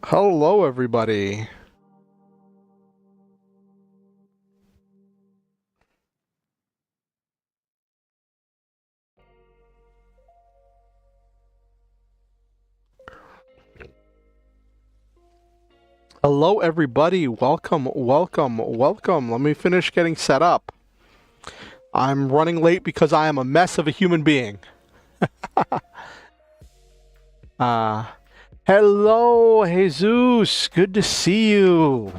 Hello, everybody. Hello, everybody. Welcome, welcome, welcome. Let me finish getting set up. I'm running late because I am a mess of a human being. Hello, Jesus. Good to see you.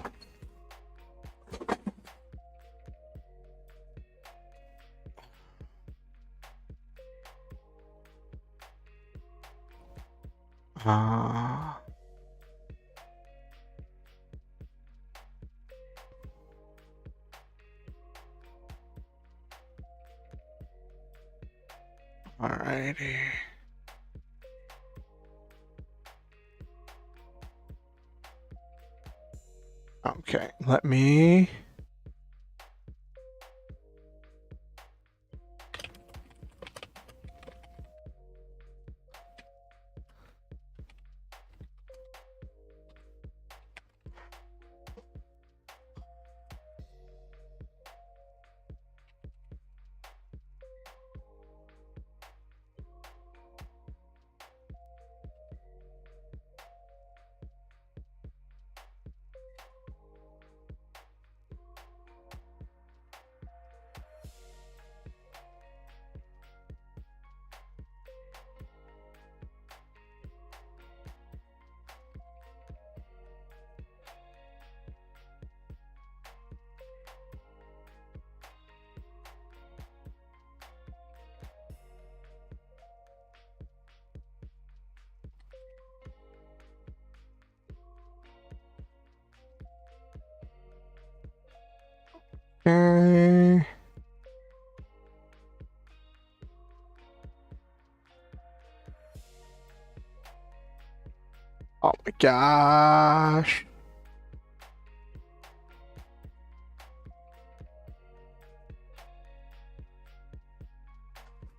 Alrighty. Okay, let me... Okay. Oh my gosh.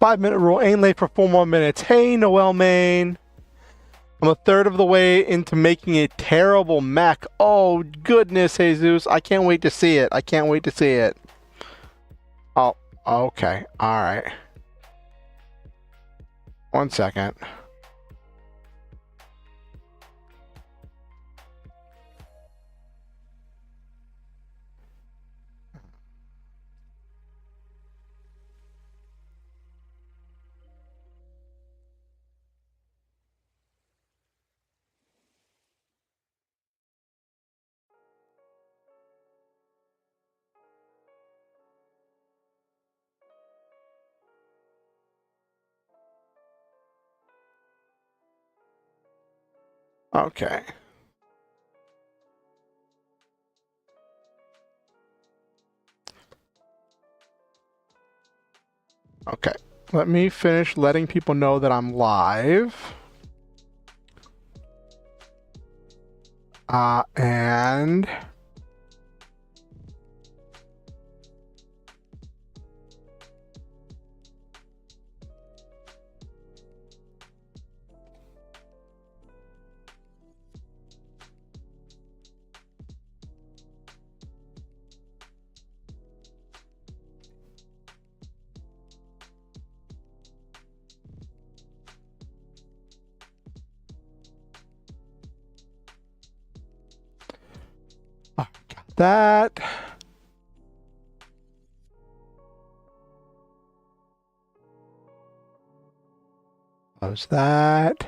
Five-minute rule, ain't late for 4 more minutes. Hey, Noel Main. I'm a third of the way into making a terrible mech. Oh, goodness, Jesus. I can't wait to see it. I can't wait to see it. Oh, okay. All right. 1 second. Okay. Okay. Let me finish letting people know that I'm live. And... got that. Close that.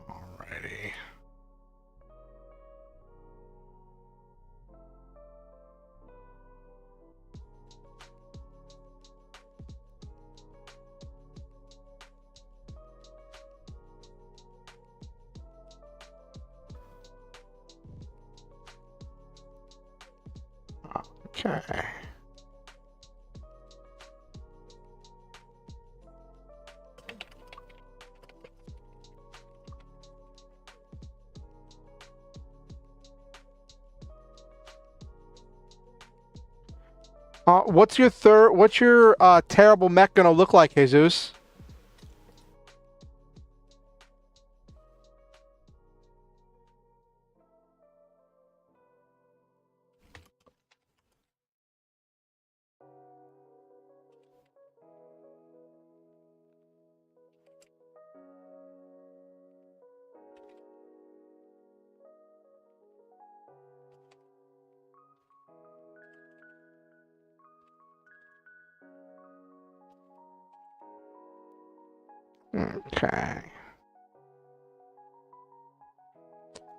Alrighty. Okay. What's your terrible mech gonna look like, Jesus? Okay.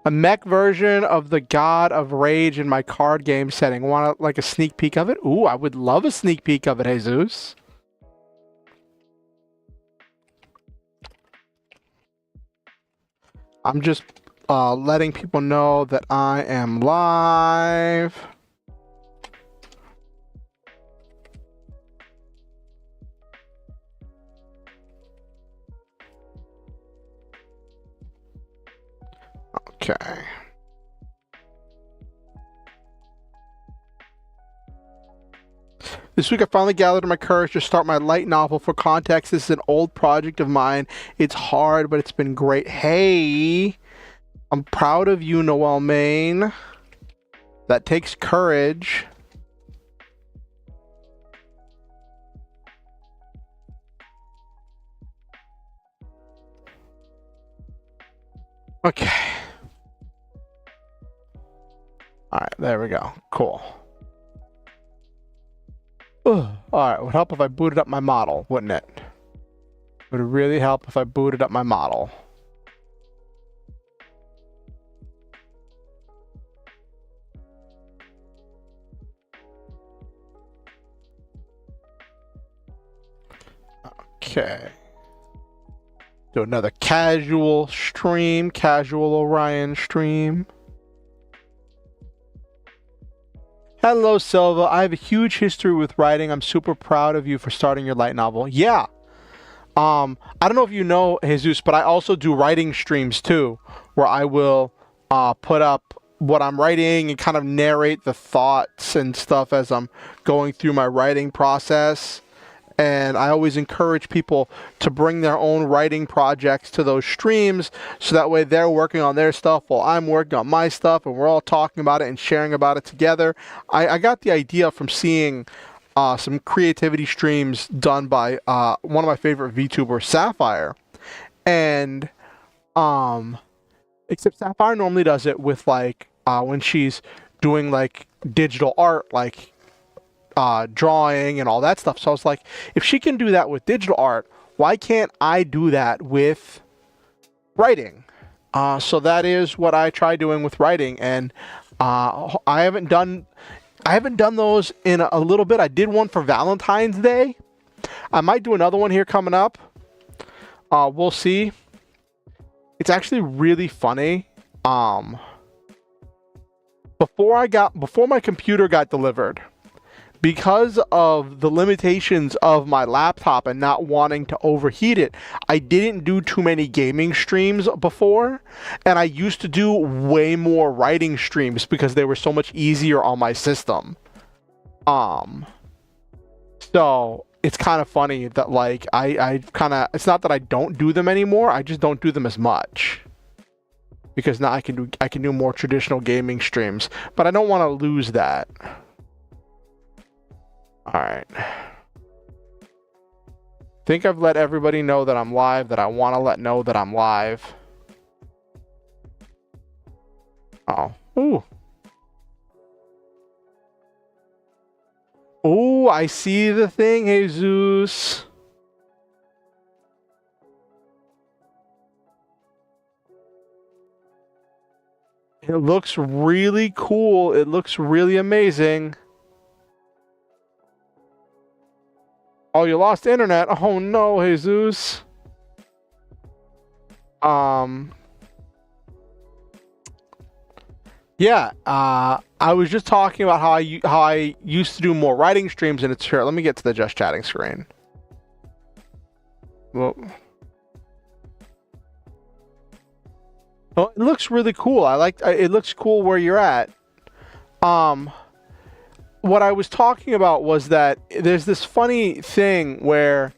A mech version of the God of Rage in my card game setting. Want like a sneak peek of it? Ooh, I would love a sneak peek of it, Jesus. I'm just letting people know that I am live. Okay. This week I finally gathered my courage to start my light novel. For context, this is an old project of mine. It's hard, but it's been great. Hey, I'm proud of you, Noel Main. That takes courage. Okay. Alright, there we go. Cool. Alright, it would help if I booted up my model, wouldn't it? It would really help if I booted up my model. Okay. Do another casual stream, casual Orion stream. Hello, Silva. I have a huge history with writing. I'm super proud of you for starting your light novel. Yeah. I don't know if you know, Jesus, but I also do writing streams too, where I will put up what I'm writing and kind of narrate the thoughts and stuff as I'm going through my writing process. And I always encourage people to bring their own writing projects to those streams, so that way they're working on their stuff while I'm working on my stuff, and we're all talking about it and sharing about it together. I got the idea from seeing some creativity streams done by one of my favorite VTubers, Sapphire. And except Sapphire normally does it with like when she's doing like digital art, like drawing and all that stuff. So I was like, if she can do that with digital art, why can't I do that with writing? So that is what I try doing with writing, and I haven't done those in a little bit. I did one for Valentine's Day. I might do another one here coming up. We'll see. It's actually really funny. Before my computer got delivered, because of the limitations of my laptop and not wanting to overheat it, I didn't do too many gaming streams before, and I used to do way more writing streams because they were so much easier on my system. So it's kind of funny that like I kind of, it's not that I don't do them anymore, I just don't do them as much. Because now I can do more traditional gaming streams, but I don't want to lose that. Alright. Think I've let everybody know that I'm live, that I want to let know that I'm live. Oh. Ooh. Ooh, I see the thing, Jesus. It looks really cool. It looks really amazing. Oh, you lost internet. Oh no, Jesus. Yeah, I was just talking about how I used to do more writing streams, and it's here. Let me get to the just chatting screen. Well, oh, it looks really cool. It looks cool where you're at. what I was talking about was that there's this funny thing where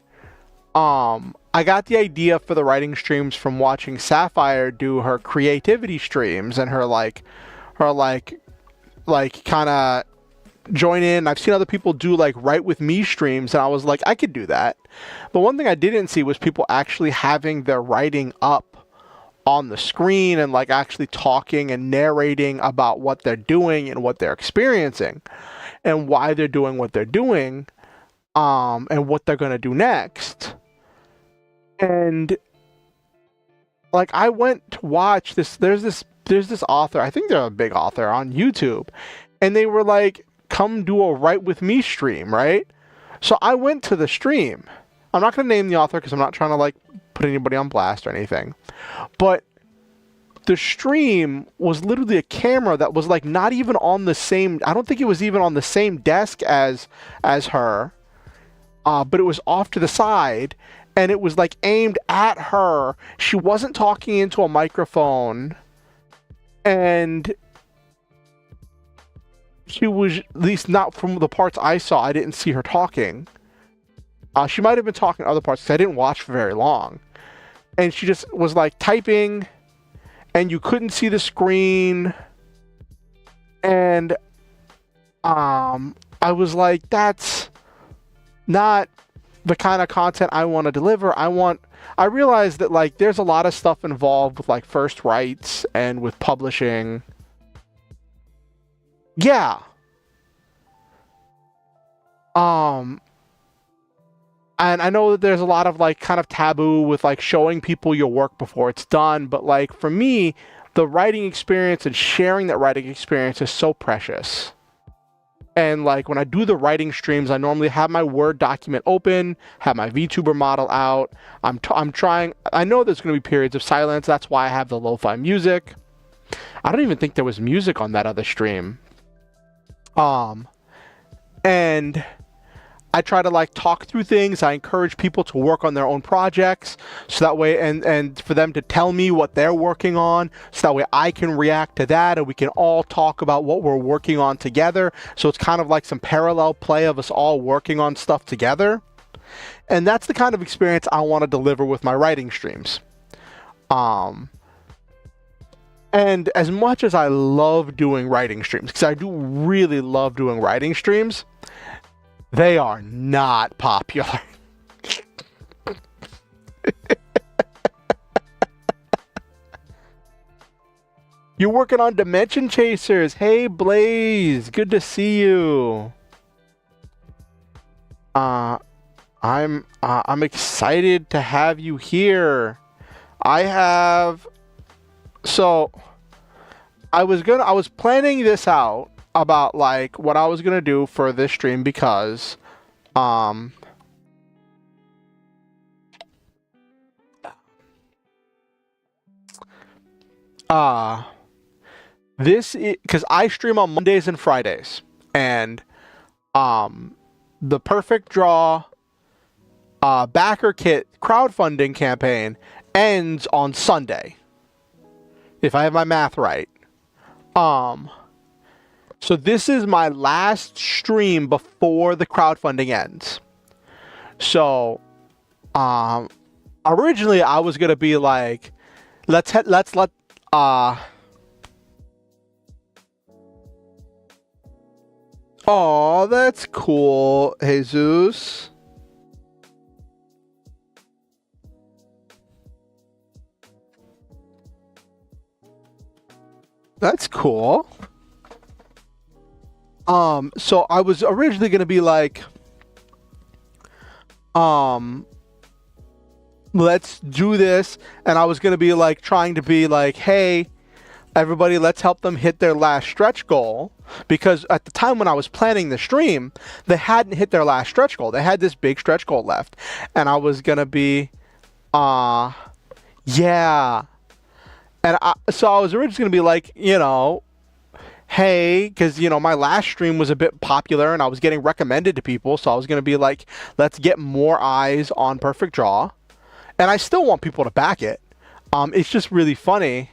I got the idea for the writing streams from watching Sapphire do her creativity streams and her kind of join in. I've seen other people do like write with me streams, and I was like, I could do that. But one thing I didn't see was people actually having their writing up on the screen and like actually talking and narrating about what they're doing and what they're experiencing and why they're doing what they're doing, and what they're gonna do next. And like I went to watch this. There's this author. I think they're a big author on YouTube, and they were like, "Come do a write with me stream," right? So I went to the stream. I'm not gonna name the author because I'm not trying to like put anybody on blast or anything, but the stream was literally a camera that was like not even on the same. I don't think it was even on the same desk as her, but it was off to the side. And it was like aimed at her. She wasn't talking into a microphone. And she was, at least not from the parts I saw, I didn't see her talking. She might have been talking other parts because I didn't watch for very long. And she just was like typing, and you couldn't see the screen. And I was like, that's not the kind of content I want to deliver. I realized that like there's a lot of stuff involved with like first rights and with publishing. Yeah. And I know that there's a lot of like kind of taboo with like showing people your work before it's done, but like for me, the writing experience and sharing that writing experience is so precious. And like when I do the writing streams, I normally have my Word document open, have my VTuber model out. I'm trying. I know there's going to be periods of silence. That's why I have the lo-fi music. I don't even think there was music on that other stream. And I try to like talk through things. I encourage people to work on their own projects, so that way, and for them to tell me what they're working on, so that way I can react to that, and we can all talk about what we're working on together. So it's kind of like some parallel play of us all working on stuff together. And that's the kind of experience I want to deliver with my writing streams. And as much as I love doing writing streams, because I do really love doing writing streams, they are not popular. You're working on Dimension Chasers. Hey, Blaze. Good to see you. I'm excited to have you here. So I was planning this out about like what I was gonna do for this stream, because because I stream on Mondays and Fridays, and the Perfect Draw Backerkit crowdfunding campaign ends on Sunday, if I have my math right. So this is my last stream before the crowdfunding ends. So, originally I was gonna be like, let's let oh, that's cool, Jesus. That's cool. So I was originally gonna be like, let's do this, and I was gonna be like trying to be like, hey, everybody, let's help them hit their last stretch goal, because at the time when I was planning the stream, they hadn't hit their last stretch goal. They had this big stretch goal left, and I was gonna be, yeah, and so I was originally gonna be like, you know, hey, because, you know, my last stream was a bit popular and I was getting recommended to people, so I was going to be like, let's get more eyes on Perfect Draw. And I still want people to back it. It's just really funny.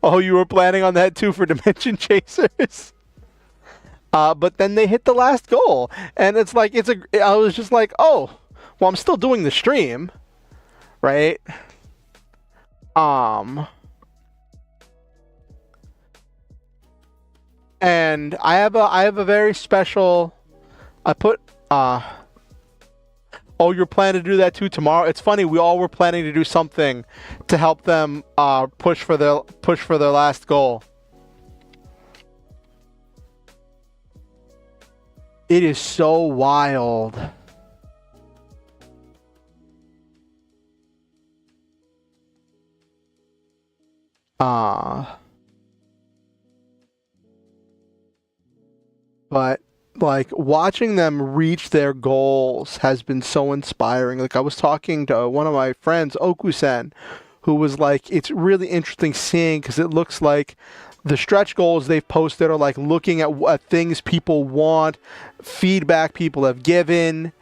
Oh, you were planning on that too for Dimension Chasers? But then they hit the last goal, and it's like I was just like, oh, well, I'm still doing the stream, right? And I have a very special. I put Oh, you're planning to do that too tomorrow? It's funny, we all were planning to do something to help them push for their last goal. It is so wild. But like watching them reach their goals has been so inspiring. Like I was talking to one of my friends, Okusen, who was like, it's really interesting seeing because it looks like the stretch goals they've posted are like looking at what things people want, feedback people have given,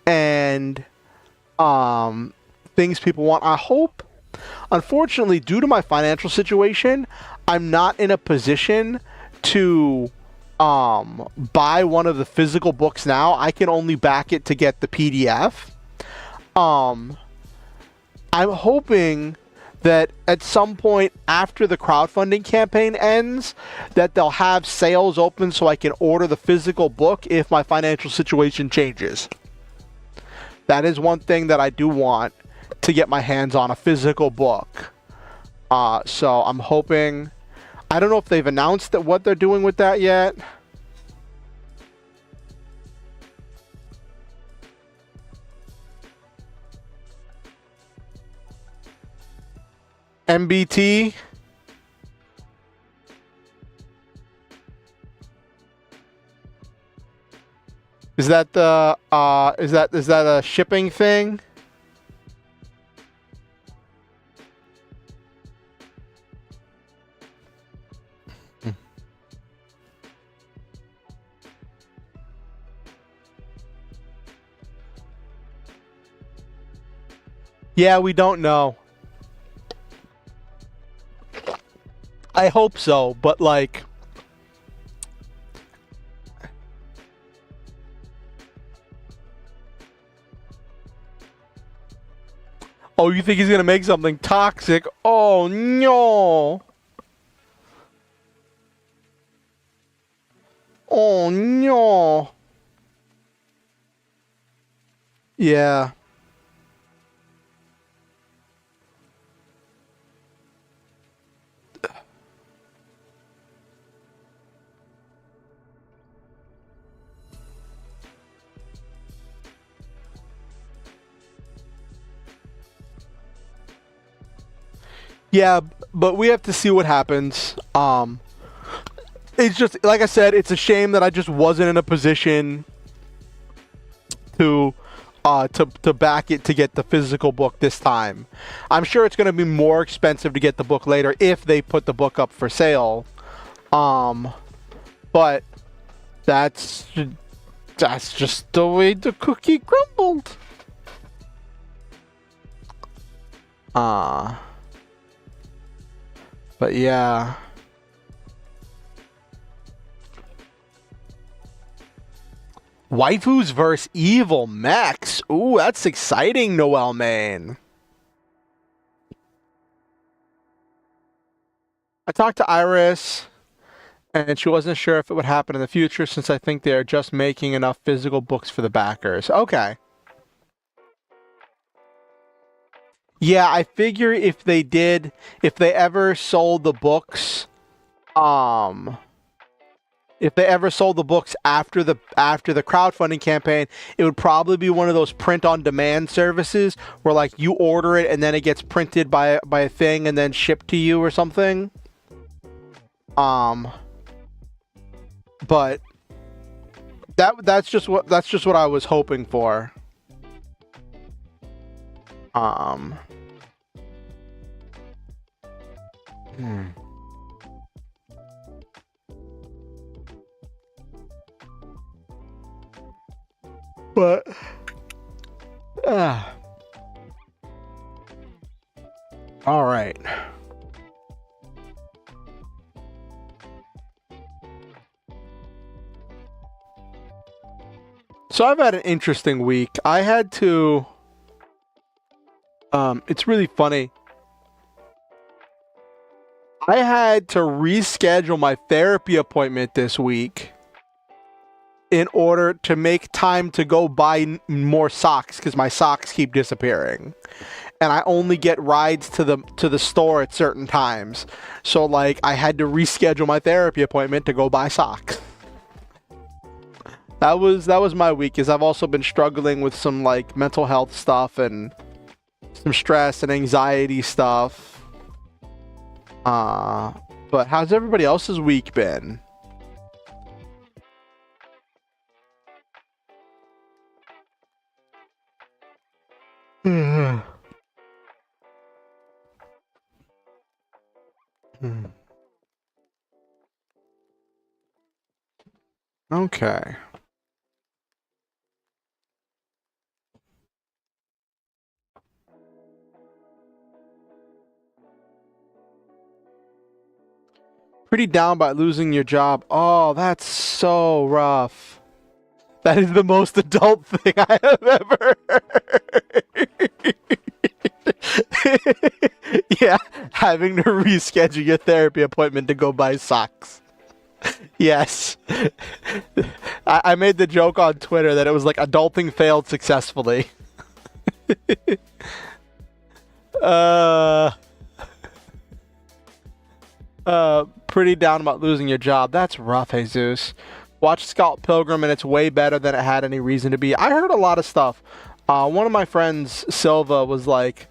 and things people want. I hope, unfortunately, due to my financial situation, I'm not in a position to buy one of the physical books now. I can only back it to get the PDF. I'm hoping that at some point after the crowdfunding campaign ends, that they'll have sales open so I can order the physical book if my financial situation changes. That is one thing that I do want, to get my hands on a physical book. So I'm hoping. I don't know if they've announced that what they're doing with that yet. MBT. Is that the is that a shipping thing? Yeah, we don't know. I hope so, but like, oh, you think he's gonna make something toxic? Oh no! Oh no! Yeah. Yeah, but we have to see what happens. It's just, like I said, it's a shame that I just wasn't in a position to back it to get the physical book this time. I'm sure it's going to be more expensive to get the book later if they put the book up for sale. But that's just the way the cookie crumbled. But yeah. Waifus versus evil mechs. Ooh, that's exciting, Noel Main. I talked to Iris, and she wasn't sure if it would happen in the future since I think they're just making enough physical books for the backers. Okay. Yeah, I figure if they ever sold the books, if they ever sold the books after the crowdfunding campaign, it would probably be one of those print-on-demand services where like you order it and then it gets printed by a thing and then shipped to you or something. But that's just what I was hoping for. But all right. So I've had an interesting week. I had to... it's really funny. I had to reschedule my therapy appointment this week in order to make time to go buy more socks, because my socks keep disappearing. And I only get rides to the store at certain times. So like I had to reschedule my therapy appointment to go buy socks. That was my week, is I've also been struggling with some like mental health stuff and some stress and anxiety stuff. But how's everybody else's week been? Okay. Pretty down by losing your job. Oh, that's so rough. That is the most adult thing I have ever heard. Yeah, having to reschedule your therapy appointment to go buy socks. Yes. I made the joke on Twitter that it was like adulting failed successfully. Pretty down about losing your job. That's rough, Jesus. Watch Scott Pilgrim and it's way better than it had any reason to be. I heard a lot of stuff. One of my friends, Silva, was like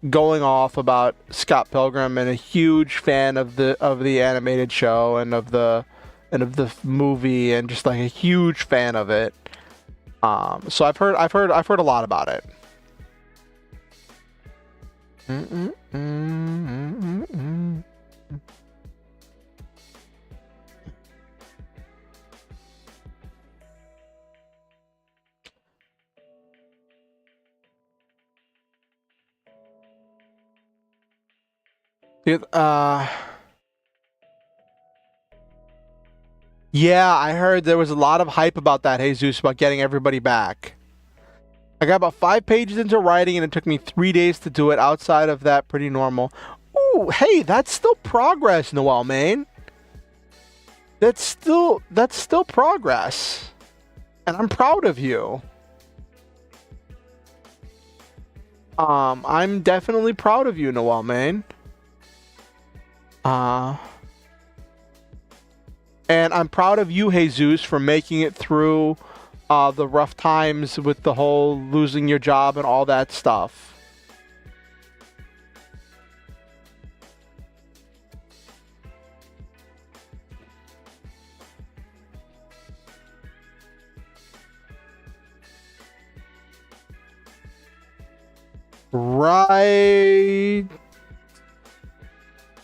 going off about Scott Pilgrim and a huge fan of the animated show and of the movie and just like a huge fan of it. So I've heard a lot about it. Yeah, I heard there was a lot of hype about that, Jesus, about getting everybody back. I got about 5 pages into writing and it took me 3 days to do it. Outside of that, pretty normal. Ooh, hey, that's still progress, Noel, man. That's still progress. And I'm proud of you. I'm definitely proud of you, Noel, man. And I'm proud of you, Jesus, for making it through the rough times with the whole losing your job and all that stuff. Ride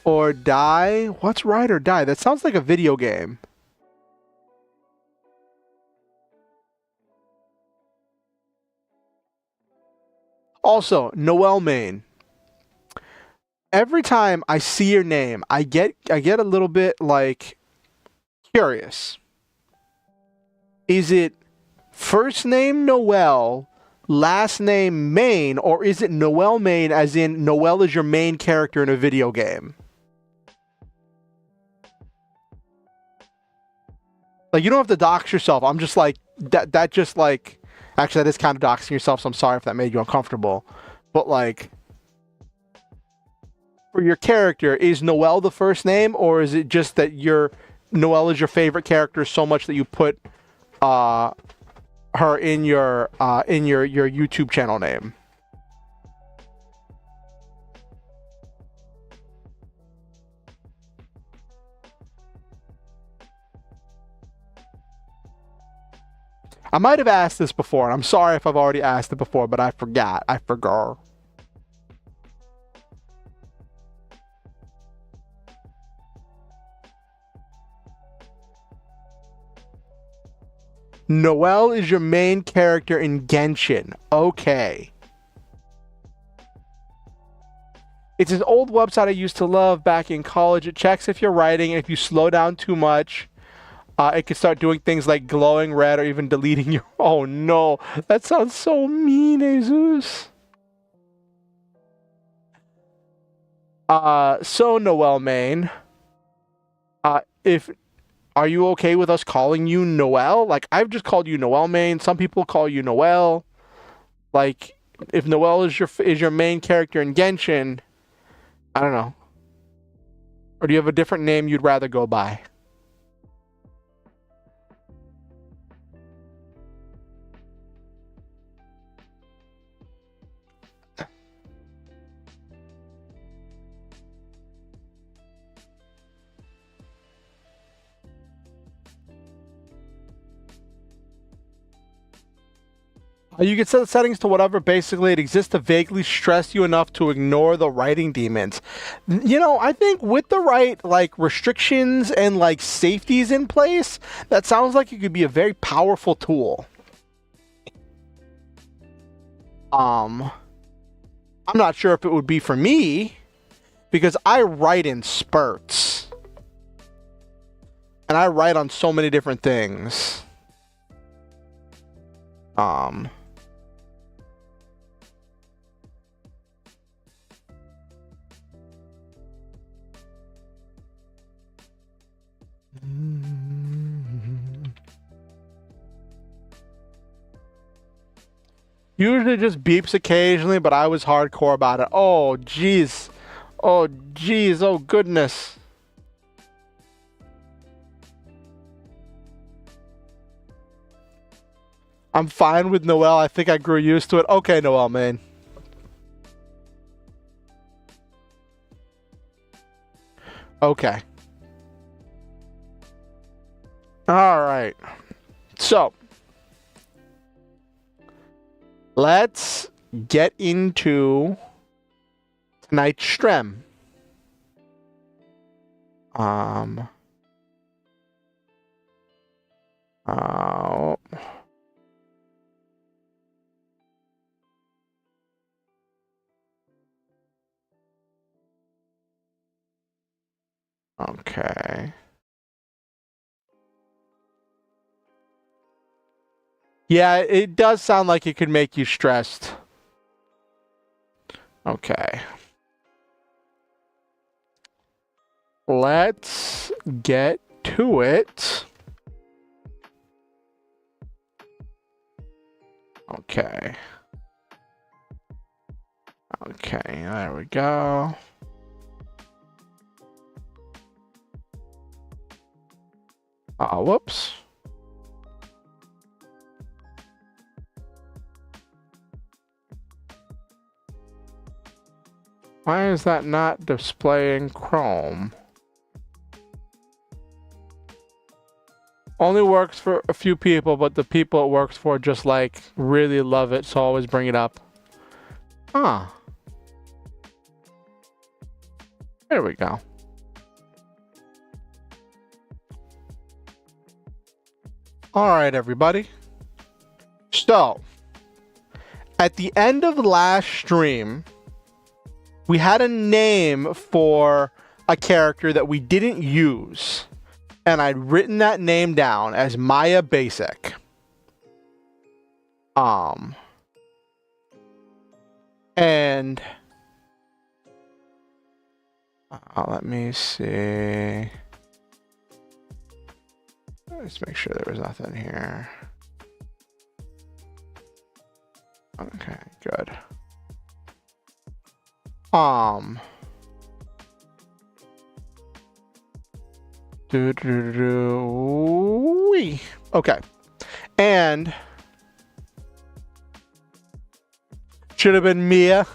or die? What's ride or die? That sounds like a video game. Also, Noel Main. Every time I see your name, I get a little bit like curious. Is it first name Noel, last name Main, or is it Noel Main as in Noel is your main character in a video game? Like, you don't have to dox yourself. I'm just like, that just like, actually that is kind of doxing yourself, so I'm sorry if that made you uncomfortable. But like, for your character, is Noel the first name, or is it just that Noel is your favorite character so much that you put her in your YouTube channel name? I might have asked this before, and I'm sorry if I've already asked it before, but I forgot. I forgot. Noel is your main character in Genshin. Okay. It's an old website I used to love back in college. It checks if you're writing, and if you slow down too much, It can start doing things like glowing red or even deleting your... Oh no, that sounds so mean, Jesus. So Noel Main, are you okay with us calling you Noel? Like, I've just called you Noel Main. Some people call you Noel. Like, if Noel is your main character in Genshin, I don't know. Or do you have a different name you'd rather go by? You can set the settings to whatever. Basically, it exists to vaguely stress you enough to ignore the writing demons. You know, I think with the right, like, restrictions and, like, safeties in place, that sounds like it could be a very powerful tool. I'm not sure if it would be for me, because I write in spurts. And I write on so many different things. Usually just beeps occasionally, but I was hardcore about it. Oh, jeez. Oh, jeez. Oh, goodness. I'm fine with Noel. I think I grew used to it. Okay, Noel, man. Okay. All right. So, let's get into tonight's stream. Okay. Yeah, it does sound like it could make you stressed. Okay. Let's get to it. Okay. Okay, there we go. Oh, whoops. Why is that not displaying Chrome? Only works for a few people, but the people it works for just like really love it, so I always bring it up. Huh. There we go. All right, everybody. So, at the end of the last stream, we had a name for a character that we didn't use. And I'd written that name down as Maya Basic. And let me see. Let's make sure there was nothing here. Okay, good. Okay. And should have been Mia.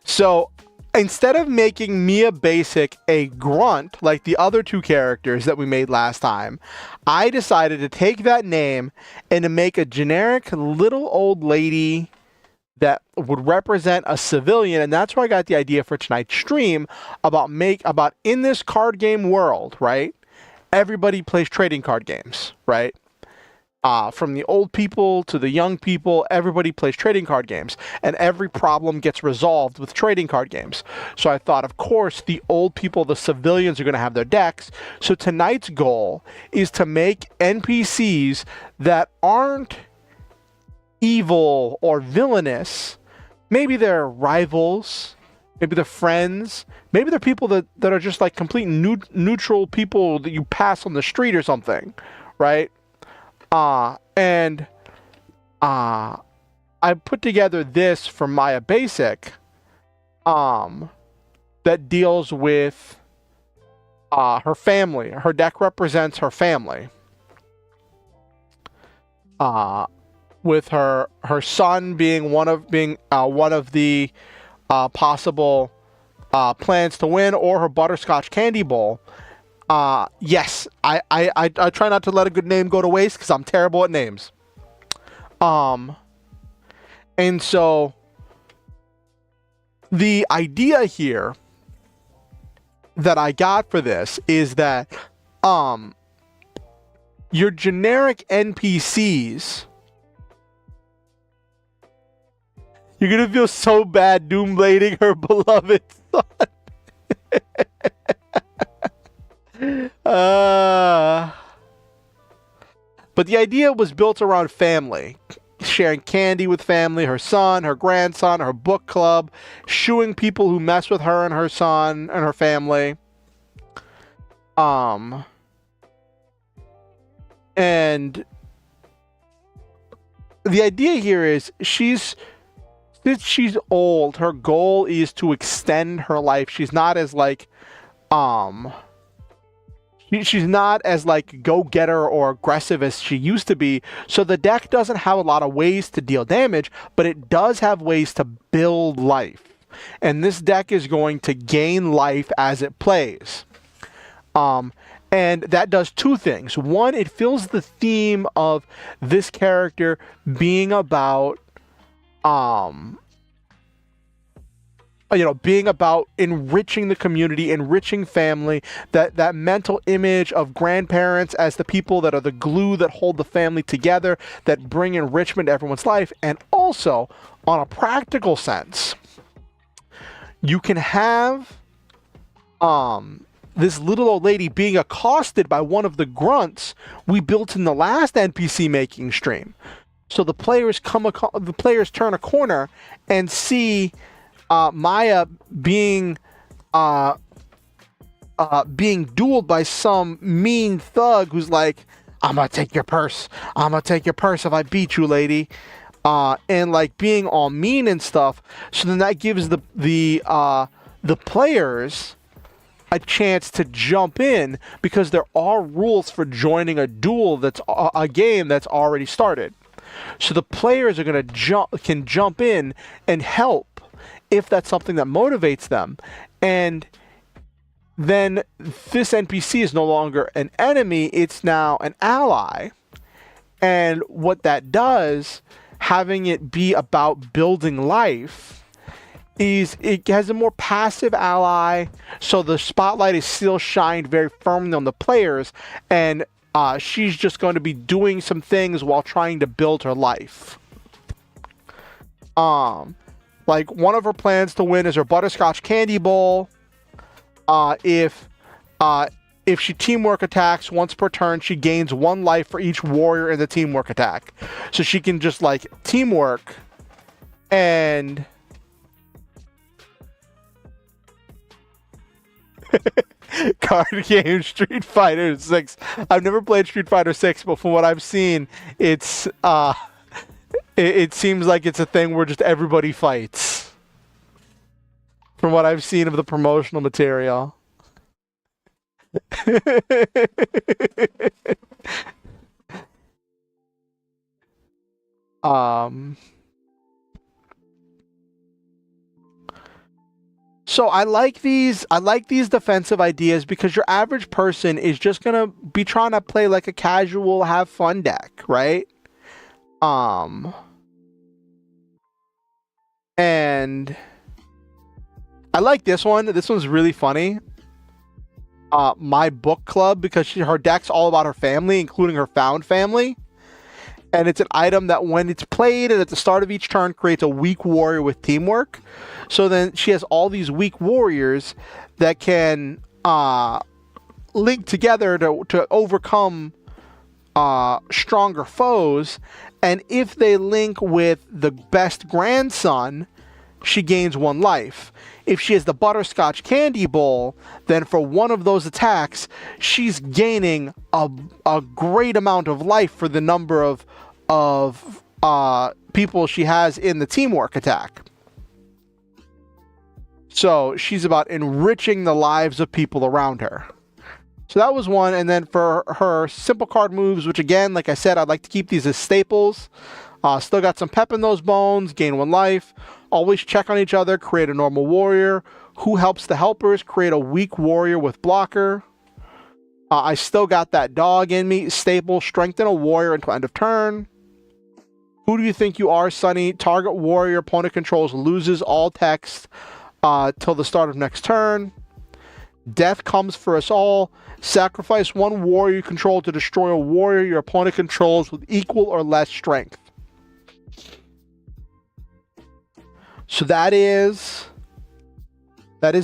So instead of making Mia Basic a grunt like the other two characters that we made last time, I decided to take that name and to make a generic little old lady that would represent a civilian, and that's where I got the idea for tonight's stream about in this card game world, right? Everybody plays trading card games, right? From the old people to the young people, everybody plays trading card games, and every problem gets resolved with trading card games. So I thought, of course, the old people, the civilians, are going to have their decks. So tonight's goal is to make NPCs that aren't evil or villainous. Maybe they're rivals, maybe they're friends, maybe they're people that are just like complete neutral people that you pass on the street or something, right? I put together this for Maya Basic, that deals with her family. Her deck represents her family. With her son being one of the possible plans to win, or her butterscotch candy bowl. Yes, I try not to let a good name go to waste because I'm terrible at names. And so the idea here that I got for this is that your generic NPCs, you're gonna feel so bad doomblading her beloved son. But the idea was built around family, sharing candy with family, her son, her grandson, her book club, shooing people who mess with her and her son and her family. And the idea here is since she's old, her goal is to extend her life. She's not as like she's not as like go-getter or aggressive as she used to be. So the deck doesn't have a lot of ways to deal damage, but it does have ways to build life. And this deck is going to gain life as it plays. And that does two things. One, it fills the theme of this character being about being about enriching the community, enriching family, that mental image of grandparents as the people that are the glue that hold the family together, that bring enrichment to everyone's life. And also, on a practical sense, you can have this little old lady being accosted by one of the grunts we built in the last NPC making stream. So the players turn a corner and see Maya being dueled by some mean thug who's like, "I'm gonna take your purse. I'm gonna take your purse if I beat you, lady," and like being all mean and stuff. So then that gives the players a chance to jump in, because there are rules for joining a duel that's a game that's already started. So the players are can jump in and help if that's something that motivates them. And then this NPC is no longer an enemy, it's now an ally. And what that does, having it be about building life, is it has a more passive ally, so the spotlight is still shined very firmly on the players, and she's just going to be doing some things while trying to build her life. Like, one of her plans to win is her butterscotch candy bowl. If she teamwork attacks once per turn, she gains 1 life for each warrior in the teamwork attack. So she can just like teamwork and card game Street Fighter 6. I've never played Street Fighter 6, but from what I've seen, it's it seems like it's a thing where just everybody fights. From what I've seen of the promotional material. So I like these defensive ideas, because your average person is just gonna be trying to play like a casual, have fun deck, right? And I like this one. This one's really funny. My book club, because her deck's all about her family, including her found family. And it's an item that when it's played and at the start of each turn creates a weak warrior with teamwork. So then she has all these weak warriors that can link together to overcome stronger foes. And if they link with the best grandson, she gains 1 life. If she has the butterscotch candy bowl, then for one of those attacks, she's gaining a great amount of life for the number of people she has in the teamwork attack. So she's about enriching the lives of people around her. So that was one. And then for her simple card moves, which again, like I said, I'd like to keep these as staples. Still got some pep in those bones, gain 1 life. Always check on each other, create a normal warrior. Who helps the helpers? Create a weak warrior with blocker. I still got that dog in me. Staple, strengthen a warrior until end of turn. Who do you think you are, Sunny? Target warrior opponent controls loses all text till the start of next turn. Death comes for us all. Sacrifice 1 warrior you control to destroy a warrior your opponent controls with equal or less strength. So that is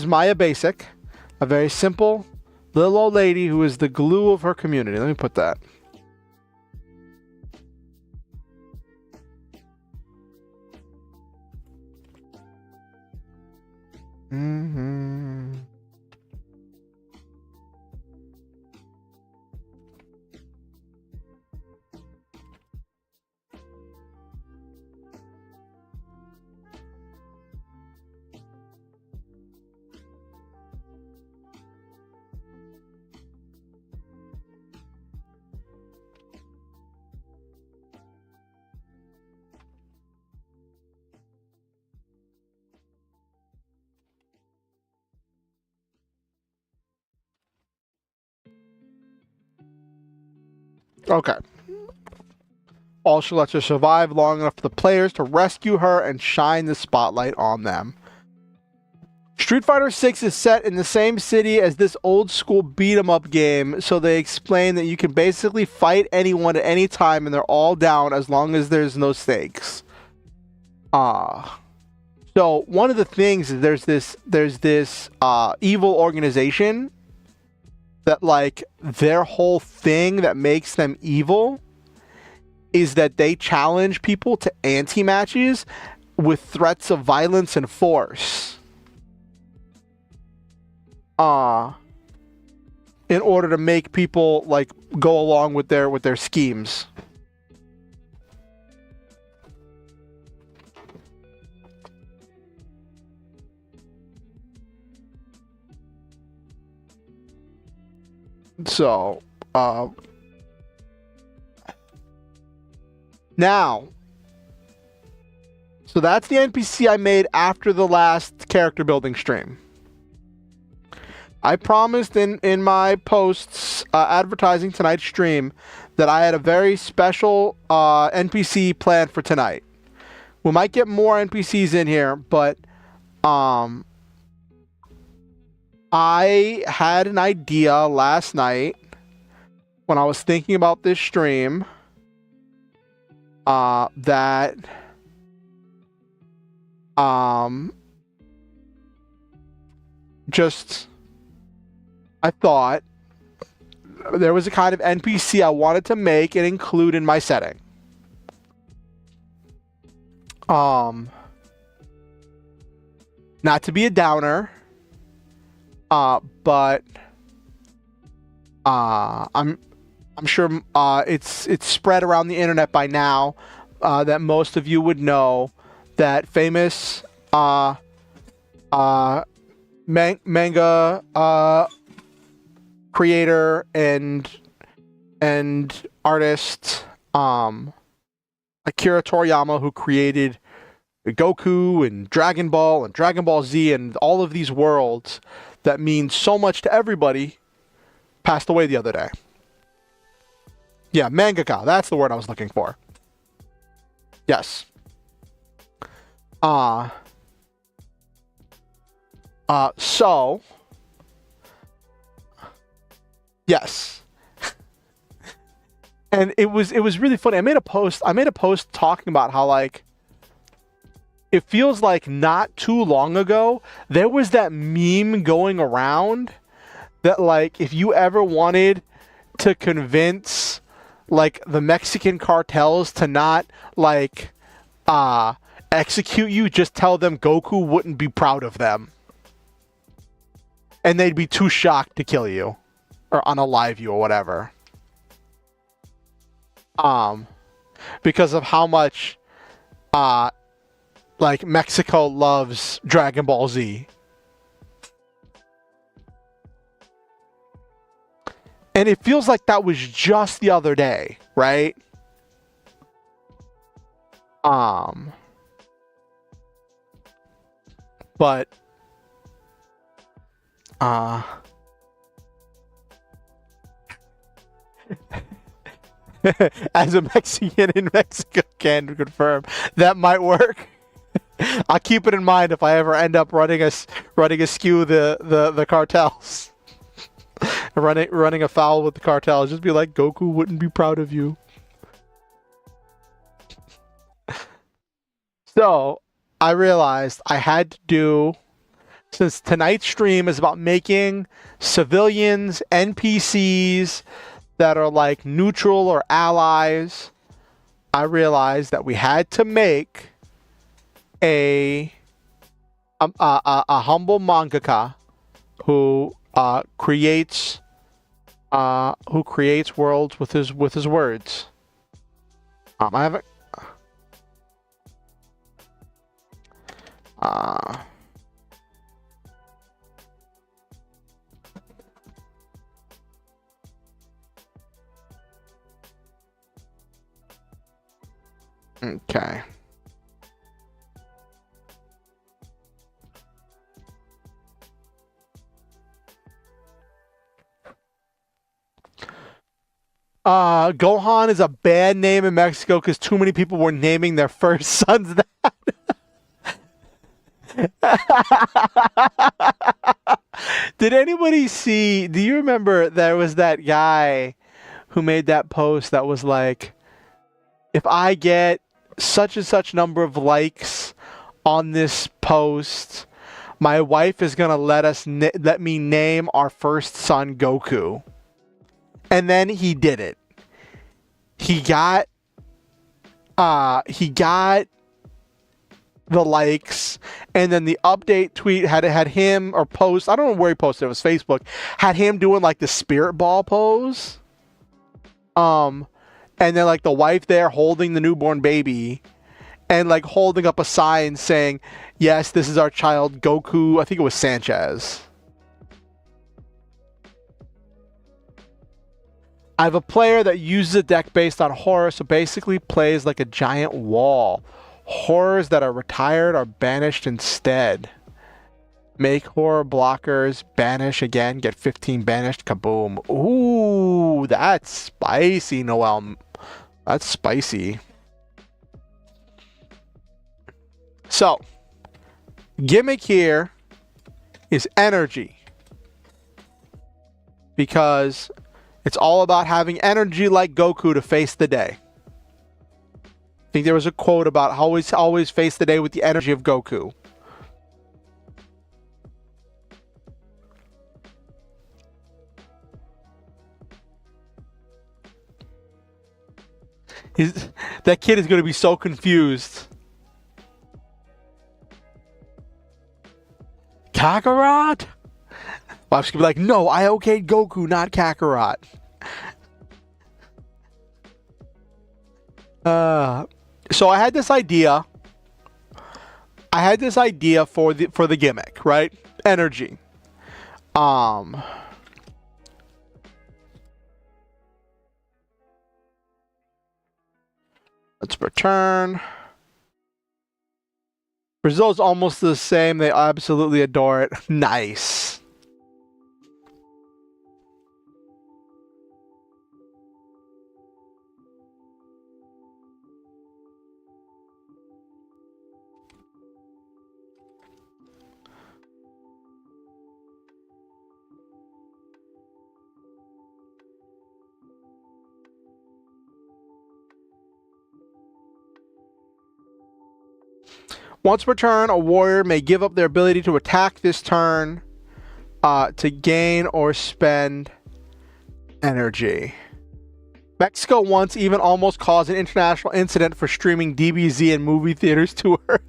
Maya Basic, a very simple little old lady who is the glue of her community. Let me put that. Okay. Also lets her survive long enough for the players to rescue her and shine the spotlight on them. Street Fighter 6 is set in the same city as this old school beat 'em up game, so they explain that you can basically fight anyone at any time and they're all down as long as there's no stakes. So one of the things is there's this evil organization that, like, their whole thing that makes them evil is that they challenge people to anti-matches with threats of violence and force. In order to make people, like, go along with their schemes. So, now, so that's the NPC I made after the last character building stream. I promised in my posts advertising tonight's stream that I had a very special NPC planned for tonight. We might get more NPCs in here, but I had an idea last night when I was thinking about this stream that I thought there was a kind of NPC I wanted to make and include in my setting. Not to be a downer, but I'm sure it's spread around the internet by now that most of you would know that famous manga creator and artist Akira Toriyama, who created Goku and Dragon Ball and Dragon Ball Z and all of these worlds that mean so much to everybody, passed away the other day. Yeah, mangaka, that's the word I was looking for. Yes. So yes. And it was really funny. I made a post talking about how, like, it feels like not too long ago there was that meme going around that, like, if you ever wanted to convince, like, the Mexican cartels to not, like, execute you, just tell them Goku wouldn't be proud of them. And they'd be too shocked to kill you. Or unalive you or whatever. Because of how much, like, Mexico loves Dragon Ball Z. And it feels like that was just the other day, right? But, as a Mexican in Mexico can confirm, that might work. I'll keep it in mind if I ever end up running askew the cartels. running afoul with the cartels. Just be like, Goku wouldn't be proud of you. So I realized I had to do, since tonight's stream is about making civilians, NPCs that are like neutral or allies, I realized that we had to make a humble mangaka who creates worlds with his words. I haven't. Okay. Gohan is a bad name in Mexico because too many people were naming their first sons that. Did anybody see? Do you remember there was that guy who made that post that was like, if I get such and such number of likes on this post, my wife is gonna let me name our first son Goku. And then he did it. He got the likes, and then the update tweet had him, or post, I don't know where he posted, it was Facebook, had him doing like the spirit ball pose. And then like the wife there holding the newborn baby and like holding up a sign saying, yes, this is our child Goku. I think it was Sanchez. I have a player that uses a deck based on horror, so basically plays like a giant wall. Horrors that are retired are banished instead. Make horror blockers, banish again, get 15 banished, kaboom. Ooh, that's spicy, Noel. That's spicy. So, gimmick here is energy. Because it's all about having energy like Goku to face the day. I think there was a quote about always face the day with the energy of Goku. That kid is going to be so confused. Kakarot? Wife's going to be like, no, I okayed Goku, not Kakarot. So I had this idea. For the gimmick, right? Energy. Let's return. Brazil's almost the same. They absolutely adore it. Nice. Once per turn, a warrior may give up their ability to attack this turn to gain or spend energy. Mexico once even almost caused an international incident for streaming DBZ in movie theaters too early.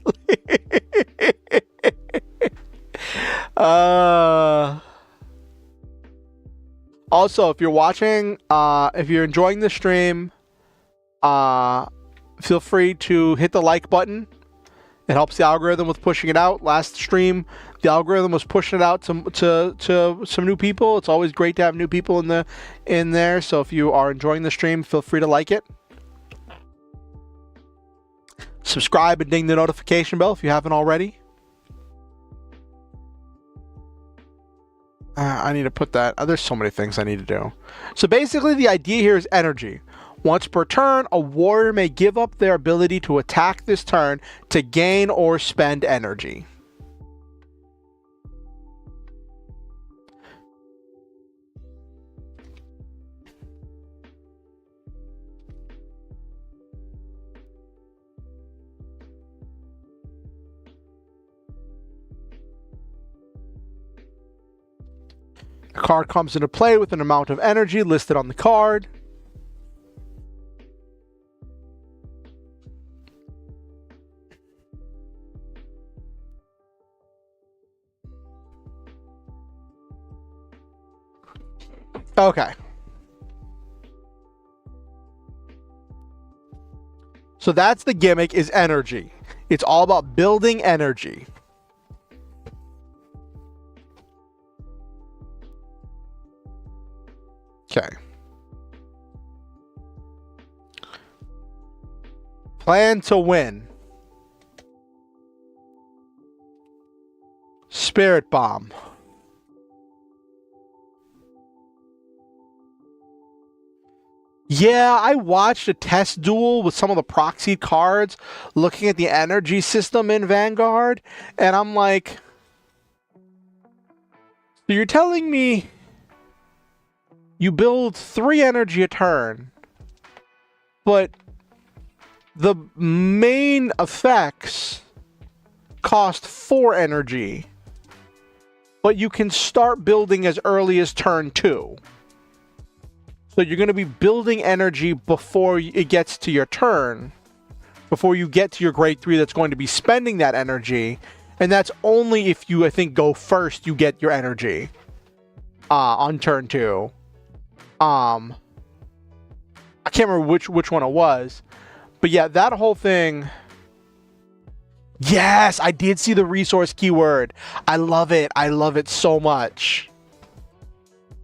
Also, if you're watching, if you're enjoying the stream, feel free to hit the like button. It helps the algorithm with pushing it out. Last stream, the algorithm was pushing it out to some new people. It's always great to have new people in there. So if you are enjoying the stream, feel free to like it. Subscribe and ding the notification bell if you haven't already. I need to put that. There's so many things I need to do. So basically, the idea here is energy. Once per turn, a warrior may give up their ability to attack this turn to gain or spend energy. A card comes into play with an amount of energy listed on the card. Okay. So that's the gimmick, is energy. It's all about building energy. Okay. Plan to win. Spirit Bomb. Yeah, I watched a test duel with some of the proxy cards looking at the energy system in Vanguard, and I'm like, so you're telling me you build 3 energy a turn, but the main effects cost 4 energy, but you can start building as early as turn 2. So you're going to be building energy before it gets to your turn, before you get to your grade 3 that's going to be spending that energy. And that's only if you, I think, go first, you get your energy on turn 2. I can't remember which one it was. But yeah, that whole thing. Yes, I did see the resource keyword. I love it. I love it so much.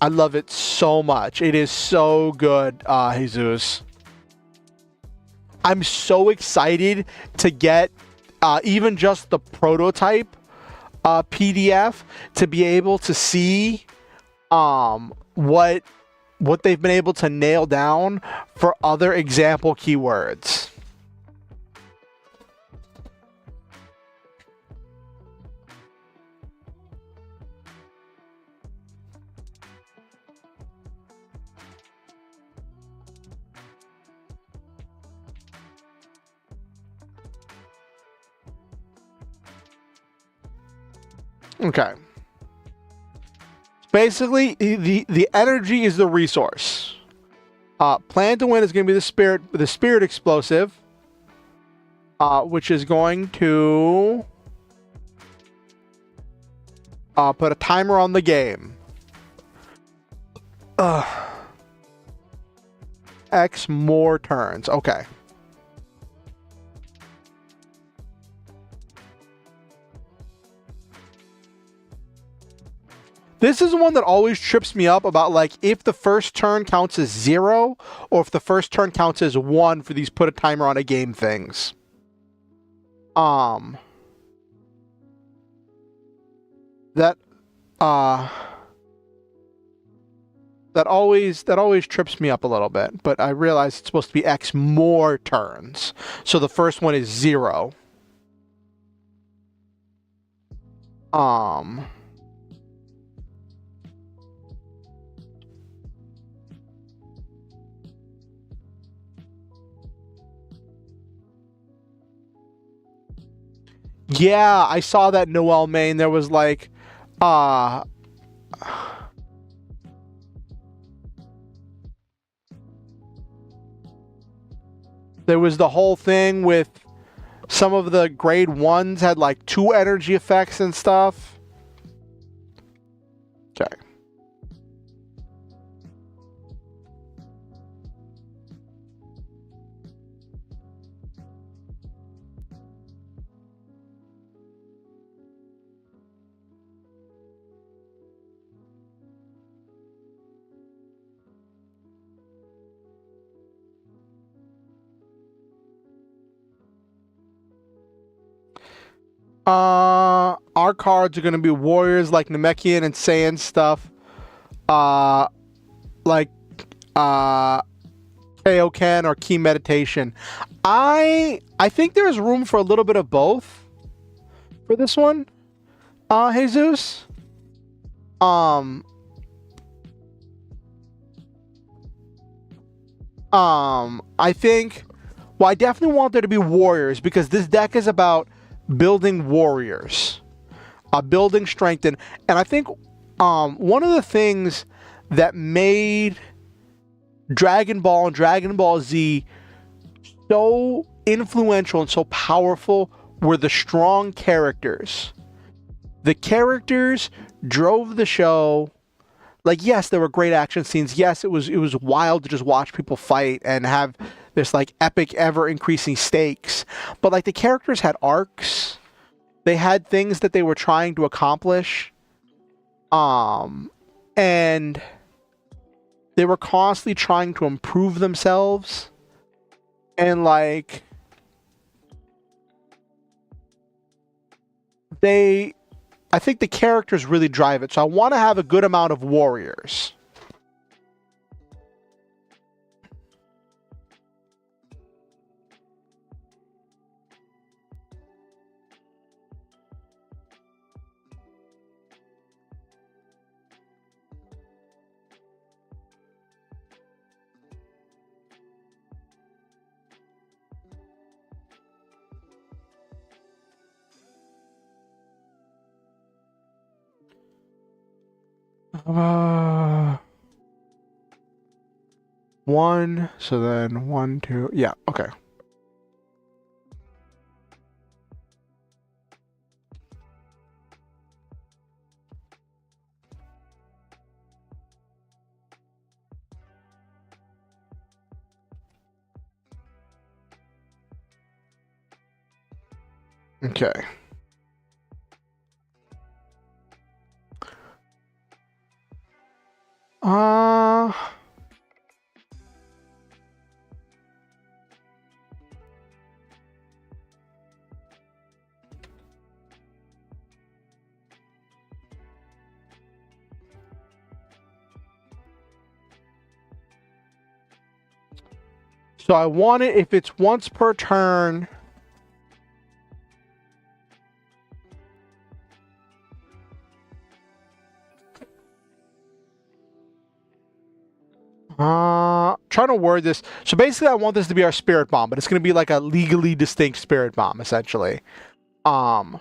I love it so much. It is so good, Jesus. I'm so excited to get even just the prototype PDF to be able to see what they've been able to nail down for other example keywords. Okay. Basically, the energy is the resource. Plan to win is going to be the spirit explosive, which is going to put a timer on the game. X more turns. Okay. This is one that always trips me up about, like, if the first turn counts as 0 or if the first turn counts as 1 for these put a timer on a game things. That always trips me up a little bit, but I realize it's supposed to be X more turns. So the first one is 0. Yeah, I saw that Noel main. There was like, uh, there was the whole thing with some of the grade 1s had like 2 energy effects and stuff. Okay. Our cards are going to be warriors like Namekian and Saiyan stuff. Like, Kaioken or Key Meditation. I think there's room for a little bit of both for this one, Jesus. I think, well, I definitely want there to be warriors because this deck is about building warriors, building strength, and I think, one of the things that made Dragon Ball and Dragon Ball Z so influential and so powerful were the strong characters. The characters drove the show. Like, yes, there were great action scenes. Yes, it was wild to just watch people fight and have this like epic, ever increasing stakes. But like the characters had arcs. They had things that they were trying to accomplish. And they were constantly trying to improve themselves. And like I think the characters really drive it. So I want to have a good amount of warriors. One, so then 1, 2, yeah, okay. Okay. So I want it if it's once per turn. Trying to word this. So basically, I want this to be our spirit bomb, but it's going to be like a legally distinct spirit bomb, essentially. So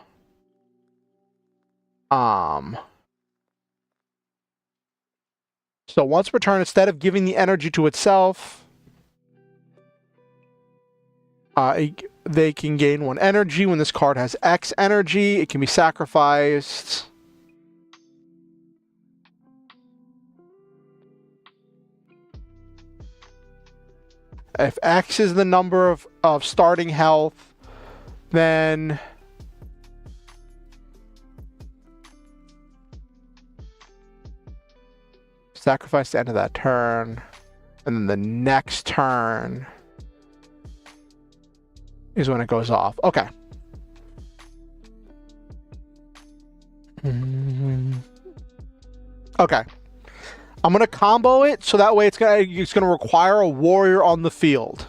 once per turn, instead of giving the energy to itself, they can gain 1 energy. When this card has X energy, it can be sacrificed. If X is the number of starting health, then sacrifice the end of that turn. And then the next turn is when it goes off. Okay. Okay. I'm gonna combo it so that way it's gonna require a warrior on the field.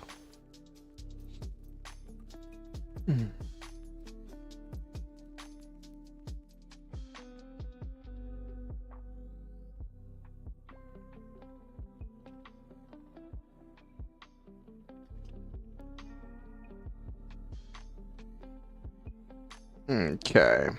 Okay.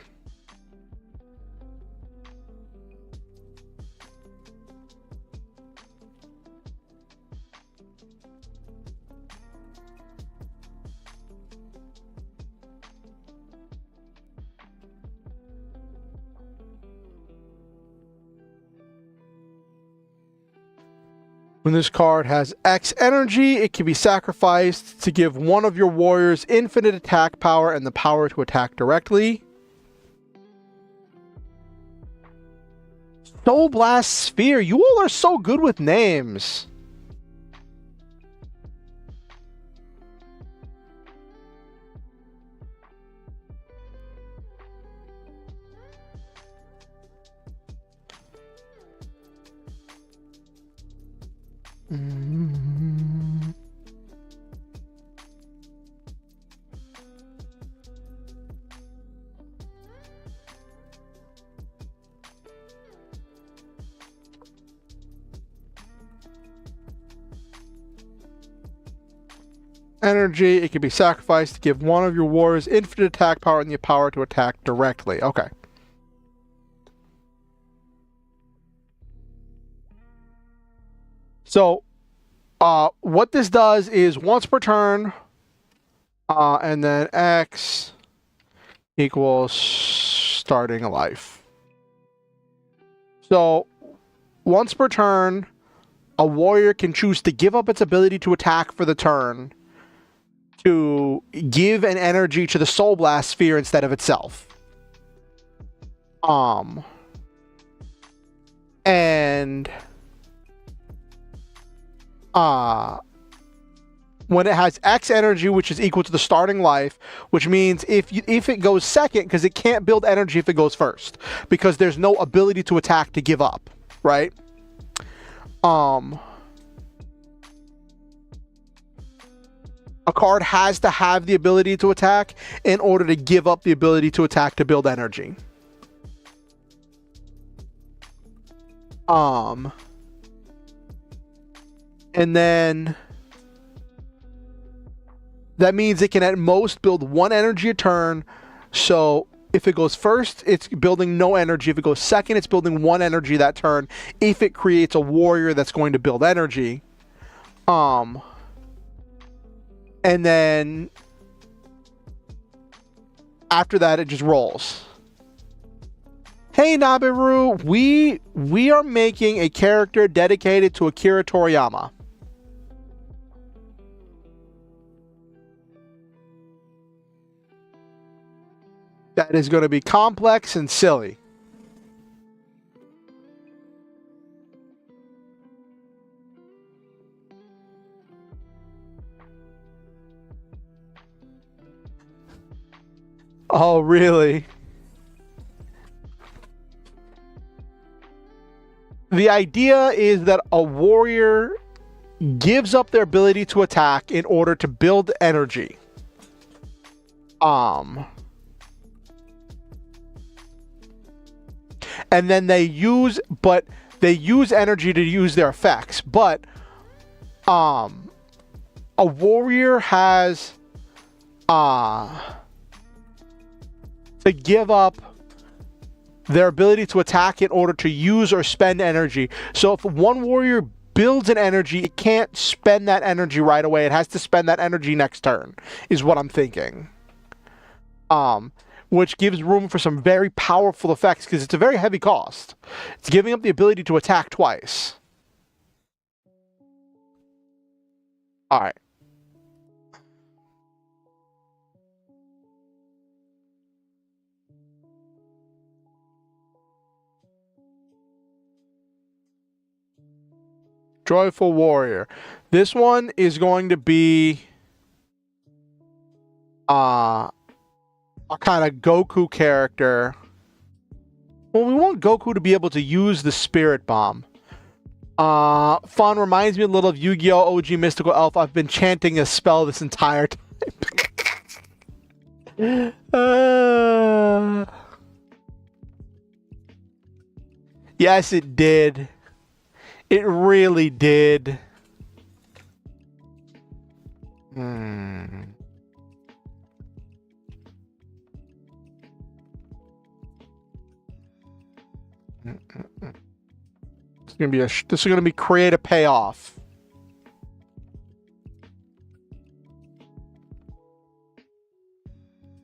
When this card has X energy, it can be sacrificed to give one of your warriors infinite attack power and the power to attack directly. Soul Blast Sphere. You all are so good with names. Energy, it can be sacrificed to give one of your warriors infinite attack power and the power to attack directly. Okay. So, what this does is once per turn, and then X equals starting a life. So, once per turn, a warrior can choose to give up its ability to attack for the turn to give an energy to the Soul Blast Sphere instead of itself. And when it has X energy, which is equal to the starting life, which means if it goes second, because it can't build energy if it goes first, because there's no ability to attack to give up, right? A card has to have the ability to attack in order to give up the ability to attack to build energy. And then that means it can at most build one energy a turn. So if it goes first, it's building no energy. If it goes second, it's building one energy that turn. If it creates a warrior that's going to build energy. And then after that, it just rolls. Hey, Nabiru, we are making a character dedicated to Akira Toriyama. That is going to be complex and silly. Oh, really? The idea is that a warrior gives up their ability to attack in order to build energy. And then they use energy to use their effects. But a warrior has to give up their ability to attack in order to use or spend energy. So if one warrior builds an energy, it can't spend that energy right away. It has to spend that energy next turn, is what I'm thinking. Which gives room for some very powerful effects because it's a very heavy cost. It's giving up the ability to attack twice. All right. Joyful Warrior. This one is going to be a kind of Goku character. Well, we want Goku to be able to use the Spirit Bomb. Fun, reminds me a little of Yu-Gi-Oh! OG Mystical Elf. I've been chanting a spell this entire time. Yes, it did. It really did. This is gonna be create a payoff.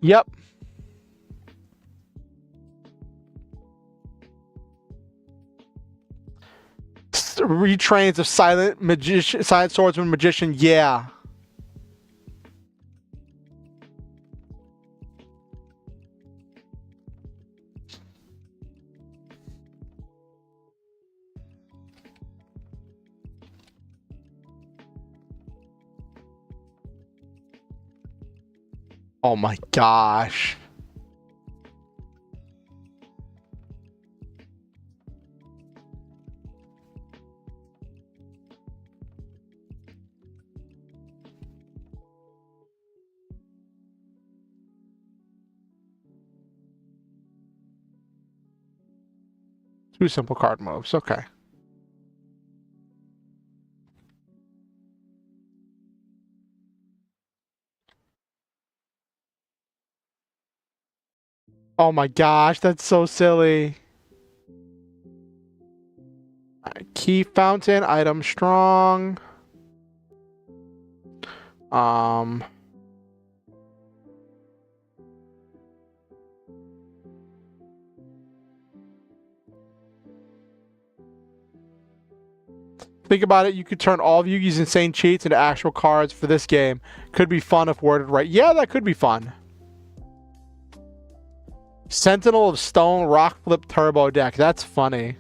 Yep. Retrains of silent swordsman magician. Yeah. Oh my gosh. Two simple card moves. Okay. Oh my gosh, that's so silly. Right, key fountain, item strong. Think about it, you could turn all of Yugi's insane cheats into actual cards for this game. Could be fun if worded right. Yeah, that could be fun. Sentinel of Stone Rock Flip Turbo deck. That's funny.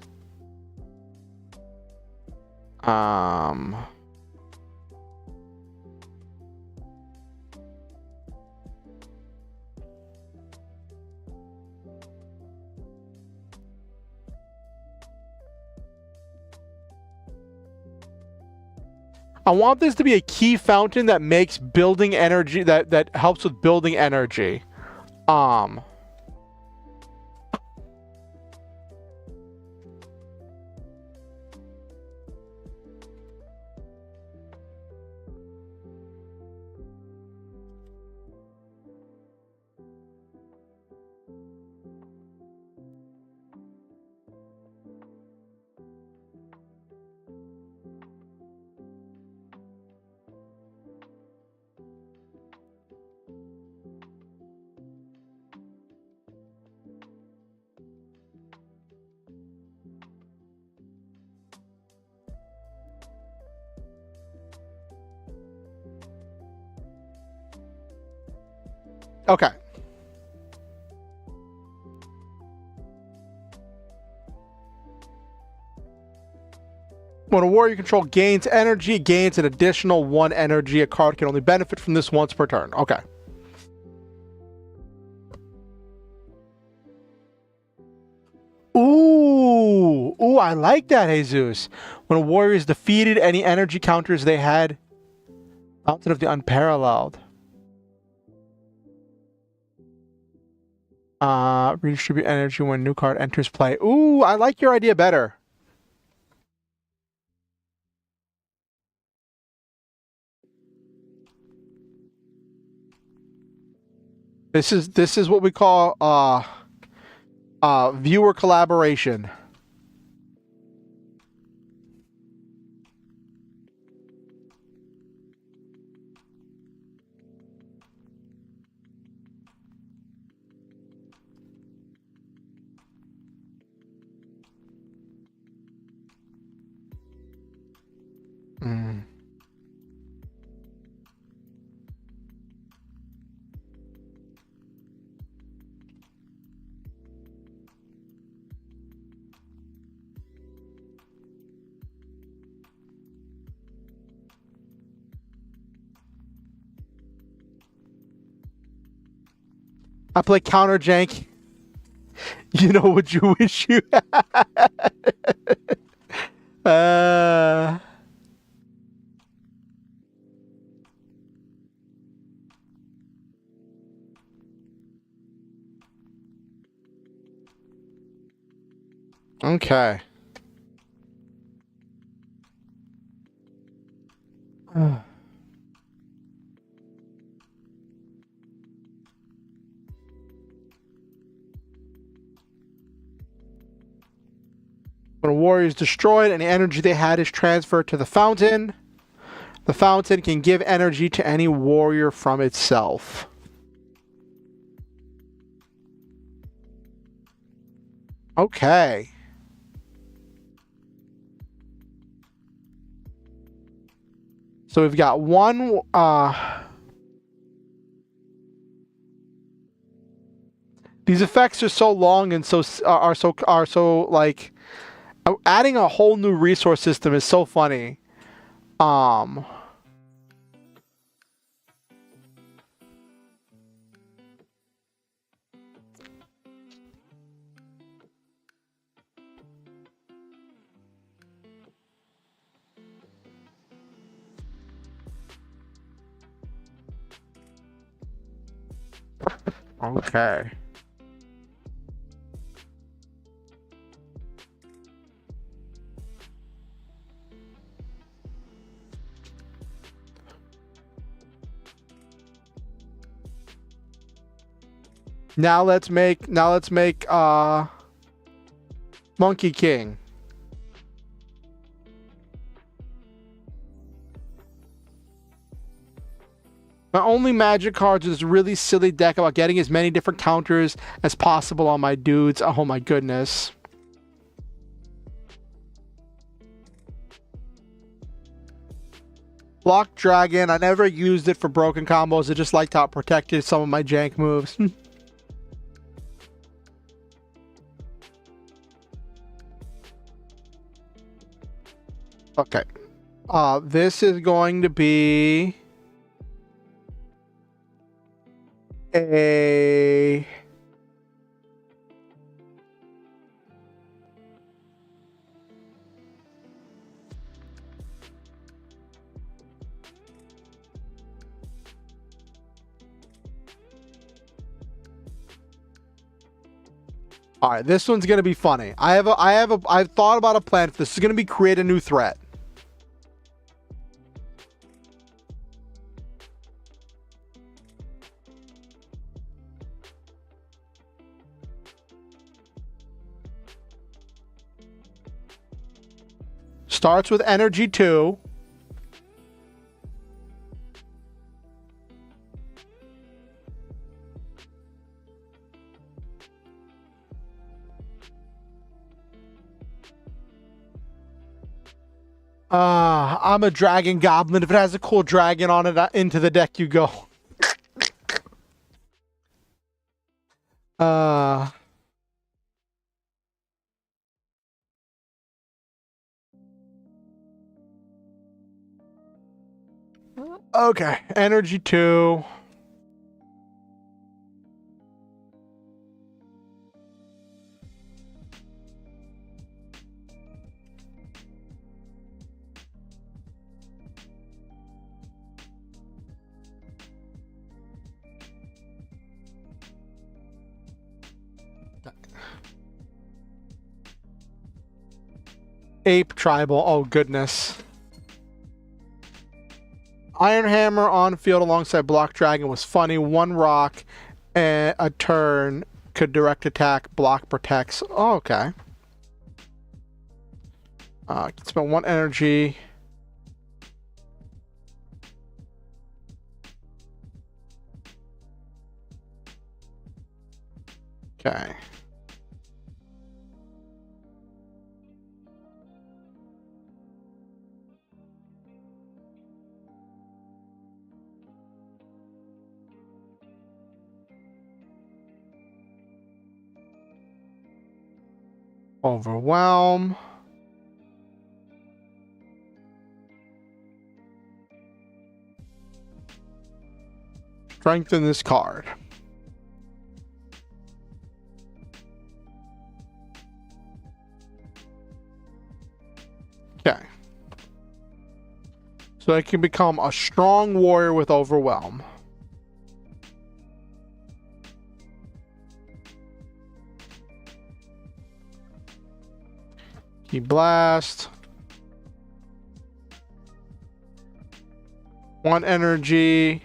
I want this to be a key fountain that makes building energy, that helps with building energy. Okay. When a warrior you control gains energy, it gains an additional 1 energy. A card can only benefit from this once per turn. Okay. Ooh. Ooh, I like that, Jesus. When a warrior is defeated, any energy counters they had. Fountain of the Unparalleled. Redistribute energy when new card enters play. Ooh, I like your idea better. This is what we call viewer collaboration. Mm. I play counter jank. You know what you wish you had. Okay. When a warrior is destroyed, any energy they had is transferred to the fountain. The fountain can give energy to any warrior from itself. Okay. So we've got one, these effects are so long and so like adding a whole new resource system is so funny. Okay. Now let's make Monkey King. My only magic cards is this really silly deck about getting as many different counters as possible on my dudes. Oh my goodness. Block Dragon. I never used it for broken combos. I just liked how it protected some of my jank moves. Okay. This is going to be a All right, this one's gonna be funny. I've thought about a plan for this. This is gonna be create a new threat. Starts with energy 2. I'm a dragon goblin. If it has a cool dragon on it, into the deck you go. Okay, energy 2. Ape tribal. Oh goodness. Iron Hammer on field alongside Block Dragon was funny. 1 rock and a turn could direct attack, block protects. Oh, okay. Can spend 1 energy. Okay. Overwhelm. Strengthen this card. Okay. So I can become a strong warrior with Overwhelm. Key Blast. 1 energy.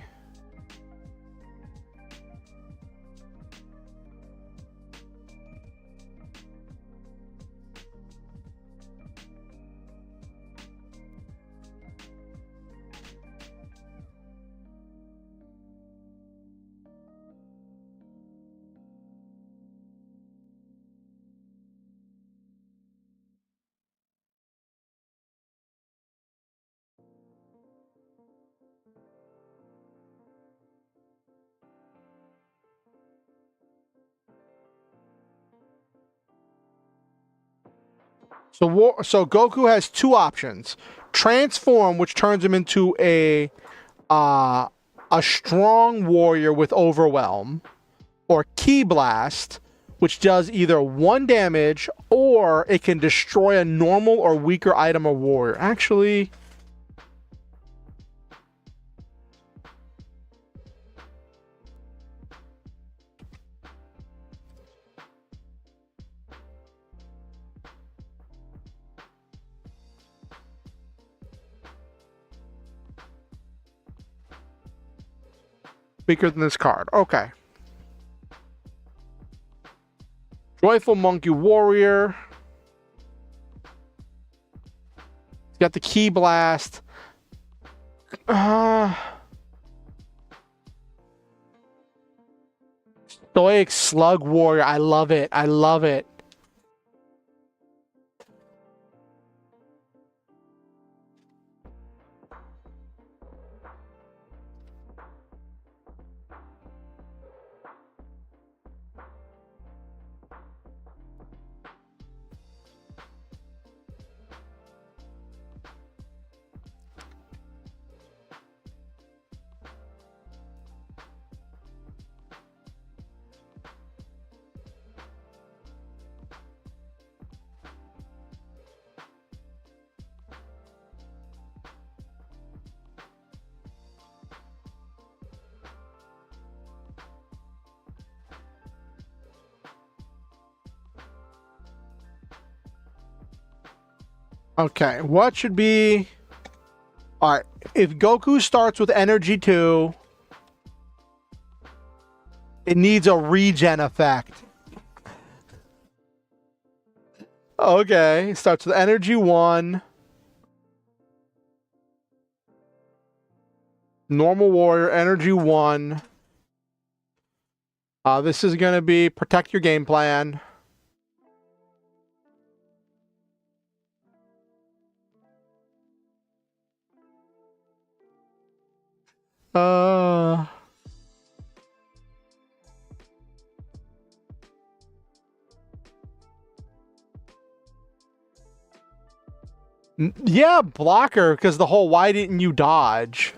So Goku has two options: transform, which turns him into a strong warrior with overwhelm, or Ki Blast, which does either 1 damage or it can destroy a normal or weaker item or warrior. Actually, weaker than this card. Okay. Joyful Monkey Warrior. He's got the Ki Blast. Stoic Slug Warrior. I love it. I love it. Okay, what should be... Alright, if Goku starts with Energy 2, it needs a regen effect. Okay, starts with Energy 1. Normal Warrior, Energy 1. This is going to be Protect Your Game Plan. Yeah, blocker, because the whole why didn't you dodge?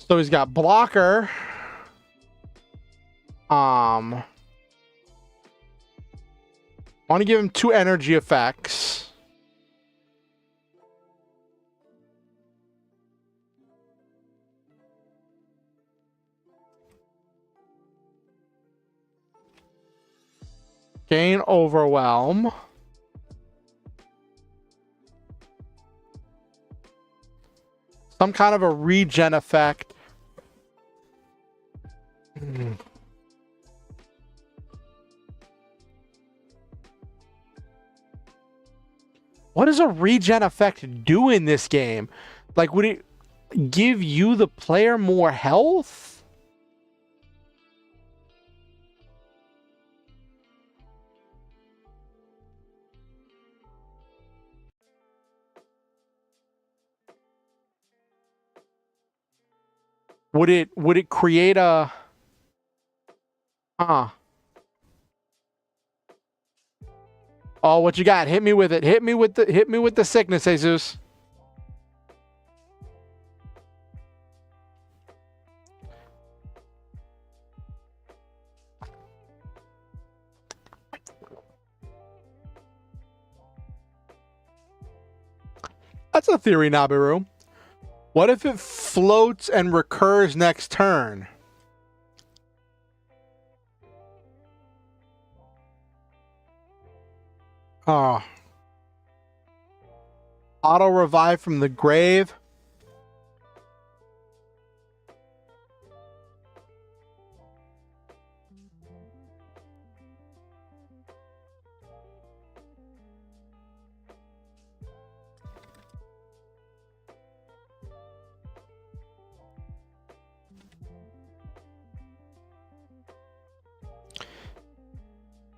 So he's got blocker. I want to give him 2 energy effects. Gain overwhelm. Some kind of a regen effect. What does a regen effect do in this game? Like, would it give you, the player, more health? Would it create a... Oh, what you got? Hit me with it. Hit me with the sickness, Jesus. That's a theory, Nabiru. What if it floats and recurs next turn? Oh. Auto revive from the grave.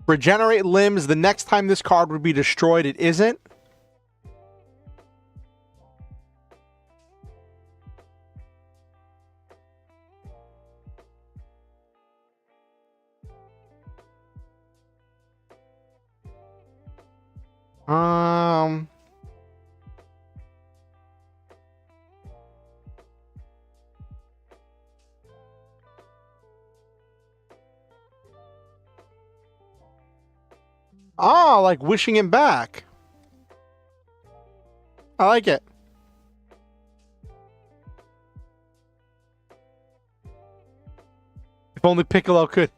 Regenerate limbs. The next time this card would be destroyed, it isn't. Oh, like wishing him back. I like it. If only Piccolo could.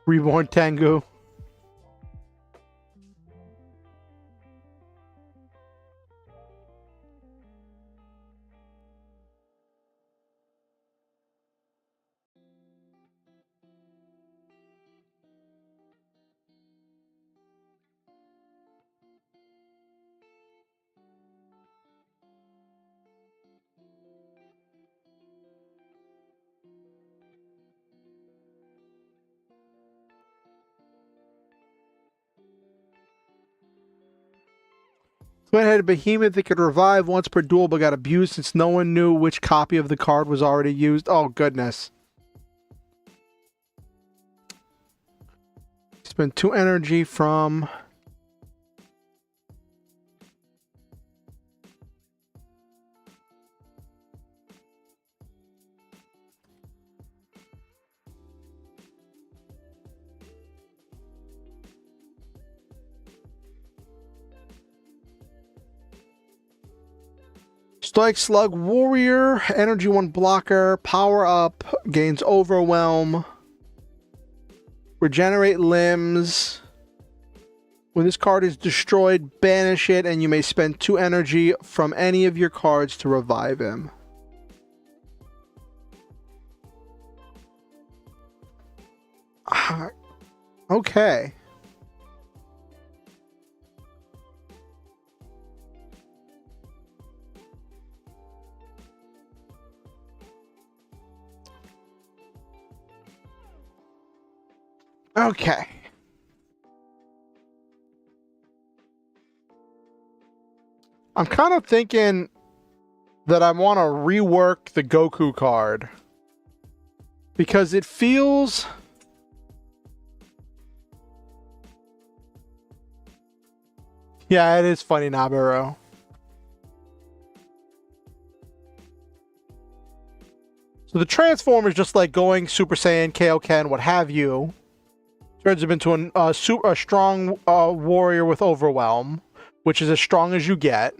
Reborn Tengu. Went ahead, Behemoth that could revive once per duel but got abused since no one knew which copy of the card was already used. Oh, goodness. Spend 2 energy from... Stoic Slug Warrior, Energy 1 blocker, power up, gains Overwhelm, regenerate limbs. When this card is destroyed, banish it, and you may spend 2 energy from any of your cards to revive him. Okay. Okay. I'm kind of thinking that I want to rework the Goku card. Because it feels... Yeah, it is funny, Nabaru. So the transform is just like going Super Saiyan, Kaioken, what have you. Turns him into a strong warrior with Overwhelm, which is as strong as you get.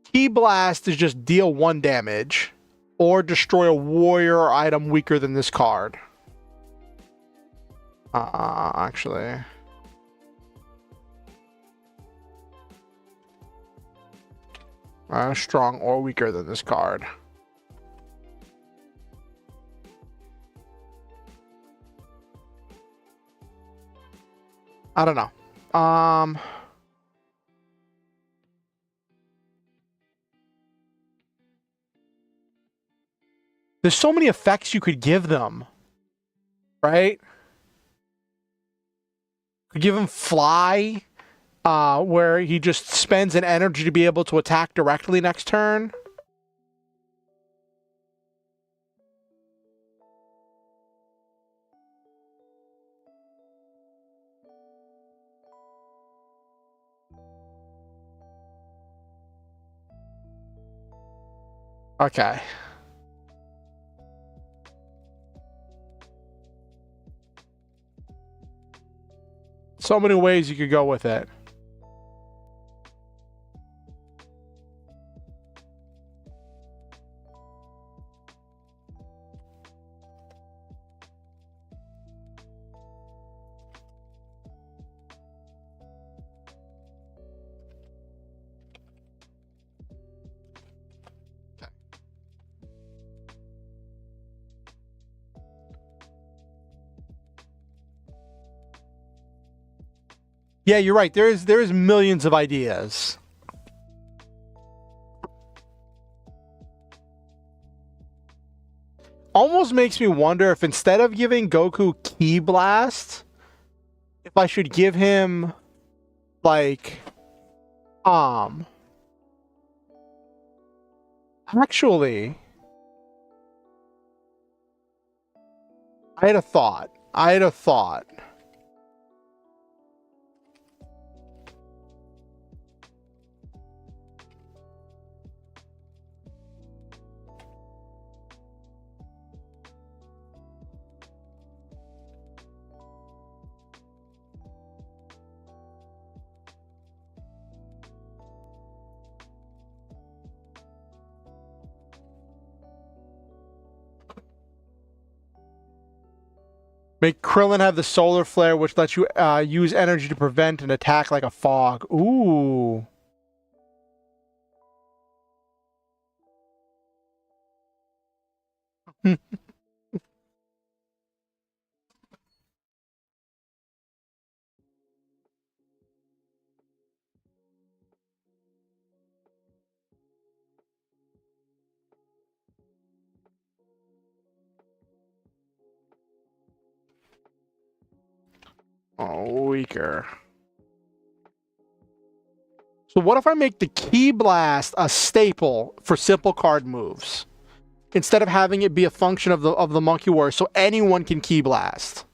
Ki Blast is just deal 1 damage, or destroy a warrior or item weaker than this card. Actually... strong or weaker than this card. I don't know. There's so many effects you could give them, right? Could give him Fly, where he just spends an energy to be able to attack directly next turn. Okay. So many ways you could go with it. Yeah, you're right. There is millions of ideas. Almost makes me wonder if instead of giving Goku Ki Blast, if I should give him like actually I had a thought. Make Krillin have the solar flare, which lets you use energy to prevent an attack like a fog. Ooh. Oh, weaker. So what if I make the Ki Blast a staple for simple card moves? Instead of having it be a function of the Monkey Warrior, so anyone can Ki Blast.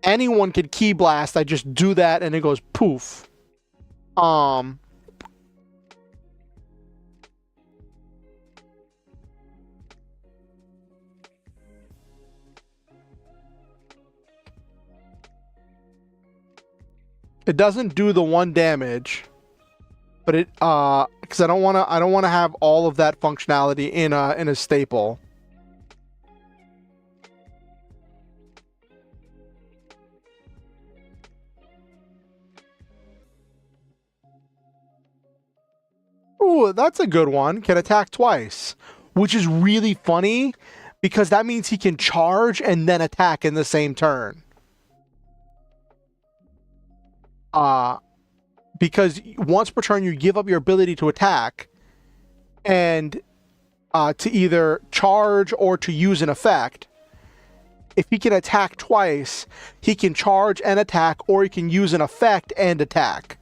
Anyone can Ki Blast, I just do that and it goes poof. It doesn't do the 1 damage, but it because I don't want to have all of that functionality in a staple. Ooh, that's a good one. Can attack twice, which is really funny because that means he can charge and then attack in the same turn. Because once per turn you give up your ability to attack and to either charge or to use an effect. If he can attack twice, he can charge and attack, or he can use an effect and attack.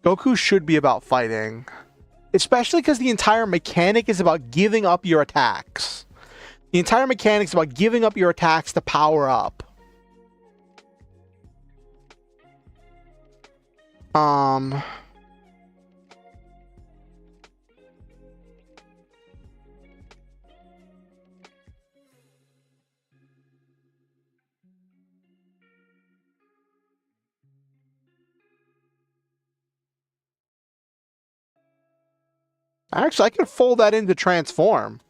Goku should be about fighting. Especially because the entire mechanic is about giving up your attacks. The entire mechanic is about giving up your attacks to power up. Actually, I can fold that into transform.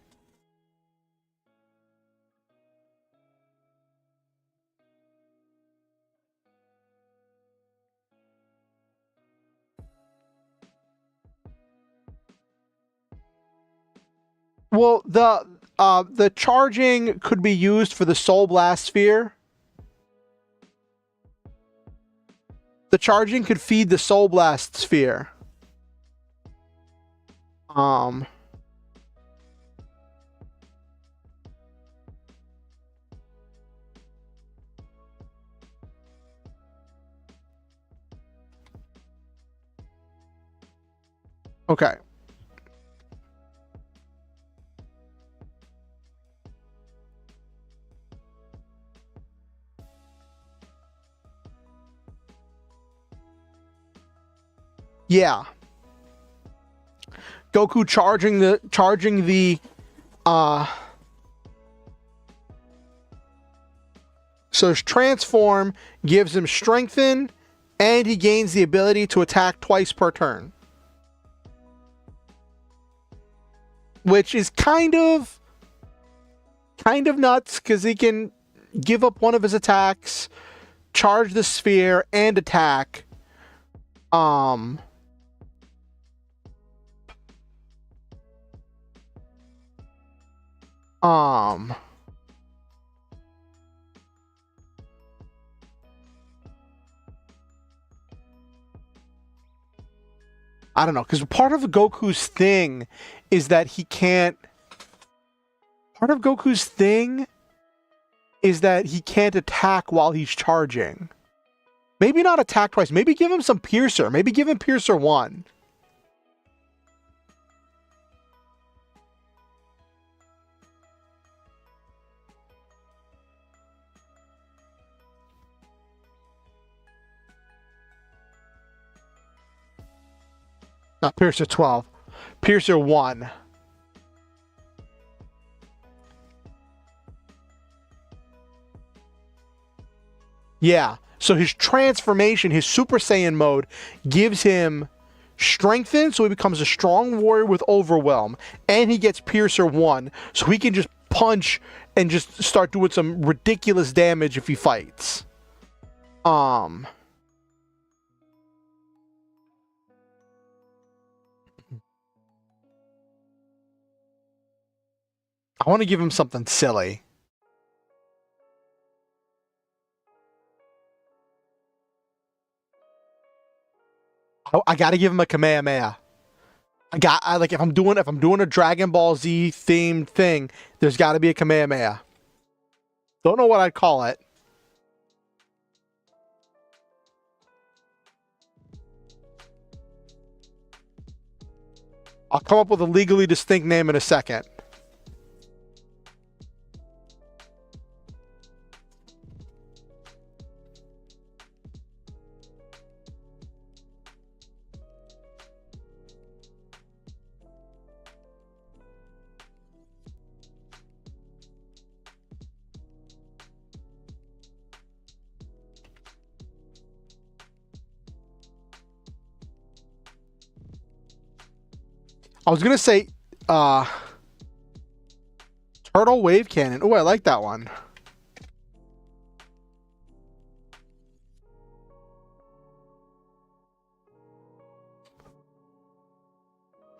Well, the charging could be used for the Soul Blast Sphere. The charging could feed the Soul Blast Sphere. Okay. Yeah. Goku charging the so his transform gives him strengthen and he gains the ability to attack twice per turn. Which is kind of nuts because he can give up one of his attacks, charge the sphere, and attack. I don't know, because part of Goku's thing is that he can't. Part of Goku's thing is that he can't attack while he's charging. Maybe not attack twice. Maybe give him some Piercer. Maybe give him Piercer 1. Not Piercer 12. Piercer 1. Yeah. So his transformation, his Super Saiyan mode, gives him strengthen, so he becomes a strong warrior with overwhelm, and he gets Piercer 1, so he can just punch and just start doing some ridiculous damage if he fights. I want to give him something silly. I gotta give him a Kamehameha. Like if I'm doing a Dragon Ball Z themed thing, there's got to be a Kamehameha. Don't know what I'd call it. I'll come up with a legally distinct name in a second. I was gonna say, Turtle Wave Cannon. Oh, I like that one.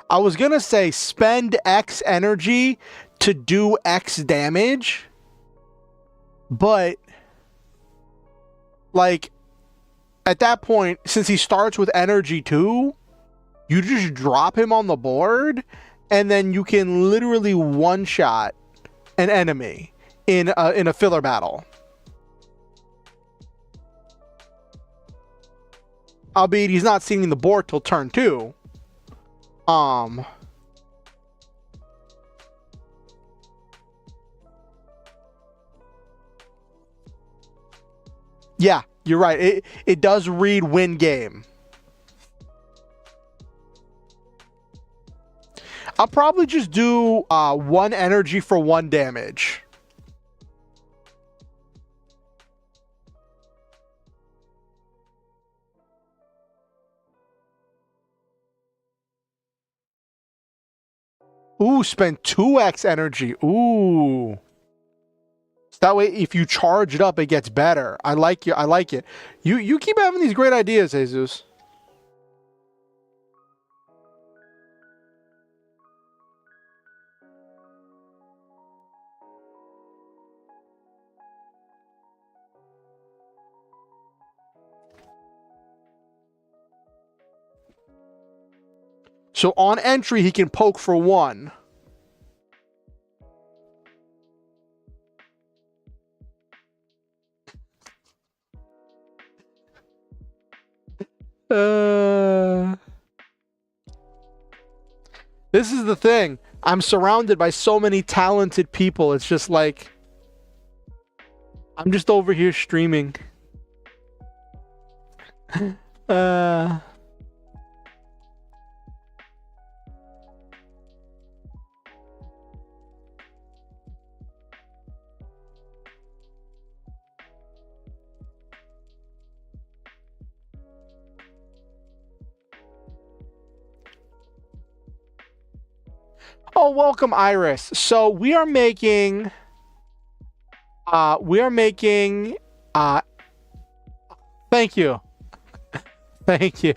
I was gonna say spend X energy to do X damage, but like at that point, since he starts with energy 2, you just drop him on the board, and then you can literally one-shot an enemy in a filler battle. Albeit he's not seeing the board till turn 2. Yeah, you're right. It does read win game. I'll probably just do 1 energy for 1 damage. Ooh, spend 2x energy. Ooh. So that way, if you charge it up, it gets better. I like you. I like it. You keep having these great ideas, Jesus. So on entry, he can poke for 1. This is the thing. I'm surrounded by so many talented people. It's just like I'm just over here streaming. Oh, welcome, Iris. So we are making thank you. Thank you.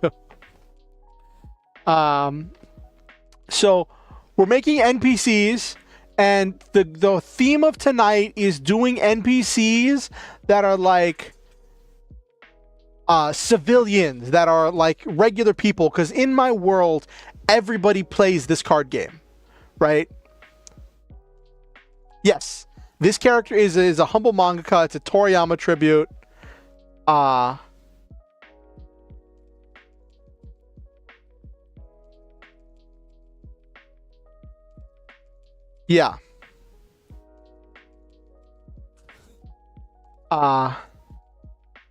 So we're making NPCs, And the theme of tonight is doing NPCs that are like civilians, that are like regular people, because in my world, everybody plays this card game, right? Yes, this character is a humble mangaka. It's a Toriyama tribute. Yeah.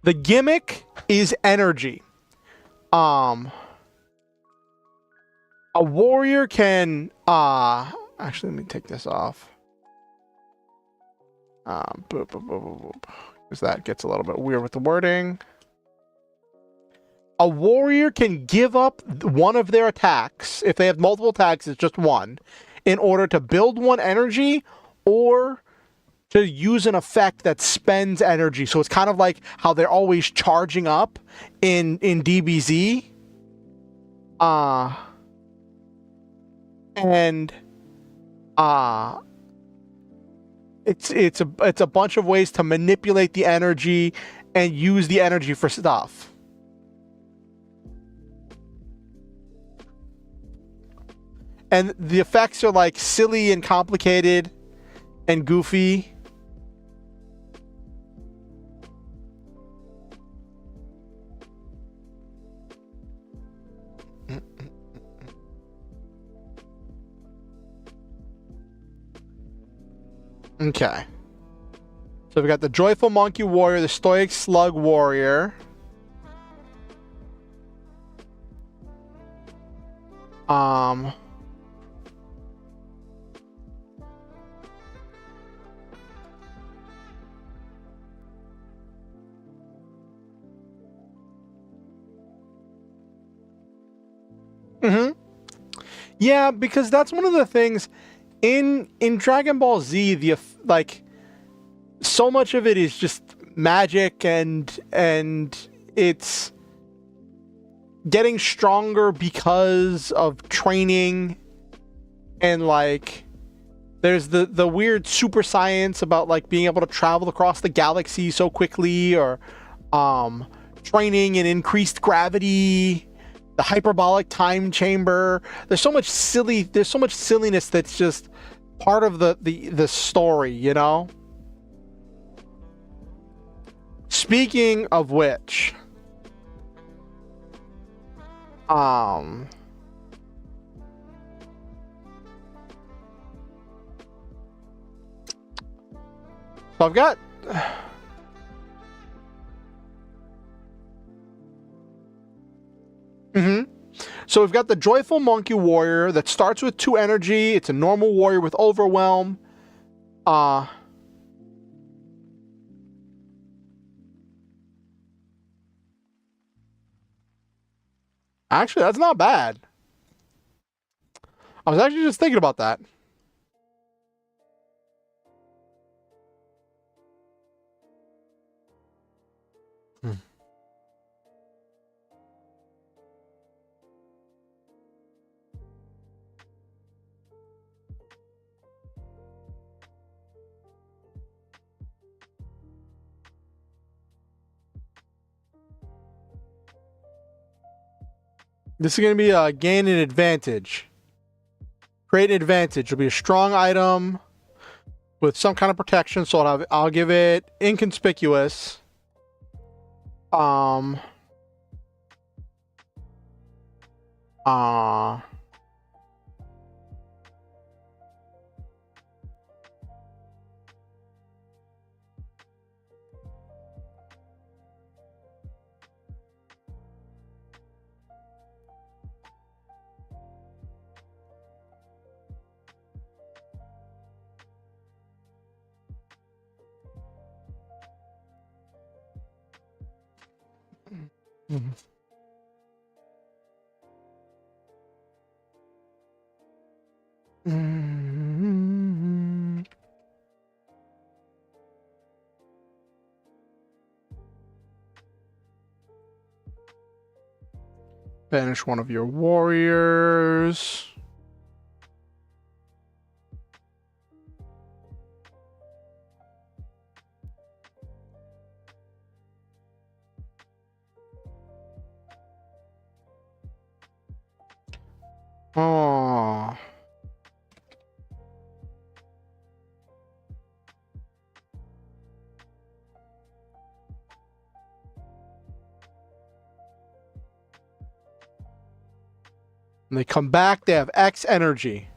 The gimmick is energy. A warrior can actually, let me take this off. Boop, boop, boop, boop, boop. Because that gets a little bit weird with the wording. A warrior can give up one of their attacks. If they have multiple attacks, it's just one, in order to build one energy or to use an effect that spends energy. So it's kind of like how they're always charging up in DBZ. It's a bunch of ways to manipulate the energy and use the energy for stuff. And the effects are like silly and complicated and goofy. Okay. So we've got the Joyful Monkey Warrior, the Stoic Slug Warrior. Yeah, because that's one of the things in Dragon Ball Z, like so much of it is just magic and it's getting stronger because of training, and like there's the weird super science about like being able to travel across the galaxy so quickly, or training in increased gravity, the hyperbolic time chamber. There's so much silliness that's just part of the story, you know? Speaking of which, so I've got So we've got the Joyful Monkey Warrior that starts with 2 energy. It's a normal warrior with overwhelm. Actually, that's not bad. I was actually just thinking about that. This is going to be a gain an advantage. Create an advantage. It'll be a strong item with some kind of protection, so I'll give it inconspicuous. Banish one of your warriors. And they come back, they have X energy.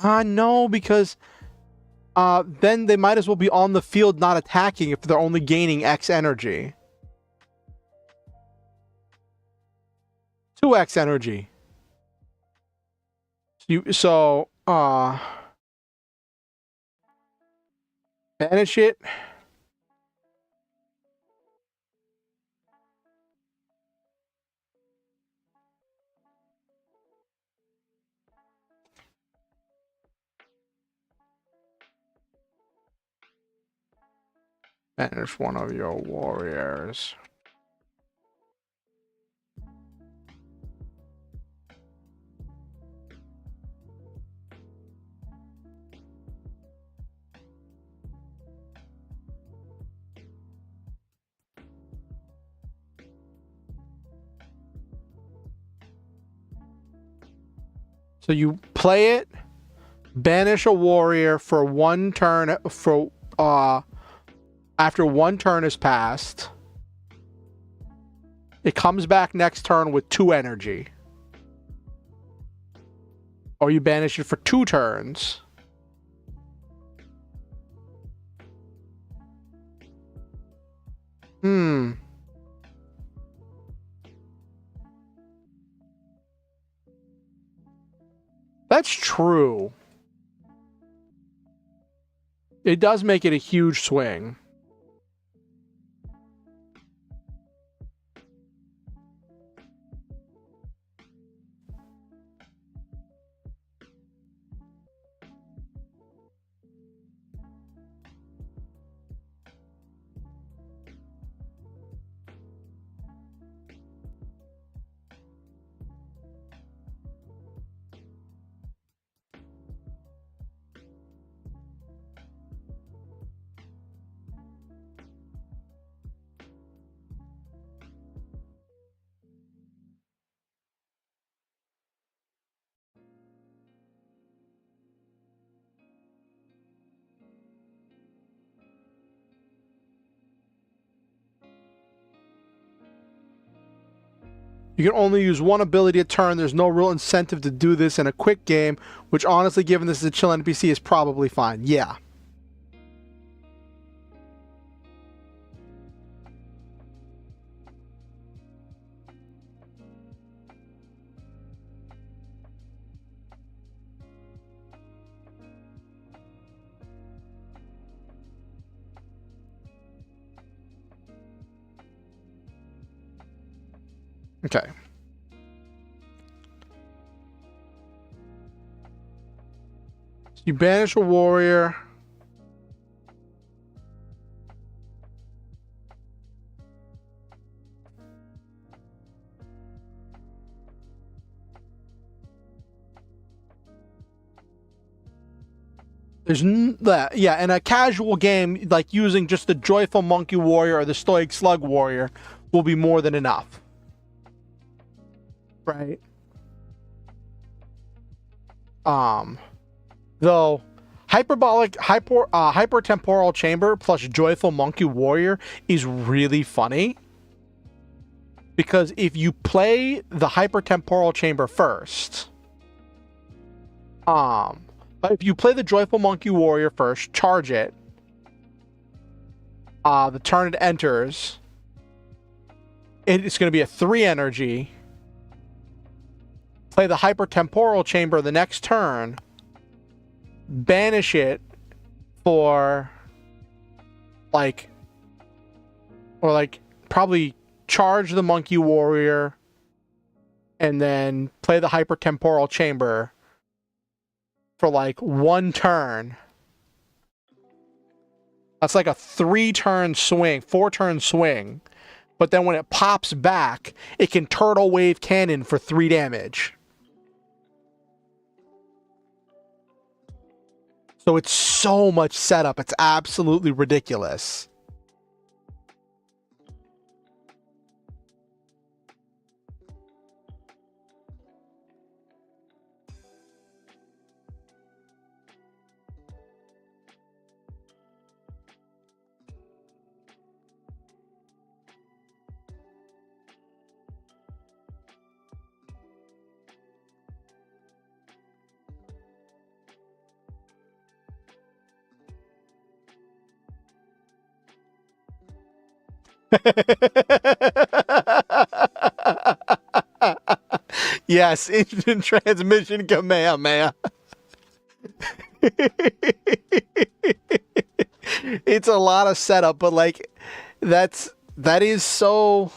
No, because then they might as well be on the field not attacking if they're only gaining X energy. 2X energy. Banish it. Banish one of your warriors. So you play it, banish a warrior for 1 turn after 1 turn has passed. It comes back next turn with 2 energy. Or you banish it for 2 turns. That's true. It does make it a huge swing. You can only use 1 ability a turn. There's no real incentive to do this in a quick game, which honestly, given this is a chill NPC, is probably fine. Yeah. Okay. So you banish a warrior. There's that, yeah, in a casual game, like using just the Joyful Monkey Warrior or the Stoic Slug Warrior will be more than enough. Right. Though hypertemporal chamber plus Joyful Monkey Warrior is really funny. Because if you play the hypertemporal chamber first, but if you play the Joyful Monkey Warrior first, charge it, the turn it enters, it's going to be a 3 energy. Play the hypertemporal chamber the next turn, banish it for probably charge the Monkey Warrior and then play the hypertemporal chamber for 1 turn. That's like a 3-turn swing, 4-turn swing. But then when it pops back, it can turtle wave cannon for 3 damage. So it's so much setup. It's absolutely ridiculous. Yes, instant transmission Kamehameha. It's a lot of setup, but like that is so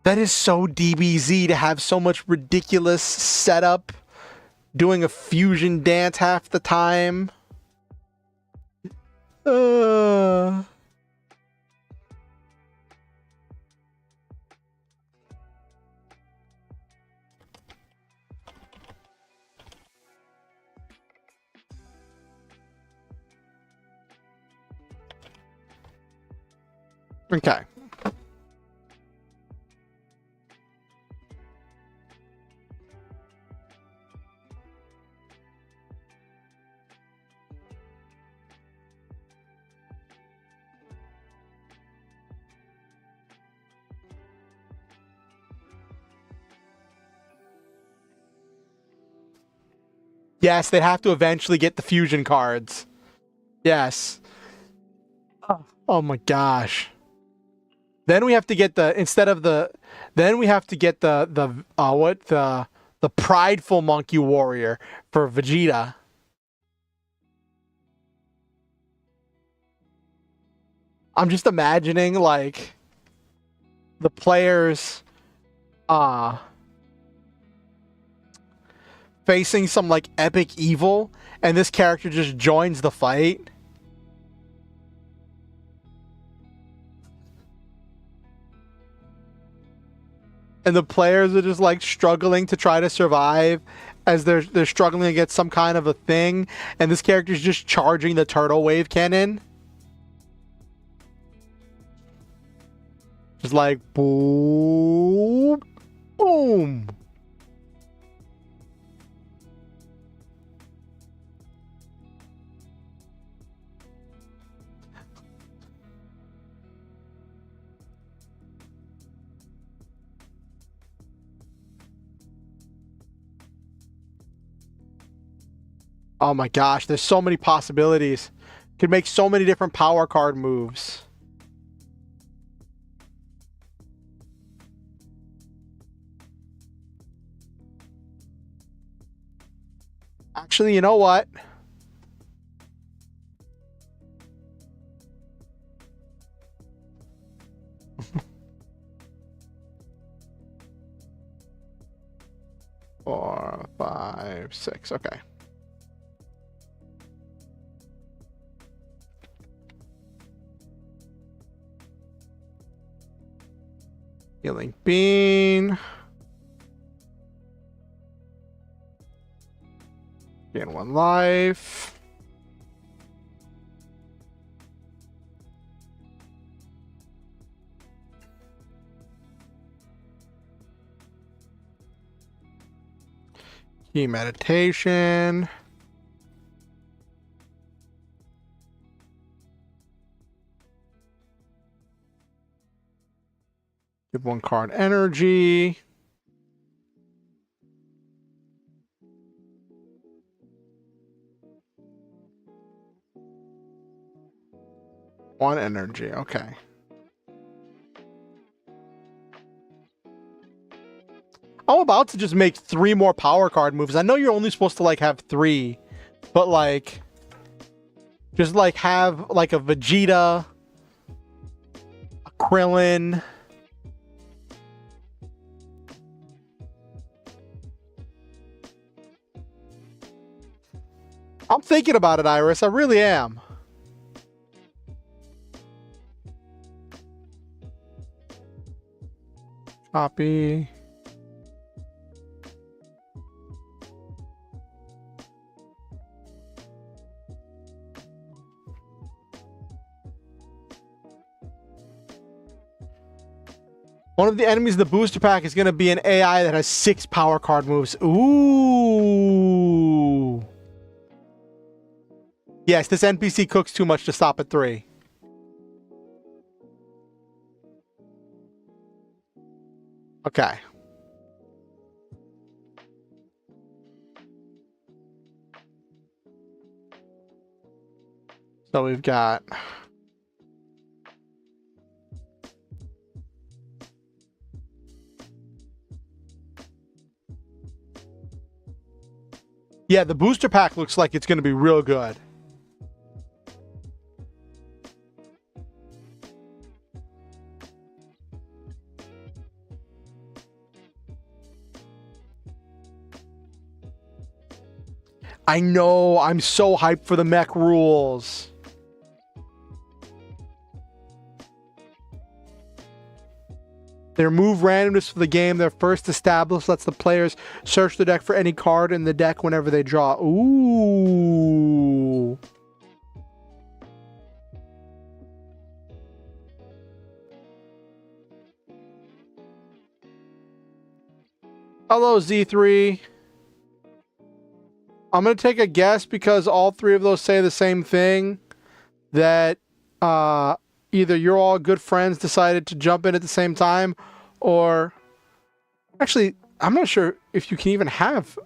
DBZ to have so much ridiculous setup, doing a fusion dance half the time. Okay. Yes, they have to eventually get the fusion cards. Yes. Oh my gosh. Then we have to get the prideful monkey warrior for Vegeta. I'm just imagining like the players facing some like epic evil and this character just joins the fight. And the players are just like struggling to try to survive as they're struggling against some kind of a thing, and this character's just charging the turtle wave cannon. Just like boom, boom. Oh my gosh, there's so many possibilities. Could make so many different power card moves. Actually, you know what? Four, five, six. Okay. Healing bean. Gain 1 life. Key meditation. Give 1 card energy. One energy, okay. I'm about to just make 3 more power card moves. I know you're only supposed to like have 3, but like just like have like a Vegeta, a Krillin. I'm thinking about it, Iris. I really am. Copy. One of the enemies in the booster pack is going to be an AI that has 6 power card moves. Ooh. Yes, this NPC cooks too much to stop at 3. Okay. So we've got Yeah, the booster pack looks like it's going to be real good. I know, I'm so hyped for the mech rules. They remove randomness for the game. Their first established lets the players search the deck for any card in the deck whenever they draw. Ooh. Hello, Z3. I'm going to take a guess because all three of those say the same thing. That either you're all good friends decided to jump in at the same time, or... Actually, I'm not sure if you can even have...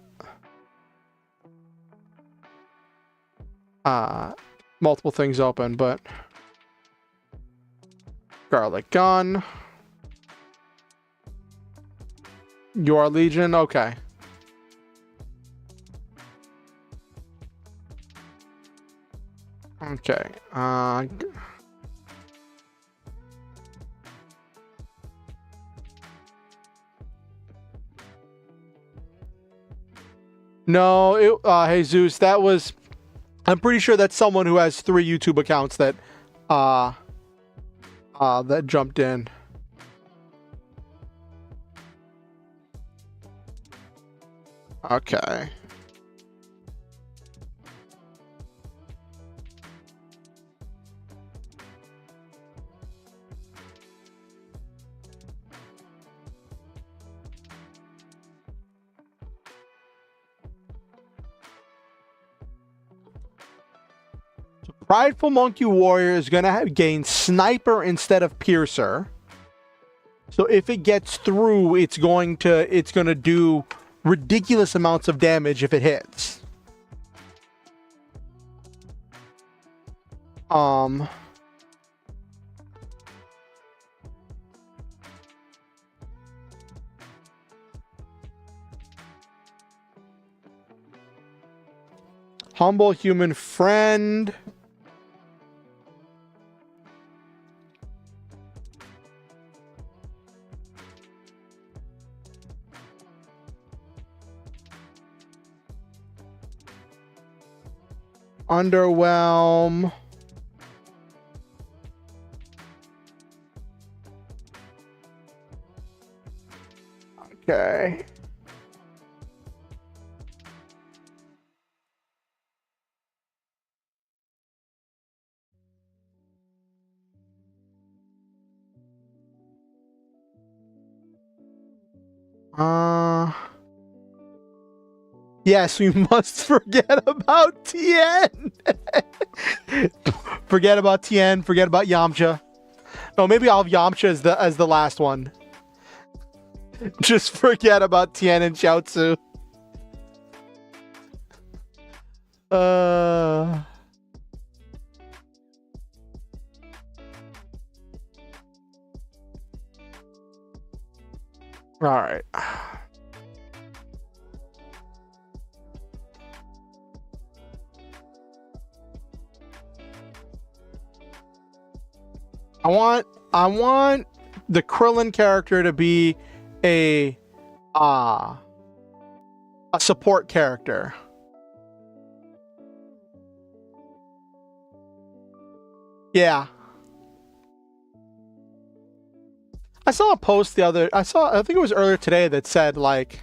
multiple things open, but... Garlic gun. You are Legion? Okay. Okay. No, Jesus, that was... I'm pretty sure that's someone who has 3 YouTube accounts that that jumped in. Okay. Prideful Monkey Warrior is going to gain Sniper instead of Piercer. So if it gets through, it's going to do ridiculous amounts of damage if it hits. Humble Human Friend. Underwhelm. Okay. Yes, we must forget about Tien. Forget about Tien. Forget about Yamcha. No, maybe I'll have Yamcha as the last one. Just forget about Tien and Chiaotzu. All right. I want the Krillin character to be a support character. Yeah. I saw a post I think it was earlier today that said like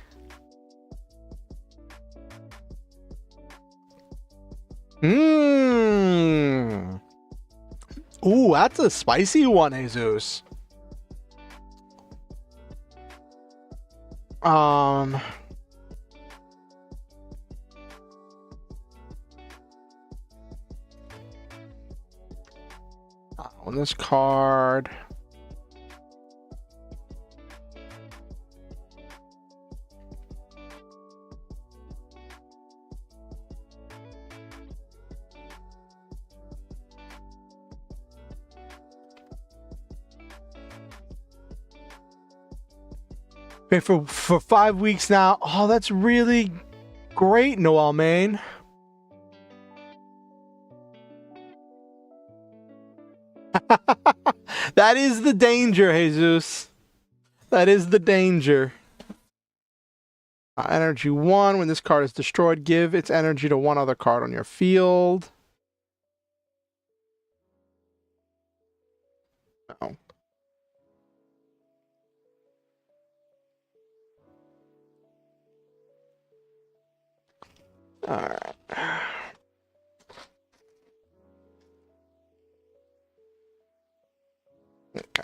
Ooh, that's a spicy one, Jesus. On this card. Okay, for 5 weeks now. Oh, that's really Great, Noel Main. That is the danger, Jesus. That is the danger. Energy 1. When this card is destroyed, give its energy to one other card on your field. No. Alright. Okay.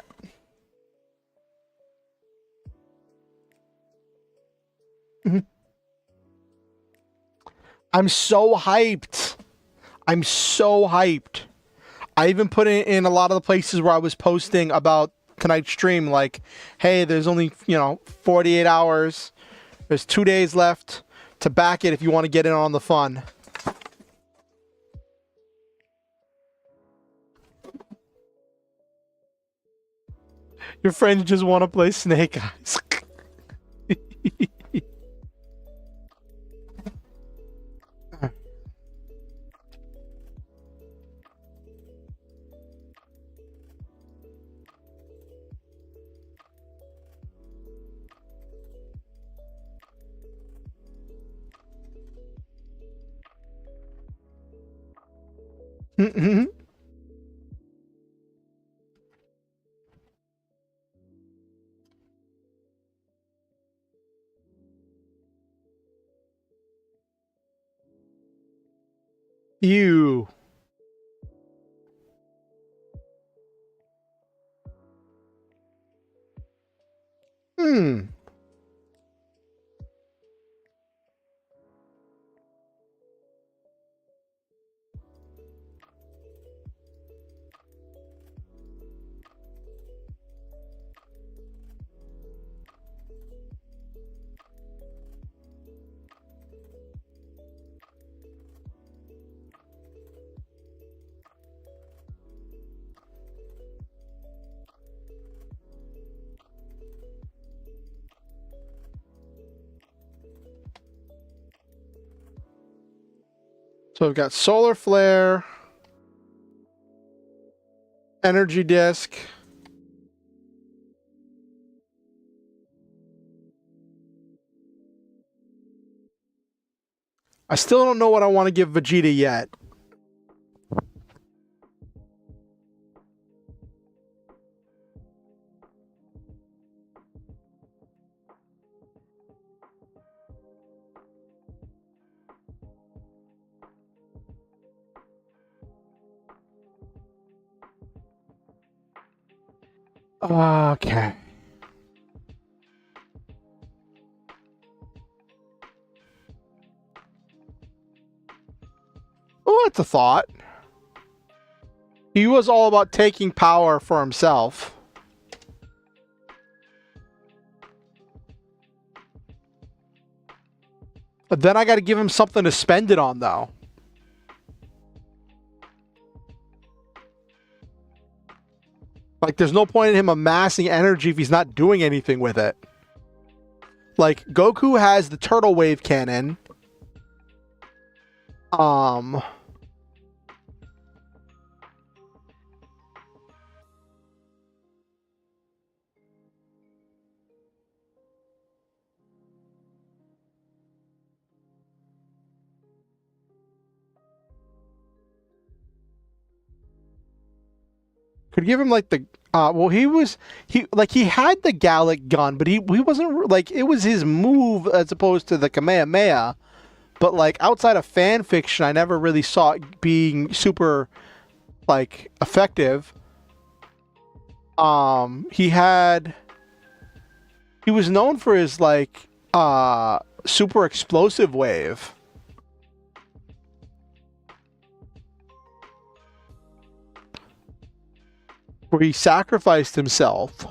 I'm so hyped. I'm so hyped. I even put it in a lot of the places where I was posting about tonight's stream, like, hey, there's only, 48 hours. There's 2 days left to back it if you want to get in on the fun. Your friends just want to play Snake Eyes. Mm-hmm. You. Hmm. So we've got Solar Flare, Energy Disc, I still don't know what I want to give Vegeta yet. Okay. Oh, that's a thought. He was all about taking power for himself. But then I got to give him something to spend it on, though. Like, there's no point in him amassing energy if he's not doing anything with it. Like, Goku has the Turtle Wave Cannon. Could give him like the well, he had the Gallic gun, but he wasn't like, it was his move as opposed to the Kamehameha. But like, outside of fan fiction, I never really saw it being super like effective. He was known for his like super explosive wave. Where he sacrificed himself.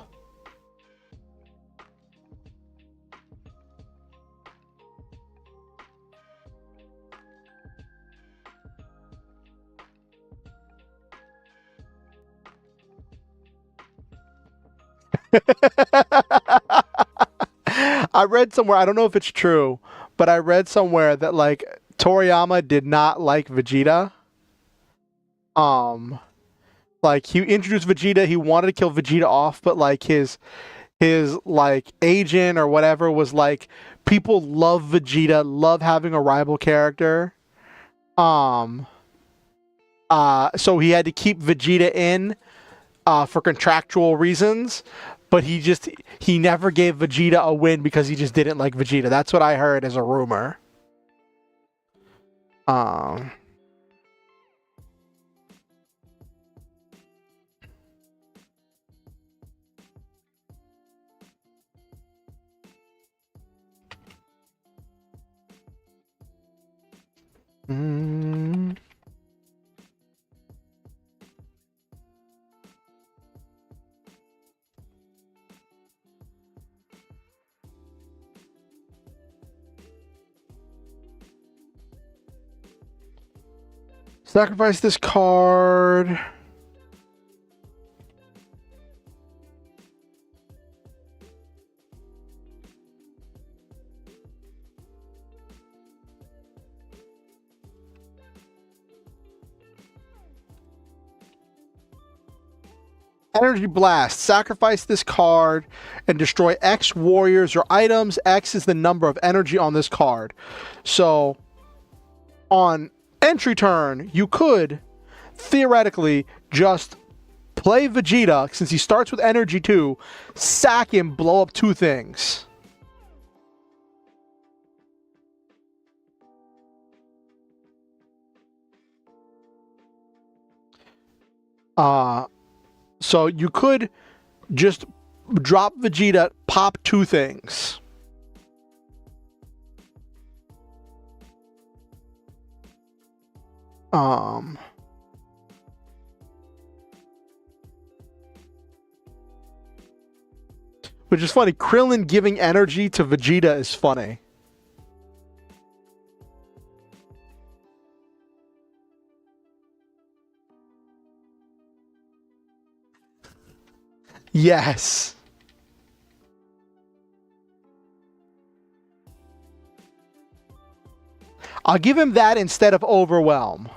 I read somewhere, I don't know if it's true, but but I read somewhere that like Toriyama did not like Vegeta. Like he introduced Vegeta, he wanted to kill Vegeta off, but like his like agent or whatever was like, people love Vegeta, love having a rival character. So he had to keep Vegeta in for contractual reasons, but he never gave Vegeta a win because he just didn't like Vegeta. That's what I heard as a rumor. Sacrifice this card. Energy Blast. Sacrifice this card and destroy X warriors or items. X is the number of energy on this card. So, on entry turn, you could theoretically just play Vegeta, since he starts with energy 2, sack him, blow up 2 things. So you could just drop Vegeta, pop 2 things. Which is funny. Krillin giving energy to Vegeta is funny. Yes. I'll give him that instead of Overwhelm.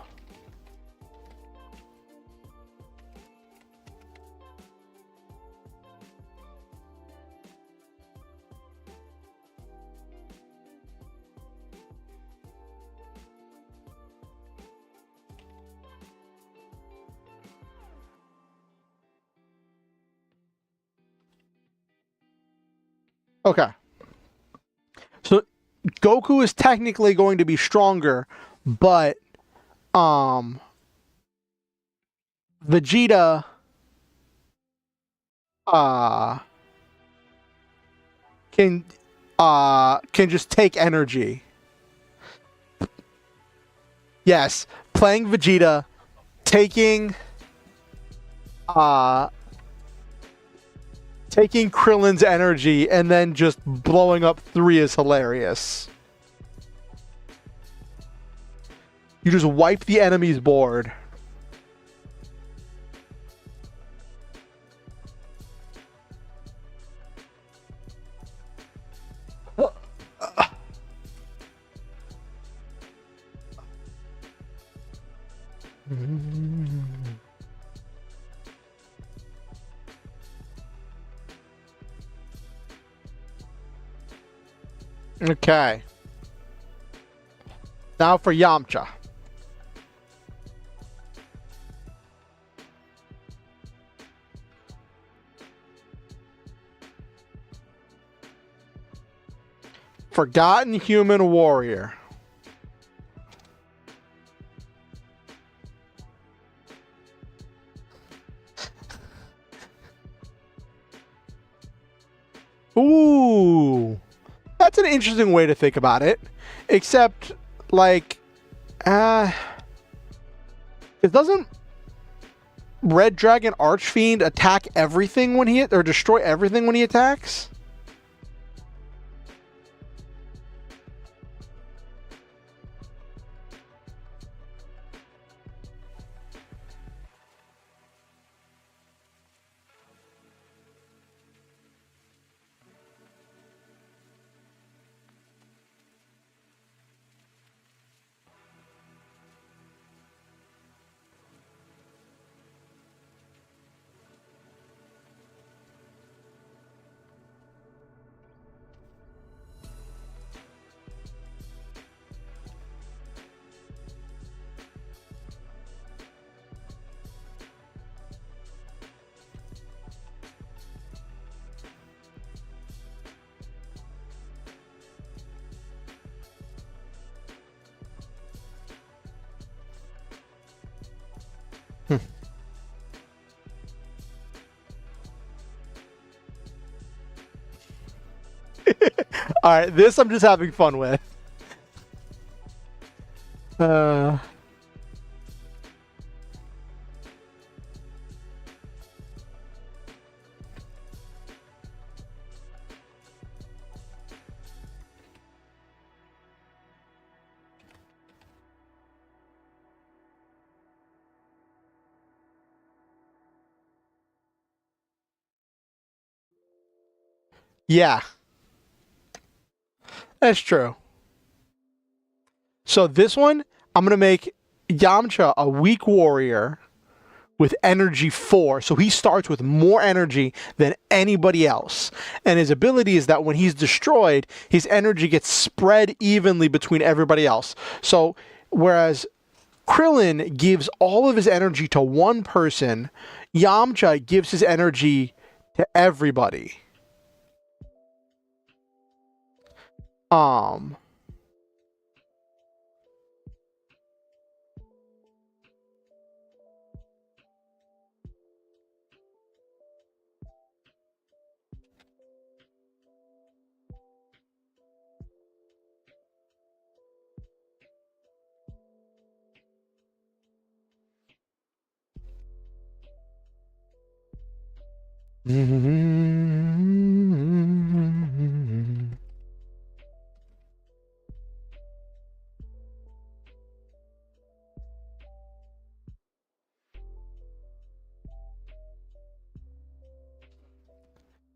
Okay. So Goku is technically going to be stronger, but Vegeta can just take energy. Yes, playing Vegeta, taking Krillin's energy and then just blowing up 3 is hilarious. You just wipe the enemy's board. Okay. Now for Yamcha. Forgotten Human Warrior. Ooh. That's an interesting way to think about it. Except, like, it doesn't Red Dragon Archfiend attack everything when he or destroy everything when he attacks? Alright, this I'm just having fun with. Yeah. That's true. So this one, I'm going to make Yamcha a weak warrior with energy 4. So he starts with more energy than anybody else. And his ability is that when he's destroyed, his energy gets spread evenly between everybody else. So whereas Krillin gives all of his energy to one person, Yamcha gives his energy to everybody.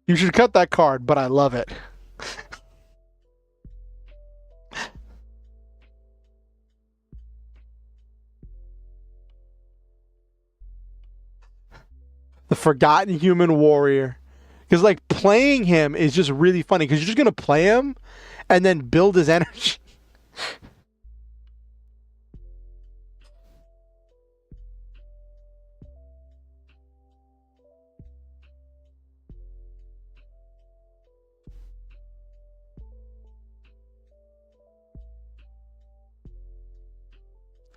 You should cut that card, but I love it. The Forgotten Human Warrior. Because, like, playing him is just really funny. Because you're just going to play him and then build his energy.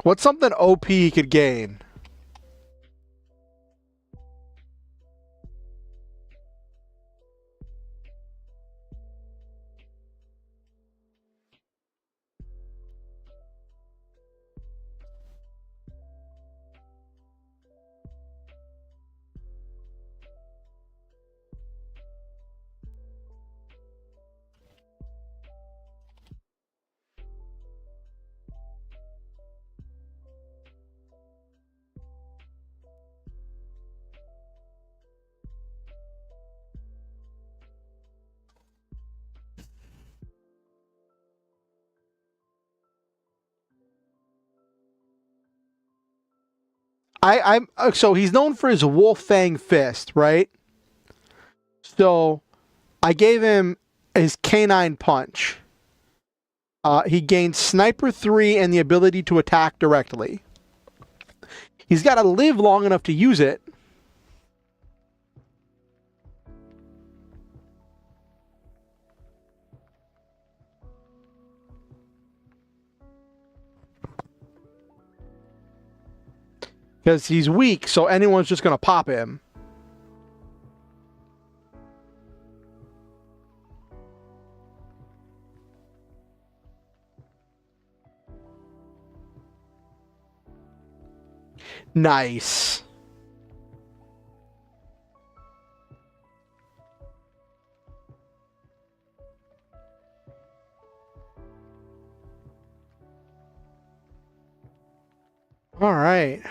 What's something OP he could gain? So he's known for his Wolf Fang Fist, right? So I gave him his Canine Punch. He gained Sniper 3 and the ability to attack directly. He's got to live long enough to use it. Because he's weak, so anyone's just going to pop him. Nice. All right.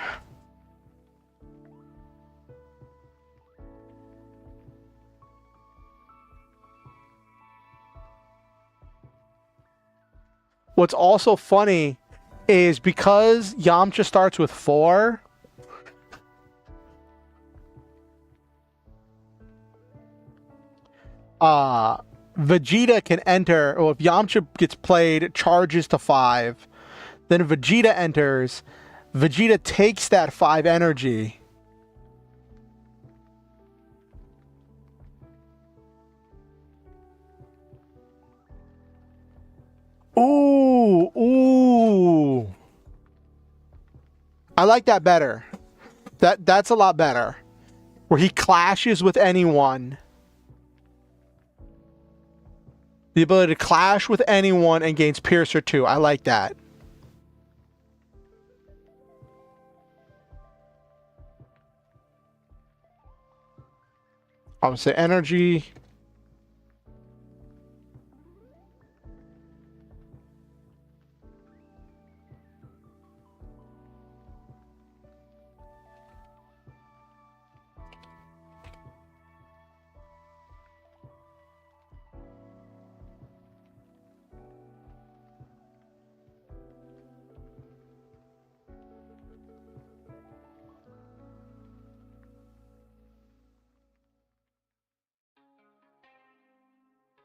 What's also funny is because Yamcha starts with 4, Vegeta can enter, or if Yamcha gets played, charges to 5. Then Vegeta enters. Vegeta takes that 5 energy. Ooh. I like that better. That's a lot better. Where he clashes with anyone. The ability to clash with anyone and gains Piercer 2. I like that. I would say energy.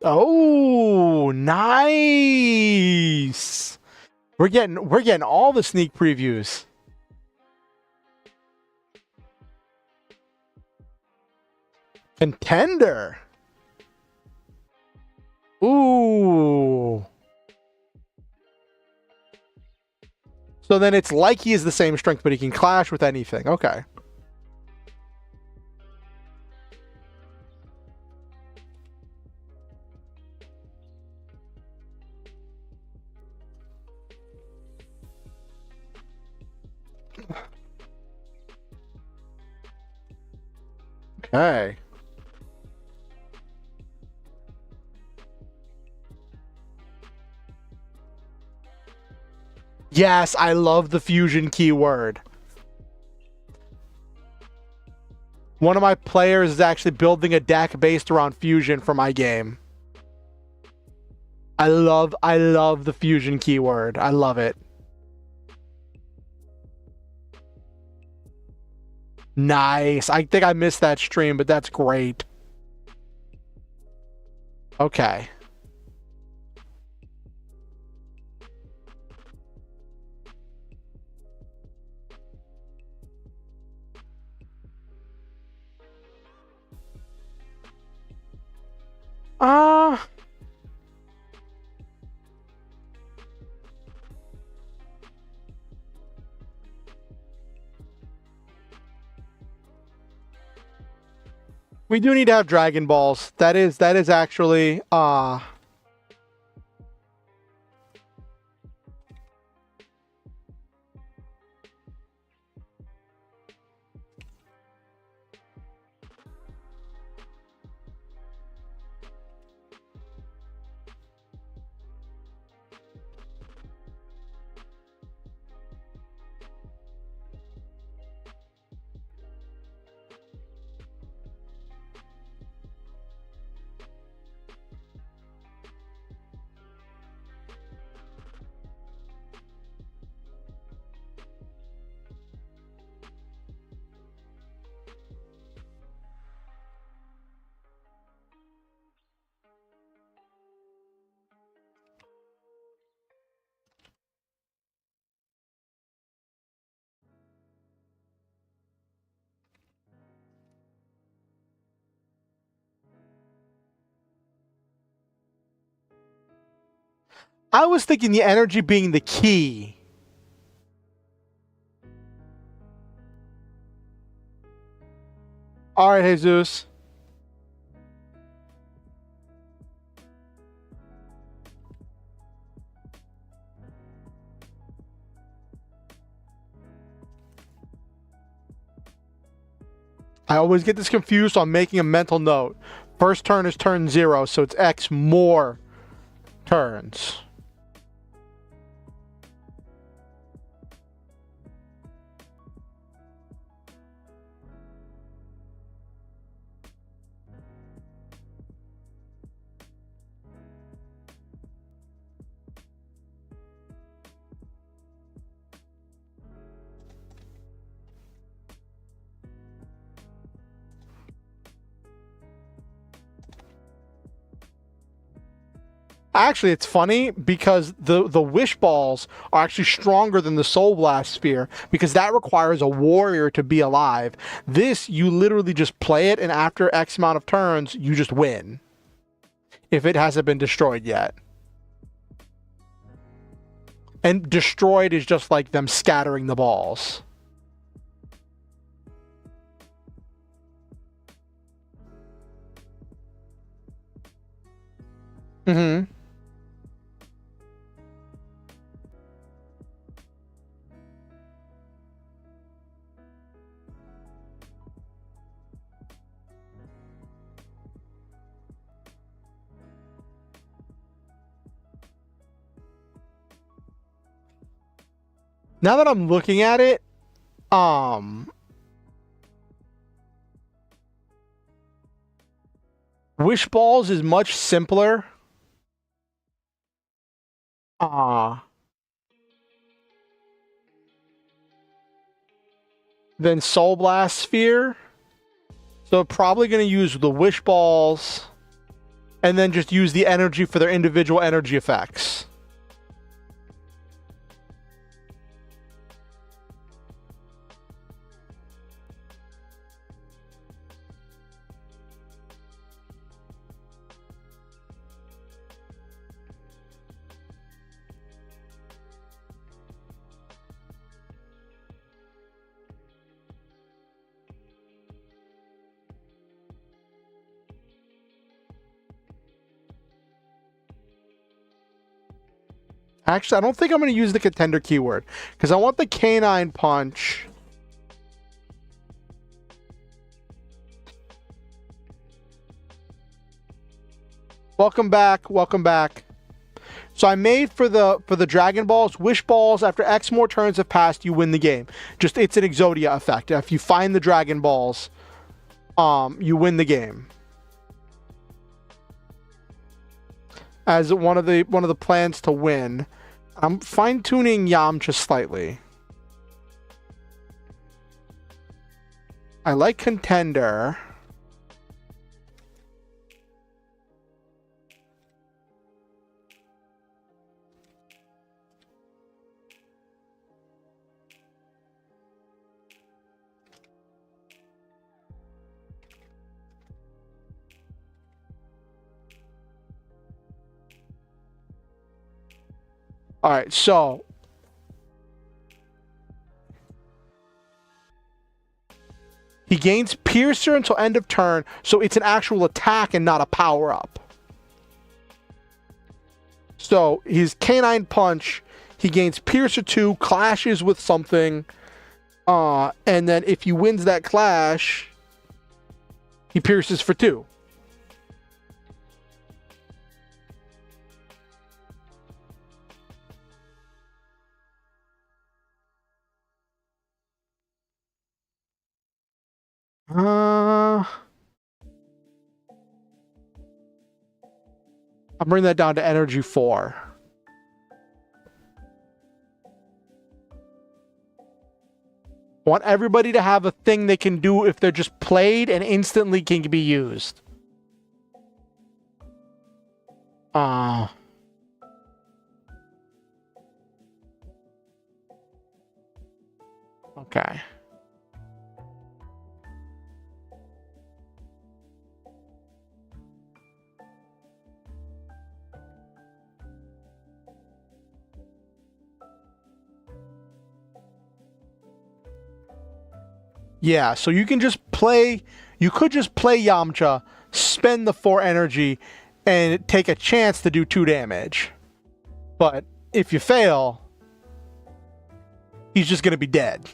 Oh, nice. We're getting all the sneak previews. Contender. Ooh. So then it's like he is the same strength, but he can clash with anything. Okay. Okay. Yes, I love the fusion keyword. One of my players is actually building a deck based around fusion for my game. I love the fusion keyword. I love it. Nice. I think I missed that stream, but that's great. Okay. We do need to have Dragon Balls. That is actually I was thinking the energy being the key. All right, Jesus. I always get this confused, so I'm making a mental note. First turn is turn 0, so it's X more turns. Actually, it's funny because the wish balls are actually stronger than the soul blast sphere because that requires a warrior to be alive. This, you literally just play it, and after X amount of turns, you just win. If it hasn't been destroyed yet. And destroyed is just like them scattering the balls. Mm-hmm. Now that I'm looking at it, Wish Balls is much simpler. Than Soul Blast Sphere. So probably going to use the Wish Balls and then just use the energy for their individual energy effects. Actually, I don't think I'm going to use the contender keyword because I want the canine punch. Welcome back. Welcome back. So I made for the Dragon Balls, Wish Balls. After X more turns have passed, you win the game. Just it's an Exodia effect. If you find the Dragon Balls, you win the game. As one of the plans to win. I'm fine-tuning Yamcha slightly. I like contender. All right, so he gains Piercer until end of turn, so it's an actual attack and not a power-up. So his Canine Punch, he gains Piercer 2, clashes with something, and then if he wins that clash, he pierces for 2. I'll bring that down to energy 4. Want everybody to have a thing they can do if they're just played and instantly can be used. Okay. Yeah, so you can just play, you could just play Yamcha, spend the 4 energy, and take a chance to do 2 damage. But if you fail, he's just going to be dead.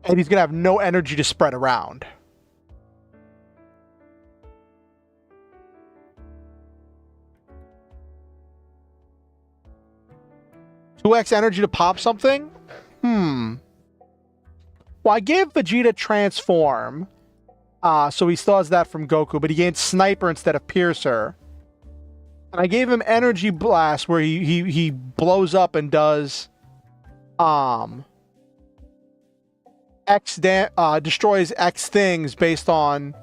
And he's going to have no energy to spread around. Two X energy to pop something? Well, I gave Vegeta Transform, so he still has that from Goku, but he gained Sniper instead of Piercer. And I gave him Energy Blast, where he blows up and does destroys X things based on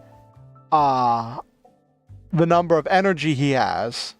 the number of energy he has.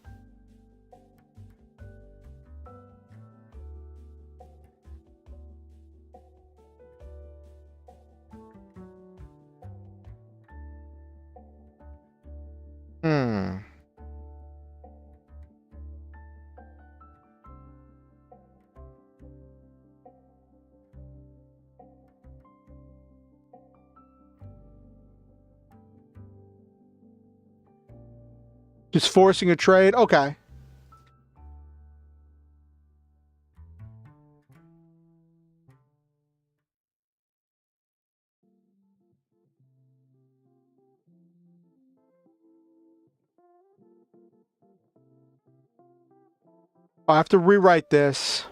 Just forcing a trade. Okay. I have to rewrite this.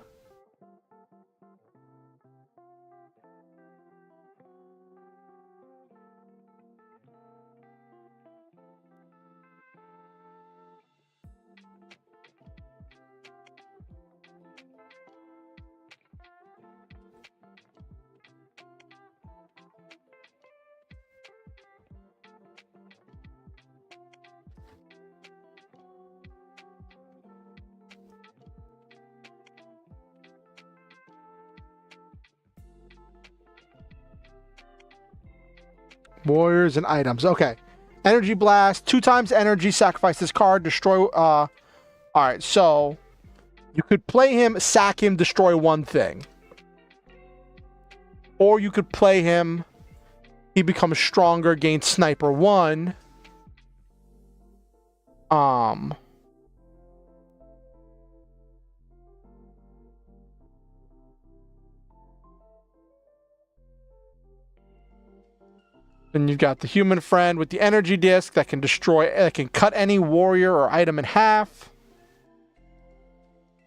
Warriors and items. Okay. Energy blast. 2 times energy. Sacrifice this card. Destroy. Alright, so you could play him, sack him, destroy 1 thing. Or you could play him. He becomes stronger, gain sniper 1. Then you've got the human friend with the energy disc that can destroy, that can cut any warrior or item in half.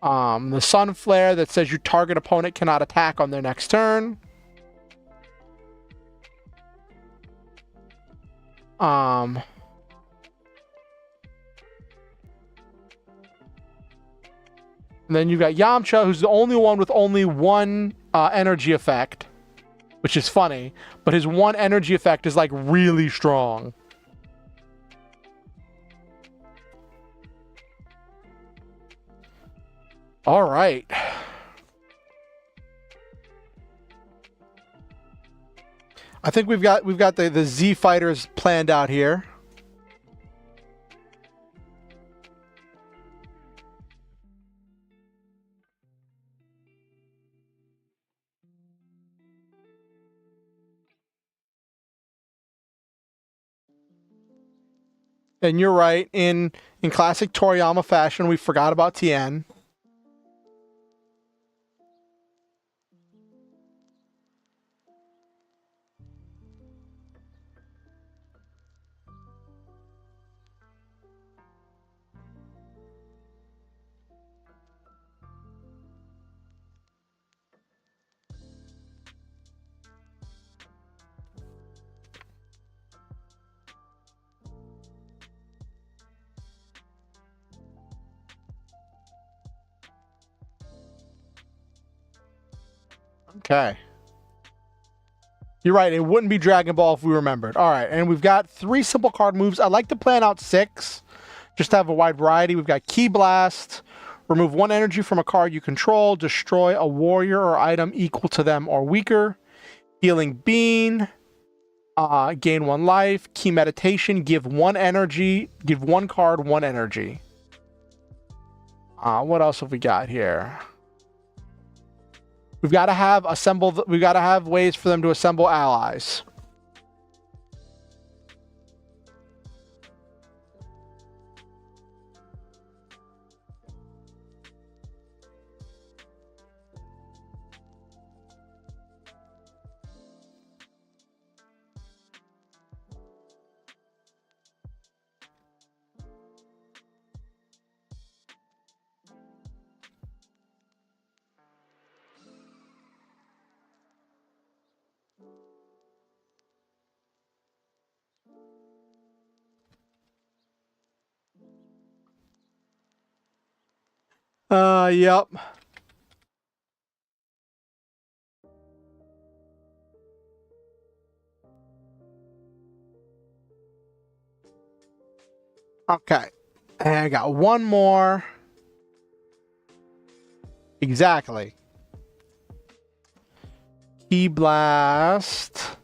The sun flare that says your target opponent cannot attack on their next turn. And then you've got Yamcha, who's the only one with only 1 energy effect, which is funny, but his 1 energy effect is like really strong. All right. I think we've got the Z fighters planned out here. And you're right, in classic Toriyama fashion, we forgot about Tien. Okay. You're right, it wouldn't be Dragon Ball if we remembered. All right, and we've got 3 simple card moves. I'd like to plan out 6, just to have a wide variety. We've got Ki Blast, remove 1 energy from a card you control, destroy a warrior or item equal to them or weaker. Healing Bean, gain 1 life. Ki Meditation, give 1 energy, give 1 card 1 energy. What else have we got here? We've got to have we've got to have ways for them to assemble allies. Yep. Okay. And I got 1 more. Exactly. Ki Blast.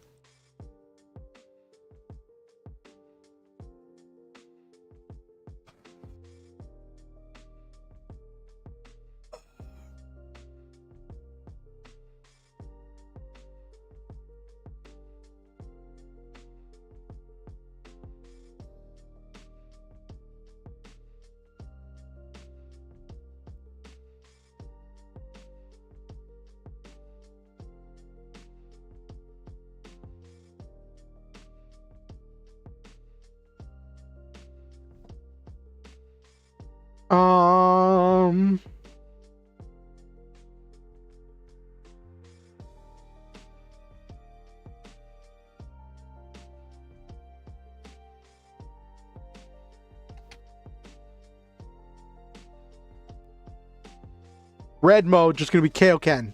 Red mode, just going to be Kaioken.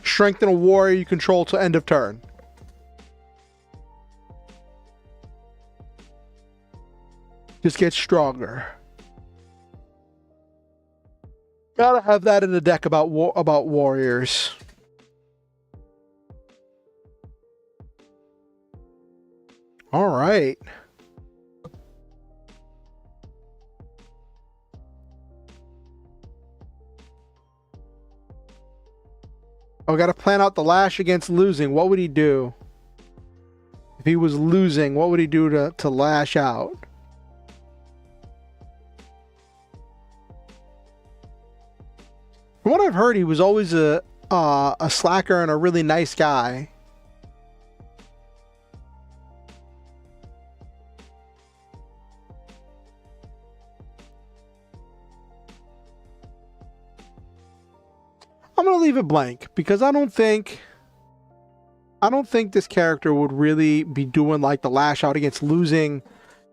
Strengthen a warrior you control till end of turn. Just get stronger. Gotta have that in the deck about warriors. All right. Oh, gotta plan out the lash against losing. What would he do? If he was losing, what would he do to lash out? From what I've heard, he was always a slacker and a really nice guy. I'm gonna leave it blank because I don't think this character would really be doing like the lash out against losing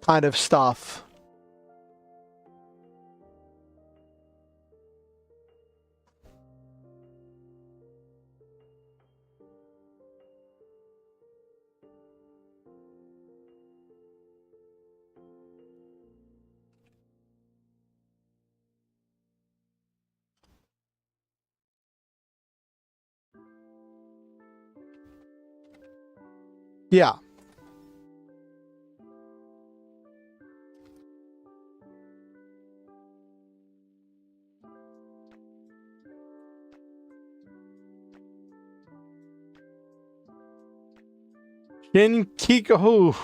kind of stuff. Yeah. Shin Kikahu.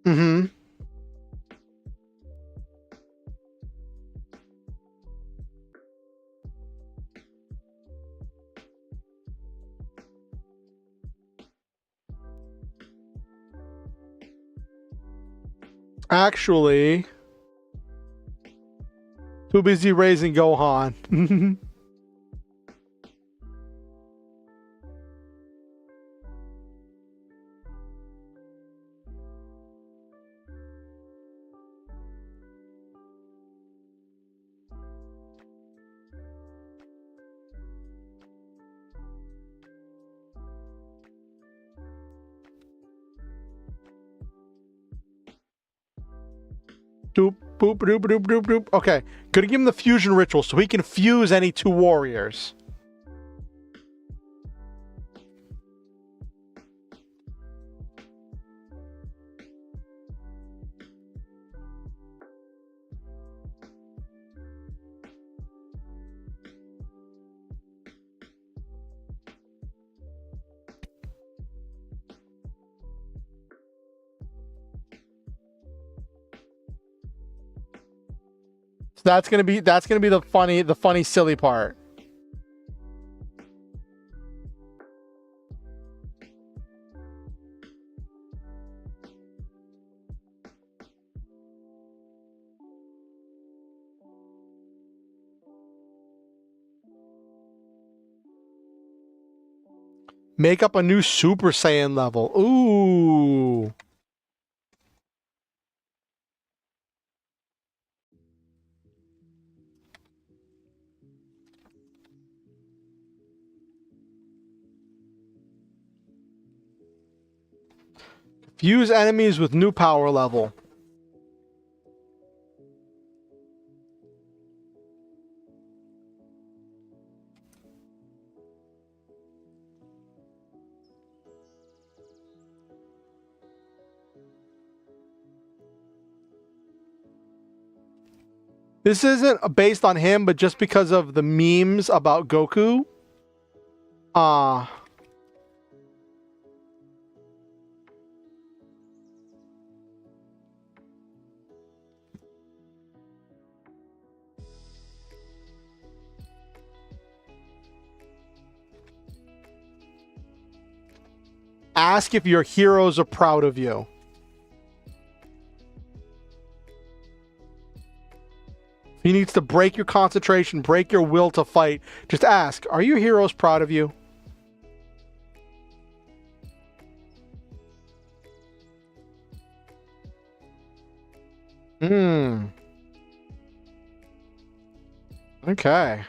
Mm-hmm. Actually, too busy raising Gohan. Doop, boop, doop, doop, doop, doop. Okay, gonna give him the fusion ritual so he can fuse any two warriors. So that's gonna be the funny silly part. Make up a new Super Saiyan level. Ooh. Fuse enemies with new power level. This isn't based on him, but just because of the memes about Goku. Ask if your heroes are proud of you. He needs to break your concentration, break your will to fight. Just ask, are your heroes proud of you? Okay.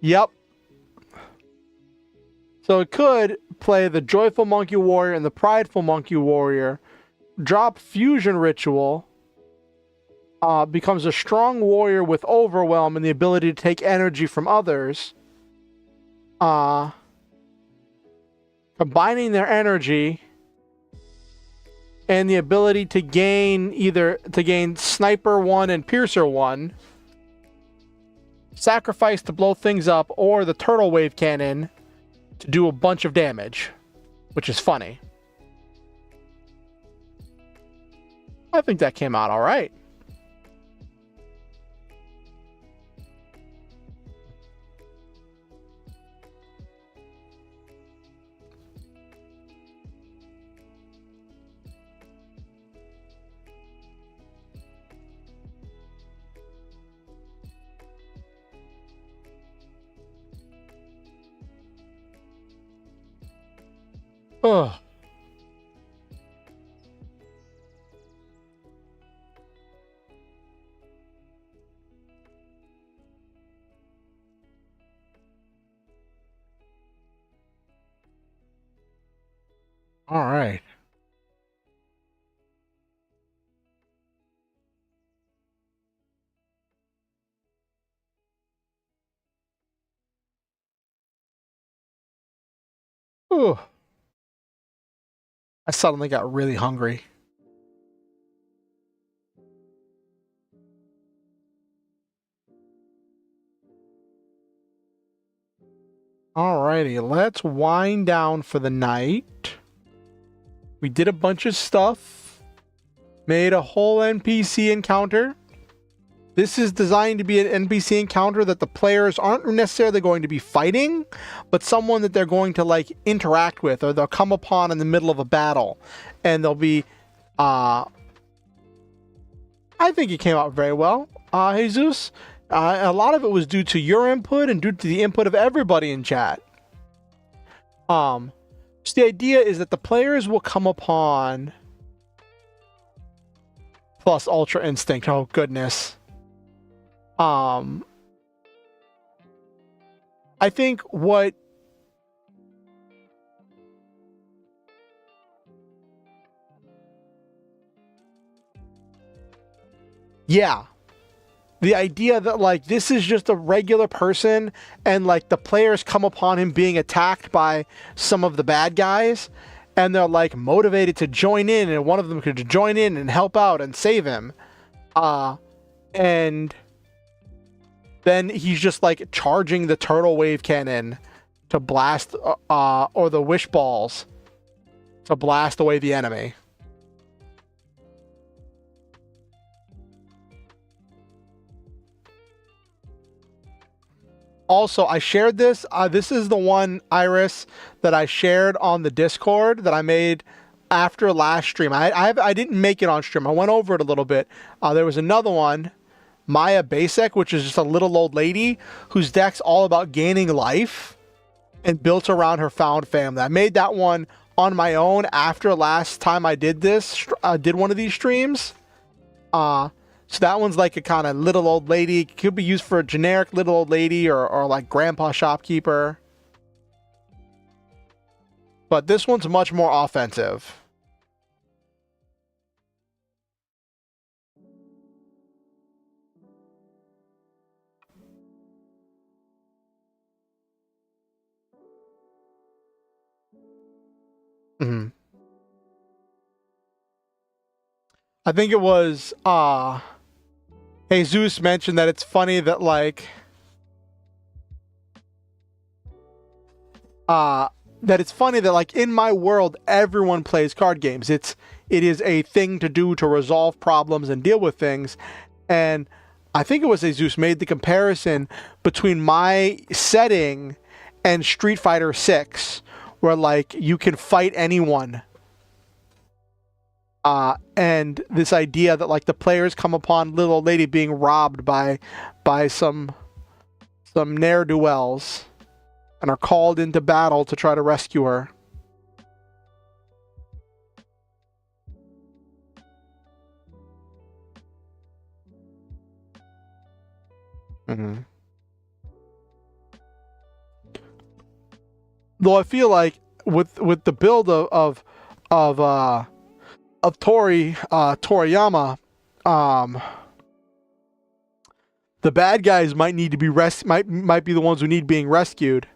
Yep. So it could play the Joyful Monkey Warrior and the Prideful Monkey Warrior, drop Fusion Ritual, becomes a strong warrior with Overwhelm and the ability to take energy from others, combining their energy and the ability to gain Sniper 1 and Piercer 1, sacrifice to blow things up, or the Turtle Wave Cannon to do a bunch of damage, which is funny. I think that came out all right. Ugh. All right. Ugh. I suddenly got really hungry. Alrighty, let's wind down for the night. We did a bunch of stuff. Made a whole NPC encounter. This is designed to be an NPC encounter that the players aren't necessarily going to be fighting, but someone that they're going to like interact with, or they'll come upon in the middle of a battle. And they'll be, I think it came out very well, Jesus. A lot of it was due to your input and due to the input of everybody in chat. So the idea is that the players will come upon plus Ultra Instinct. Oh goodness. I think what yeah. The idea that like this is just a regular person and like the players come upon him being attacked by some of the bad guys and they're like motivated to join in, and one of them could join in and help out and save him. And then he's just like charging the Turtle Wave Cannon to blast or the Wish Balls to blast away the enemy. Also, I shared this. This is the one, Iris, that I shared on the Discord that I made after last stream. I didn't make it on stream. I went over it a little bit. There was another one, Maya Basic, which is just a little old lady whose deck's all about gaining life and built around her found family. I made that one on my own after last time I did this. Did one of these streams. So that one's like a kind of little old lady. Could be used for a generic little old lady or like grandpa shopkeeper. But this one's much more offensive. Mm-hmm. I think it was Jesus mentioned that it's funny that like that it's funny that like in my world everyone plays card games. It is a thing to do to resolve problems and deal with things. And I think it was Jesus made the comparison between my setting and Street Fighter 6, where like you can fight anyone. And this idea that like the players come upon little old lady being robbed by some ne'er-do-wells and are called into battle to try to rescue her. Mm-hmm. Though I feel like with the build of Toriyama, the bad guys might need to be might be the ones who need being rescued.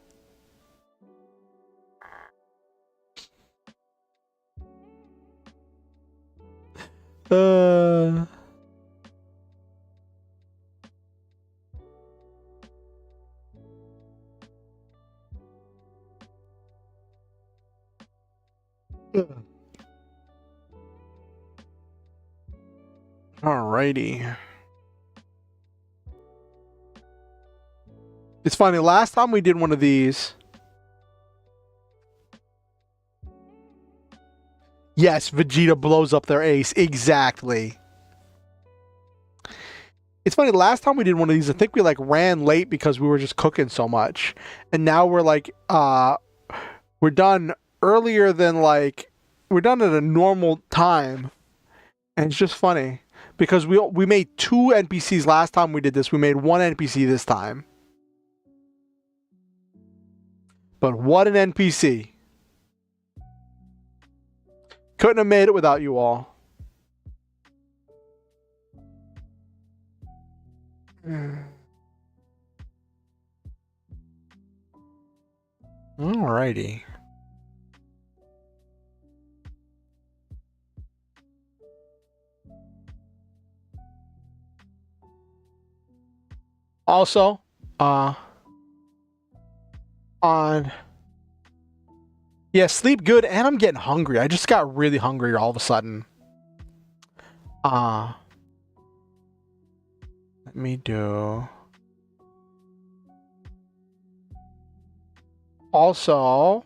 Alrighty. It's funny, last time we did one of these. Yes, Vegeta blows up their ace. Exactly. It's funny, last time we did one of these, I think we like ran late because we were just cooking so much. And now we're like, we're done earlier than like, we're done at a normal time. And it's just funny. Because we made 2 NPCs last time we did this. We made 1 NPC this time. But what an NPC. Couldn't have made it without you all. Alrighty. Also, sleep good, and I'm getting hungry. I just got really hungry all of a sudden. Let me do. Also,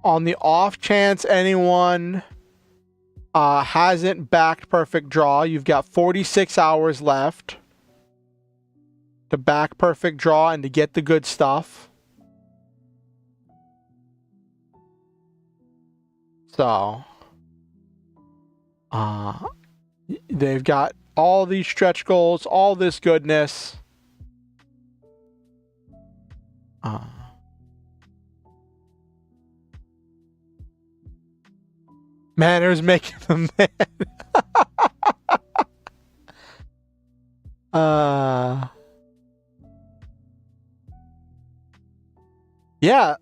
on the off chance anyone hasn't backed Perfect Draw, you've got 46 hours left to back Perfect Draw and to get the good stuff. So, they've got all these stretch goals, all this goodness. Manners making them mad. Yeah.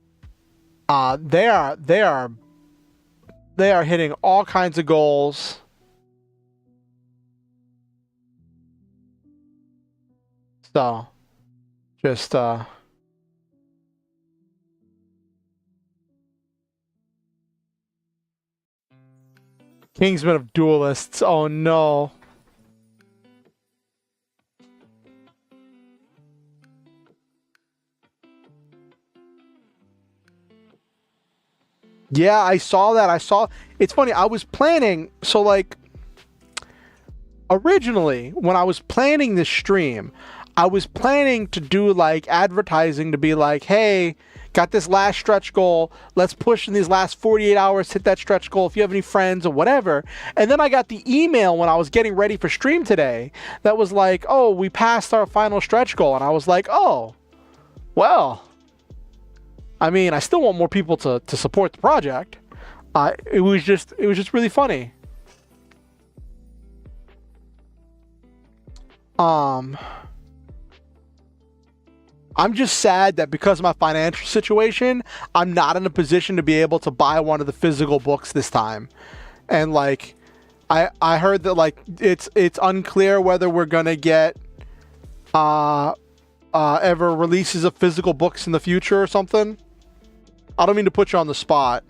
They are hitting all kinds of goals. So, just Kingsman of Duelists. Oh no. Yeah, I saw that. It's funny. I was planning. So like, originally, when I was planning this stream, I was planning to do like advertising to be like, hey, got this last stretch goal. Let's push in these last 48 hours, hit that stretch goal if you have any friends or whatever. And then I got the email when I was getting ready for stream today that was like, oh, we passed our final stretch goal. And I was like, oh, well, I mean, I still want more people to support the project. It was just really funny. I'm just sad that because of my financial situation, I'm not in a position to be able to buy one of the physical books this time. And like, I heard that like it's unclear whether we're gonna get ever releases of physical books in the future or something. I don't mean to put you on the spot.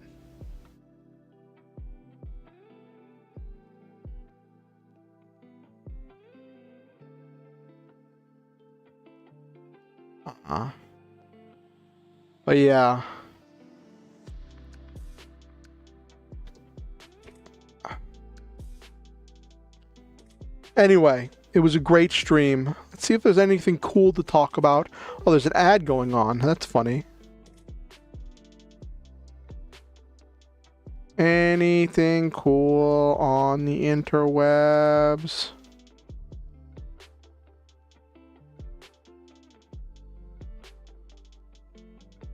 But yeah. Anyway, it was a great stream. Let's see if there's anything cool to talk about. Oh, there's an ad going on. That's funny. Anything cool on the interwebs?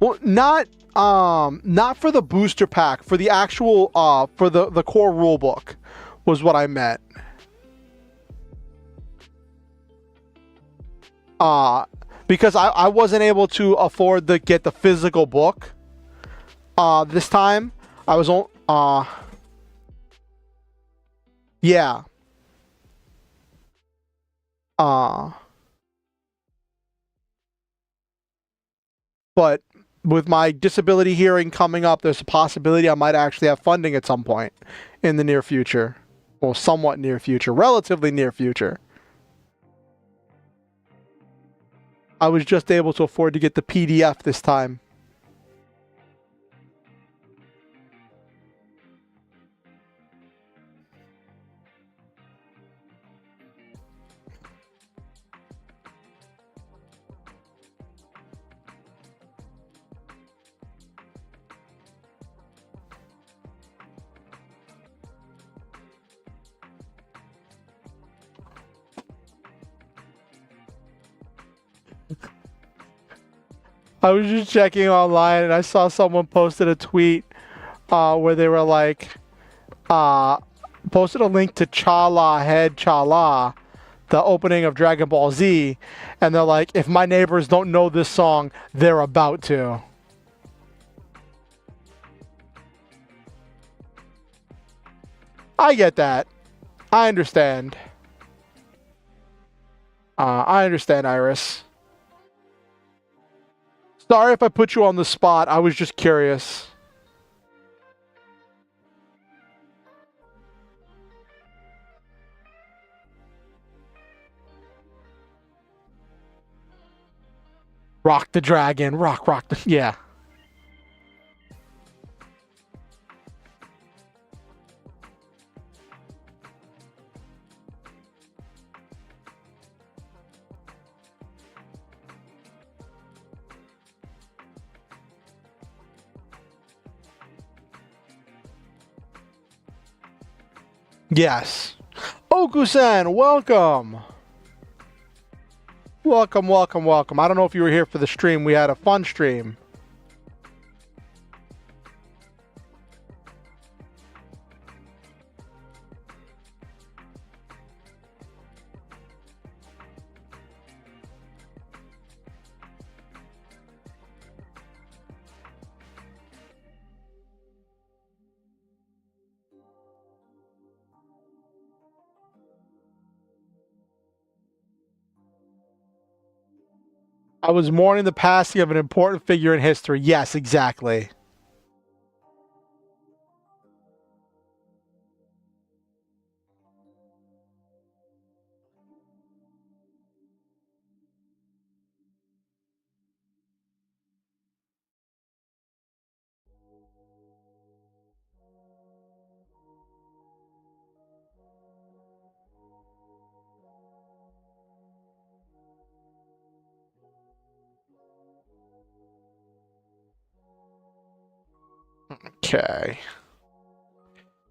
Well, not for the booster pack, for the actual for the core rulebook was what I meant. Because I wasn't able to afford to get the physical book this time. I was on yeah. But with my disability hearing coming up, there's a possibility I might actually have funding at some point in the near future. Well, somewhat near future, relatively near future. I was just able to afford to get the PDF this time. I was just checking online and I saw someone posted a tweet where they were like, posted a link to Chala Head Chala, the opening of Dragon Ball Z, and they're like, if my neighbors don't know this song, they're about to. I get that. I understand. I understand, Iris. Sorry if I put you on the spot. I was just curious. Rock the dragon. Rock the... Yeah. Yes. Oku-san, welcome. Welcome, welcome, welcome. I don't know if you were here for the stream. We had a fun stream. I was mourning the passing of an important figure in history. Yes, exactly. Okay.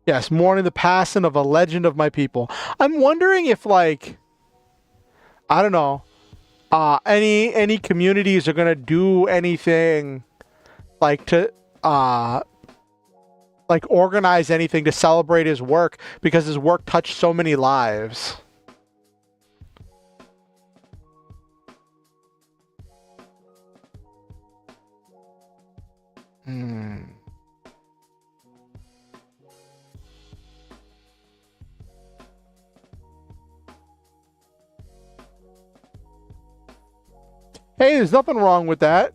Yes, mourning the passing of a legend of my people. I'm wondering if, like, I don't know, any communities are gonna do anything, like, to, like, organize anything to celebrate his work, because his work touched so many lives. Hey, there's nothing wrong with that.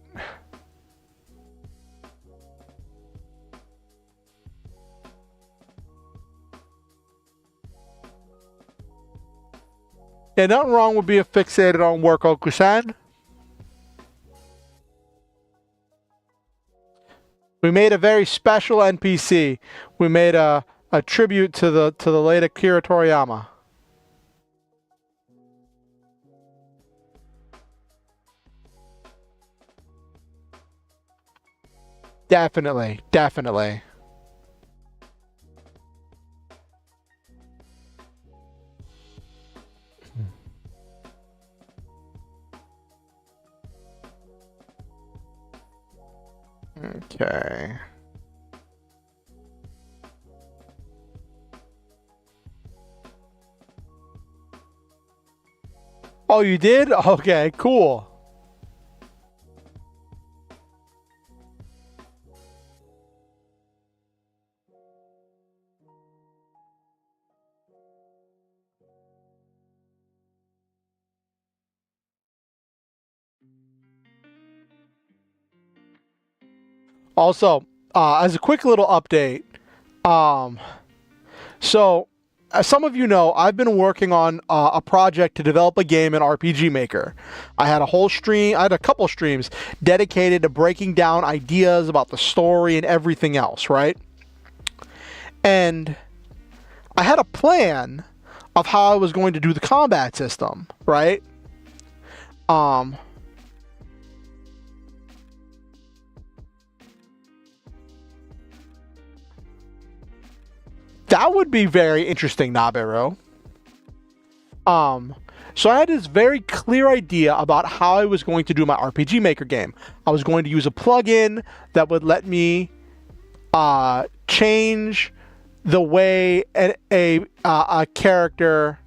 Yeah, nothing wrong with being fixated on work, Okusan. We made a very special NPC. We made a tribute to the late Akira Toriyama. Definitely, definitely. Okay. Oh, you did? Okay, cool. Also, as a quick little update, so as some of you know, I've been working on a project to develop a game in RPG Maker. I had a couple streams dedicated to breaking down ideas about the story and everything else, right? And I had a plan of how I was going to do the combat system, right? That would be very interesting, Naberu. So I had this very clear idea about how I was going to do my RPG Maker game. I was going to use a plugin that would let me change the way a character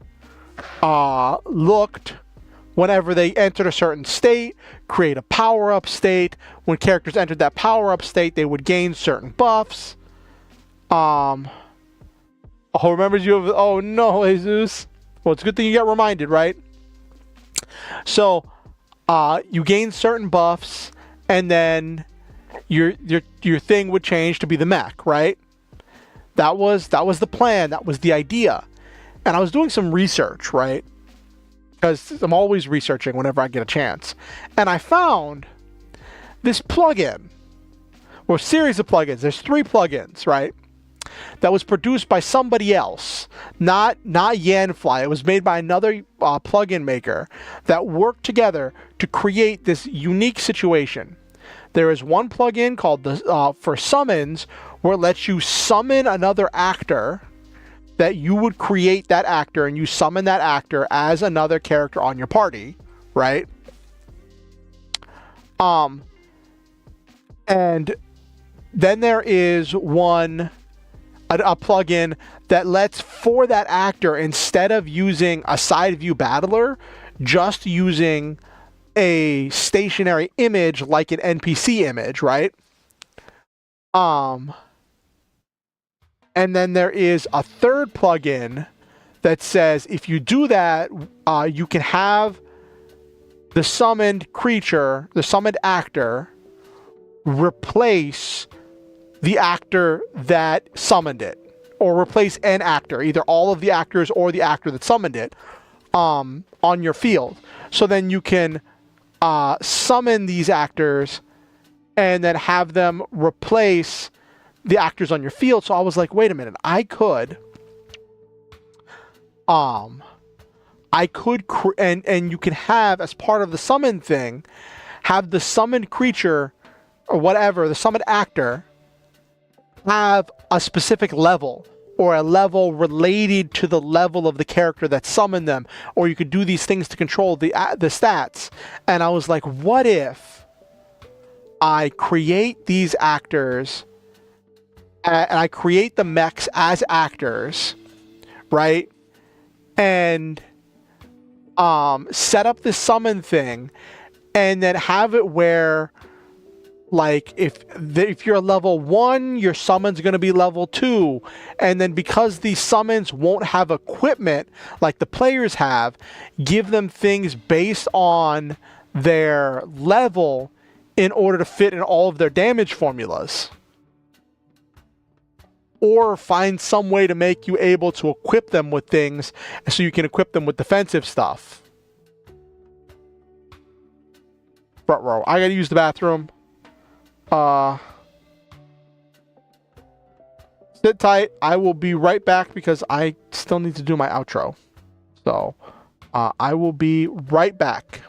looked whenever they entered a certain state, create a power-up state. When characters entered that power-up state, they would gain certain buffs. Oh, remembers you of... Oh, no, Jesus. Well, it's a good thing you got reminded, right? So, you gain certain buffs, and then your thing would change to be the mech, right? That was the plan. That was the idea. And I was doing some research, right? Because I'm always researching whenever I get a chance. And I found this plugin, or series of plugins. There's 3 plugins, right? That was produced by somebody else, not Yanfly. It was made by another plugin maker that worked together to create this unique situation. There is one plugin called for summons, where it lets you summon another actor, that you would create that actor and you summon that actor as another character on your party, right? And then there is a plugin that lets, for that actor, instead of using a side view battler, just using a stationary image like an NPC image, right? And then there is a third plugin that says if you do that, you can have the summoned creature, the summoned actor, replace the actor that summoned it, or replace an actor, either all of the actors or the actor that summoned it, on your field. So then you can summon these actors and then have them replace the actors on your field. So I was like, wait a minute, I could and you can have, as part of the summon thing, have the summoned creature or whatever, the summoned actor, have a specific level, or a level related to the level of the character that summoned them, or you could do these things to control the stats. And I was like, what if I create these actors and I create the mechs as actors, right? And set up this summon thing, and then have it where, like, if you're level 1, your summon's going to be level 2. And then because these summons won't have equipment like the players have, give them things based on their level in order to fit in all of their damage formulas. Or find some way to make you able to equip them with things so you can equip them with defensive stuff. Front row. I gotta use the bathroom. Sit tight. I will be right back because I still need to do my outro. So, I will be right back.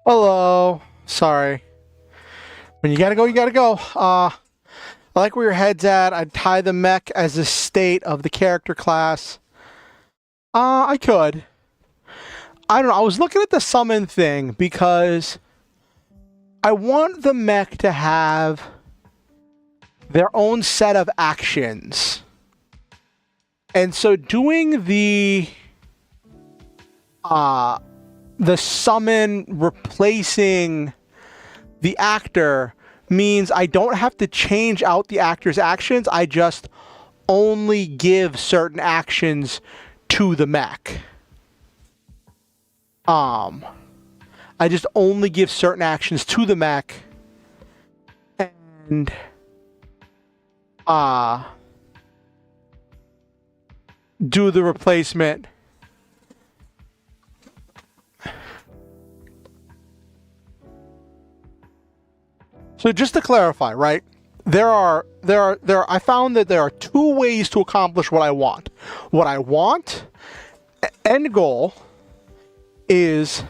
Hello. Sorry. When you gotta go, you gotta go. I like where your head's at. I'd tie the mech as the state of the character class. I could. I don't know. I was looking at the summon thing because I want the mech to have their own set of actions. And so doing the the summon replacing the actor means I don't have to change out the actor's actions. I just only give certain actions to the mech. I just only give certain actions to the mech, and do the replacement. So just to clarify, right? I found that there are two ways to accomplish what I want. What I want, end goal, is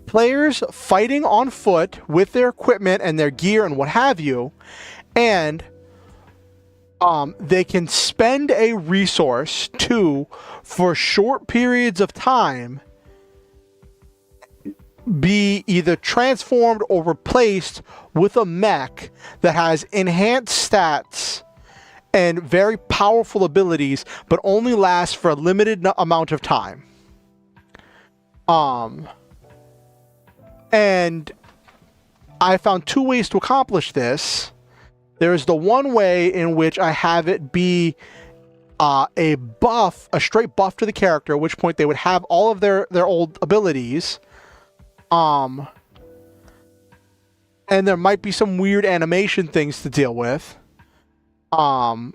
players fighting on foot with their equipment and their gear and what have you, and they can spend a resource for short periods of time, be either transformed or replaced with a mech that has enhanced stats and very powerful abilities, but only lasts for a limited amount of time. And I found two ways to accomplish this. There's the one way in which I have it be a straight buff to the character, at which point they would have all of their old abilities. And there might be some weird animation things to deal with. And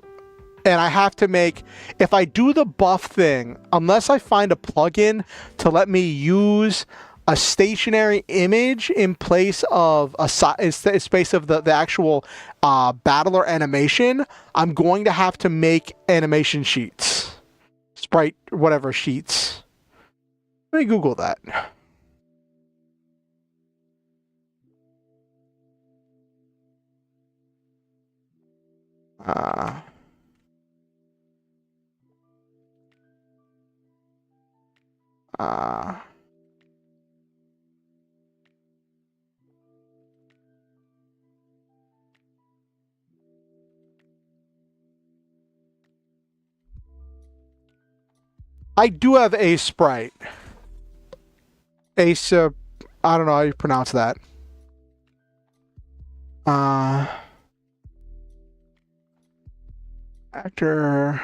I have to make, if I do the buff thing, unless I find a plugin to let me use a stationary image in place of the actual battler animation, I'm going to have to make animation sheets. Sprite, whatever sheets. Let me Google that. I do have a sprite. Ace, I don't know how you pronounce that. Actor.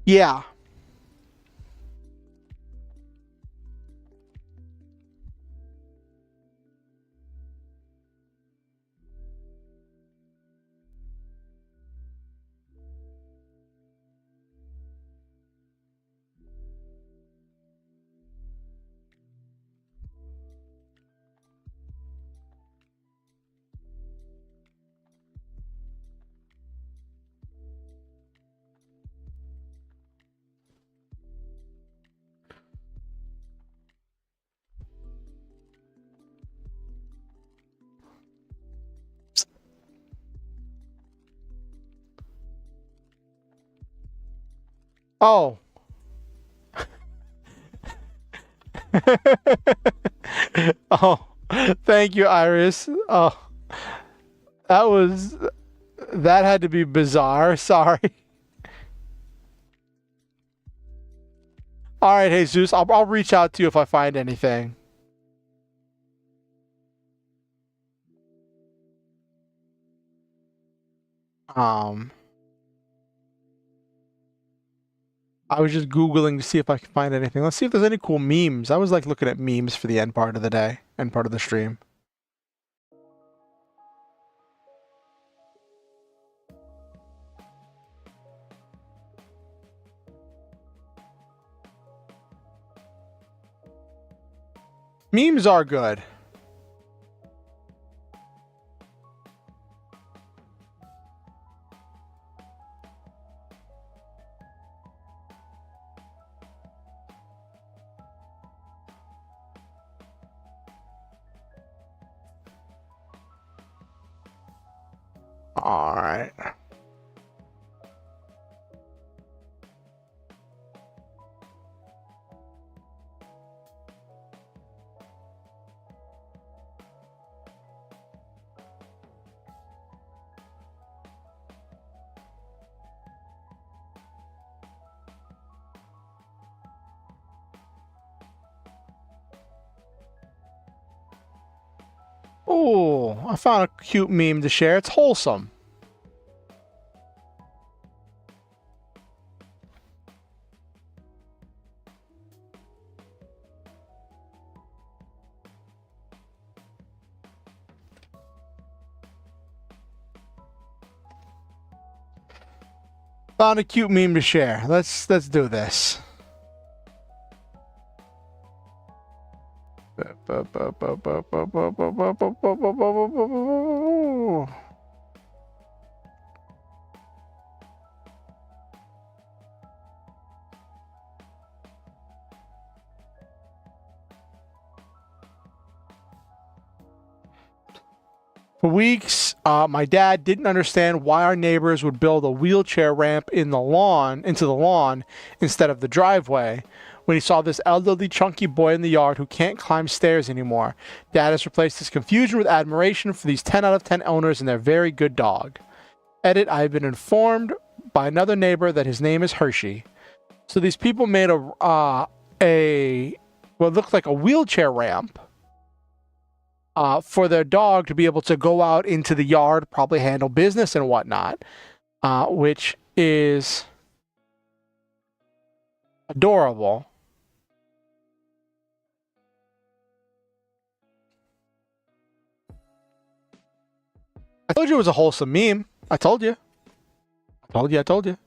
Yeah. Oh. Oh, thank you, Iris. Oh, that had to be bizarre. Sorry. All right, Jesus, I'll reach out to you if I find anything. I was just Googling to see if I could find anything. Let's see if there's any cool memes. I was like looking at memes for the end part of the day, end part of the stream. Memes are good. All right. Oh, I found a cute meme to share. It's wholesome. Found a cute meme to share. Let's do this. For weeks, my dad didn't understand why our neighbors would build a wheelchair ramp into the lawn instead of the driveway. When he saw this elderly, chunky boy in the yard who can't climb stairs anymore, Dad has replaced his confusion with admiration for these 10 out of 10 owners and their very good dog. Edit, I have been informed by another neighbor that his name is Hershey. So these people made what looked like a wheelchair ramp for their dog to be able to go out into the yard, probably handle business and whatnot, which is adorable. I told you it was a wholesome meme. I told you. I told you.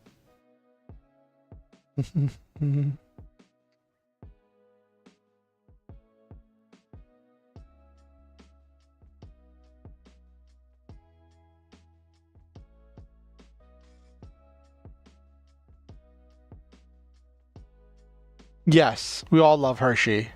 Yes, we all love Hershey.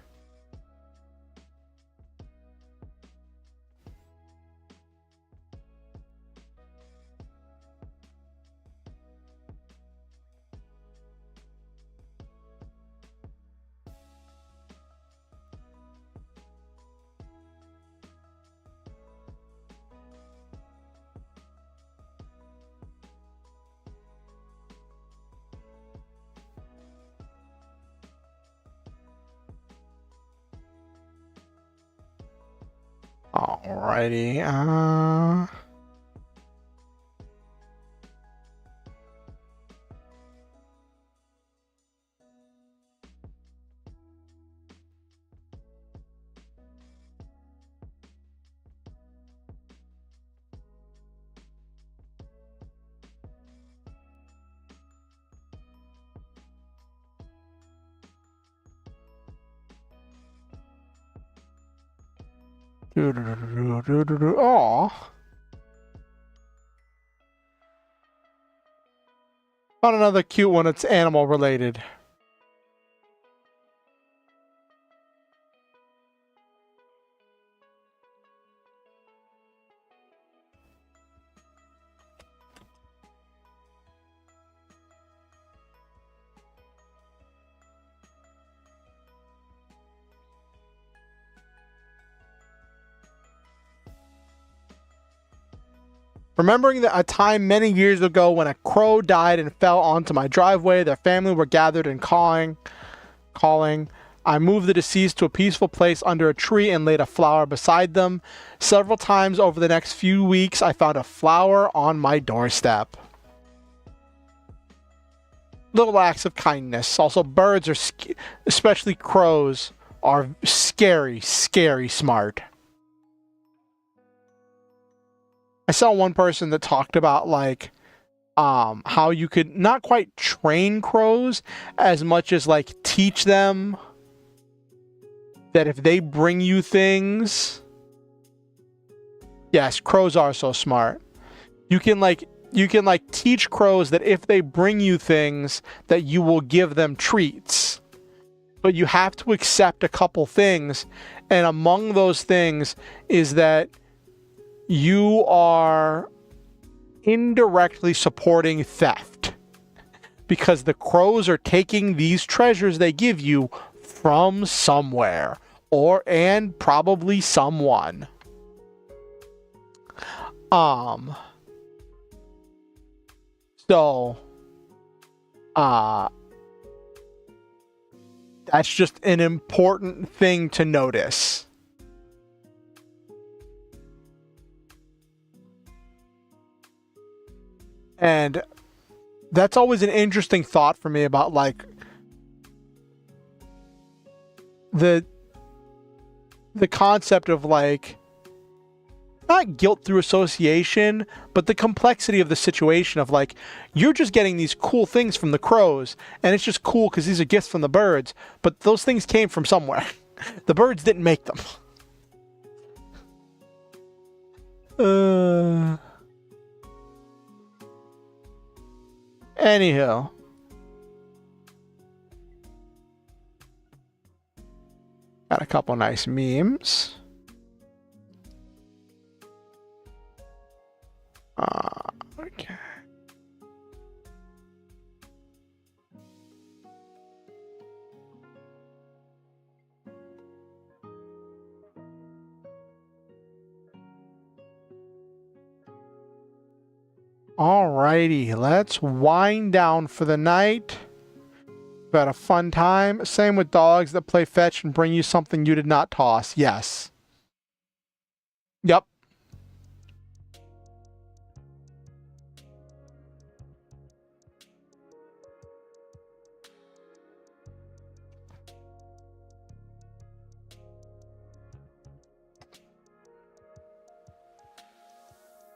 Alrighty. Aw. Found another cute one. It's animal related. Remembering that a time many years ago when a crow died and fell onto my driveway, their family were gathered and calling. I moved the deceased to a peaceful place under a tree and laid a flower beside them. Several times over the next few weeks, I found a flower on my doorstep. Little acts of kindness. Also, birds are, especially crows, are scary, scary smart. I saw one person that talked about like how you could not quite train crows as much as like teach them that if they bring you things, yes, crows are so smart. You can teach crows that if they bring you things that you will give them treats. But you have to accept a couple things, and among those things is that you are indirectly supporting theft. Because the crows are taking these treasures they give you from somewhere. And probably someone. So, that's just an important thing to notice. And that's always an interesting thought for me about, like, the concept of, like, not guilt through association, but the complexity of the situation of, like, you're just getting these cool things from the crows, and it's just cool because these are gifts from the birds, but those things came from somewhere. The birds didn't make them. Anywho. Got a couple nice memes. Okay. Alrighty, let's wind down for the night. We've had a fun time. Same with dogs that play fetch and bring you something you did not toss. Yes. Yep.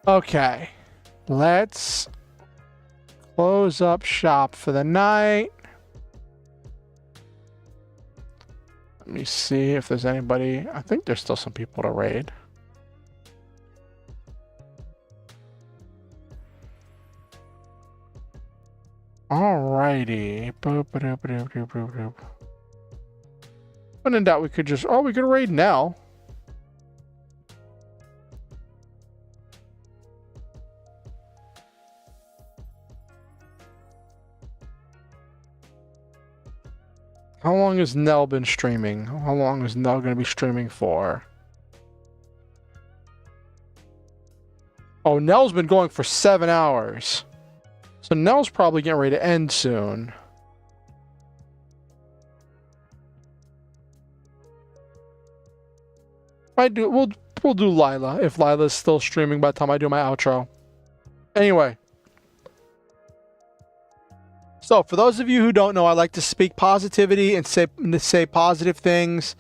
Okay. Let's close up shop for the night. Let me see if there's anybody. I think there's still some people to raid. Alrighty. Boop, boop, boop, boop, boop, boop. When in doubt, we could just... Oh, we could raid now. How long has Nell been streaming? How long is Nell going to be streaming for? Oh, Nell's been going for 7 hours. So Nell's probably getting ready to end soon. We'll do Lila if Lila's still streaming by the time I do my outro. Anyway. So, for those of you who don't know, I like to speak positivity and say positive things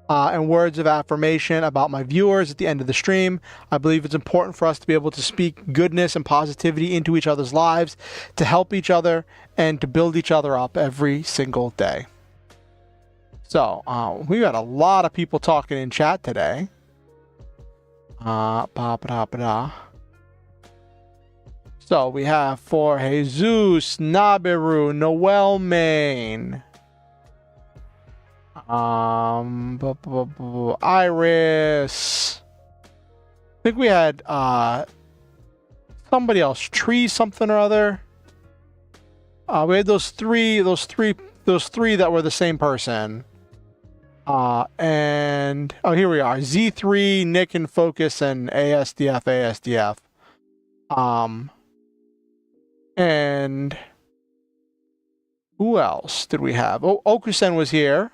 and words of affirmation about my viewers at the end of the stream. I believe it's important for us to be able to speak goodness and positivity into each other's lives, to help each other, and to build each other up every single day. So, we got a lot of people talking in chat today. So we have for Jesus, Nabiru, Noel Main, Iris. I think we had somebody else, Tree something or other. We had those three that were the same person. And oh, here we are. Z3, Nick and Focus, and ASDF. And who else did we have? Oh, Okusen was here.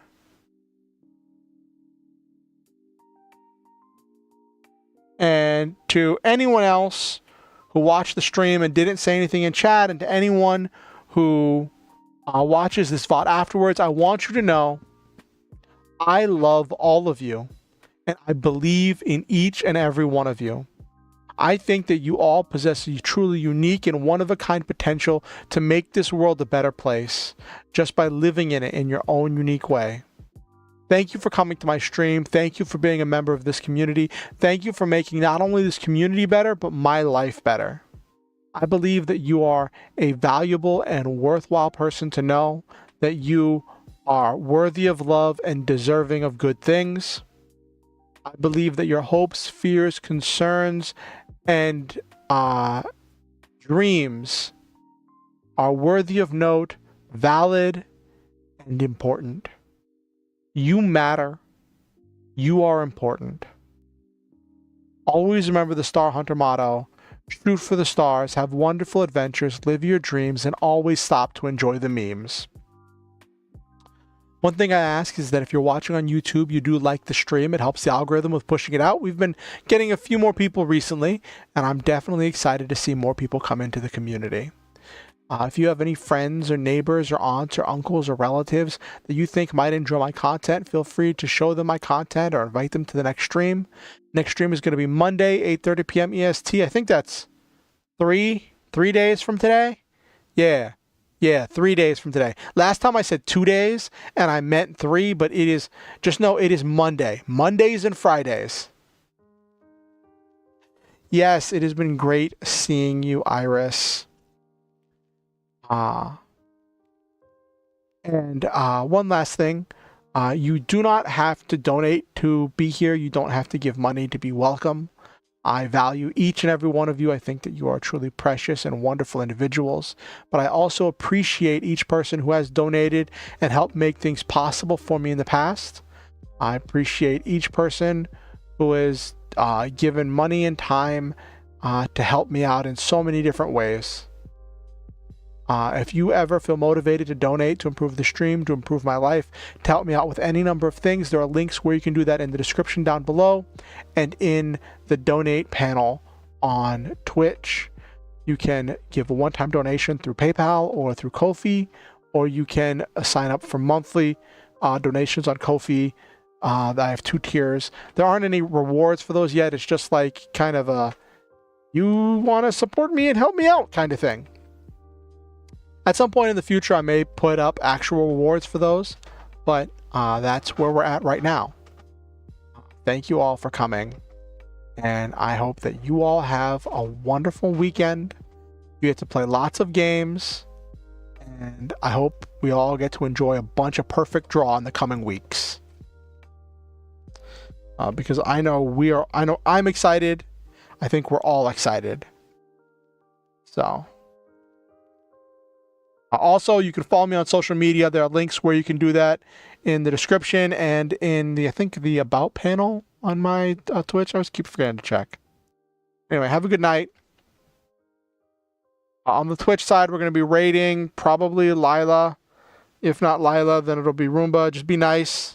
And to anyone else who watched the stream and didn't say anything in chat, and to anyone who watches this VOD afterwards, I want you to know I love all of you, and I believe in each and every one of you. I think that you all possess a truly unique and one-of-a-kind potential to make this world a better place just by living in it in your own unique way. Thank you for coming to my stream. Thank you for being a member of this community. Thank you for making not only this community better, but my life better. I believe that you are a valuable and worthwhile person to know, that you are worthy of love and deserving of good things. I believe that your hopes, fears, concerns, and dreams are worthy of note, valid, and important. You matter. You are important. Always remember the Star Hunter motto: shoot for the stars, have wonderful adventures, live your dreams, and always stop to enjoy the memes. One thing I ask is that if you're watching on YouTube, you do like the stream. It helps the algorithm with pushing it out. We've been getting a few more people recently, and I'm definitely excited to see more people come into the community. If you have any friends or neighbors or aunts or uncles or relatives that you think might enjoy my content, feel free to show them my content or invite them to the next stream. Next stream is going to be Monday, 8:30 p.m. EST. I think that's three days from today. Yeah, 3 days from today. Last time I said 2 days, and I meant 3, but it is, just know it is Monday. Mondays and Fridays. Yes, it has been great seeing you, Iris. And one last thing. You do not have to donate to be here. You don't have to give money to be welcome. I value each and every one of you. I think that you are truly precious and wonderful individuals. But I also appreciate each person who has donated and helped make things possible for me in the past. I appreciate each person who has given money and time to help me out in so many different ways. If you ever feel motivated to donate to improve the stream, to improve my life, to help me out with any number of things, there are links where you can do that in the description down below and in the donate panel on Twitch. You can give a one-time donation through PayPal or through Ko-fi, or you can sign up for monthly donations on Ko-fi. I have 2 tiers. There aren't any rewards for those yet. It's just like kind of a, you want to support me and help me out kind of thing. At some point in the future, I may put up actual rewards for those, but that's where we're at right now. Thank you all for coming, and I hope that you all have a wonderful weekend. You get to play lots of games, and I hope we all get to enjoy a bunch of Perfect Draw in the coming weeks. Because I know I'm excited. I think we're all excited. So. Also, you can follow me on social media. There are links where you can do that in the description and in the, I think, the About panel on my Twitch. I always keep forgetting to check. Anyway, have a good night. On the Twitch side, we're going to be raiding probably Lila. If not Lila, then it'll be Roomba. Just be nice.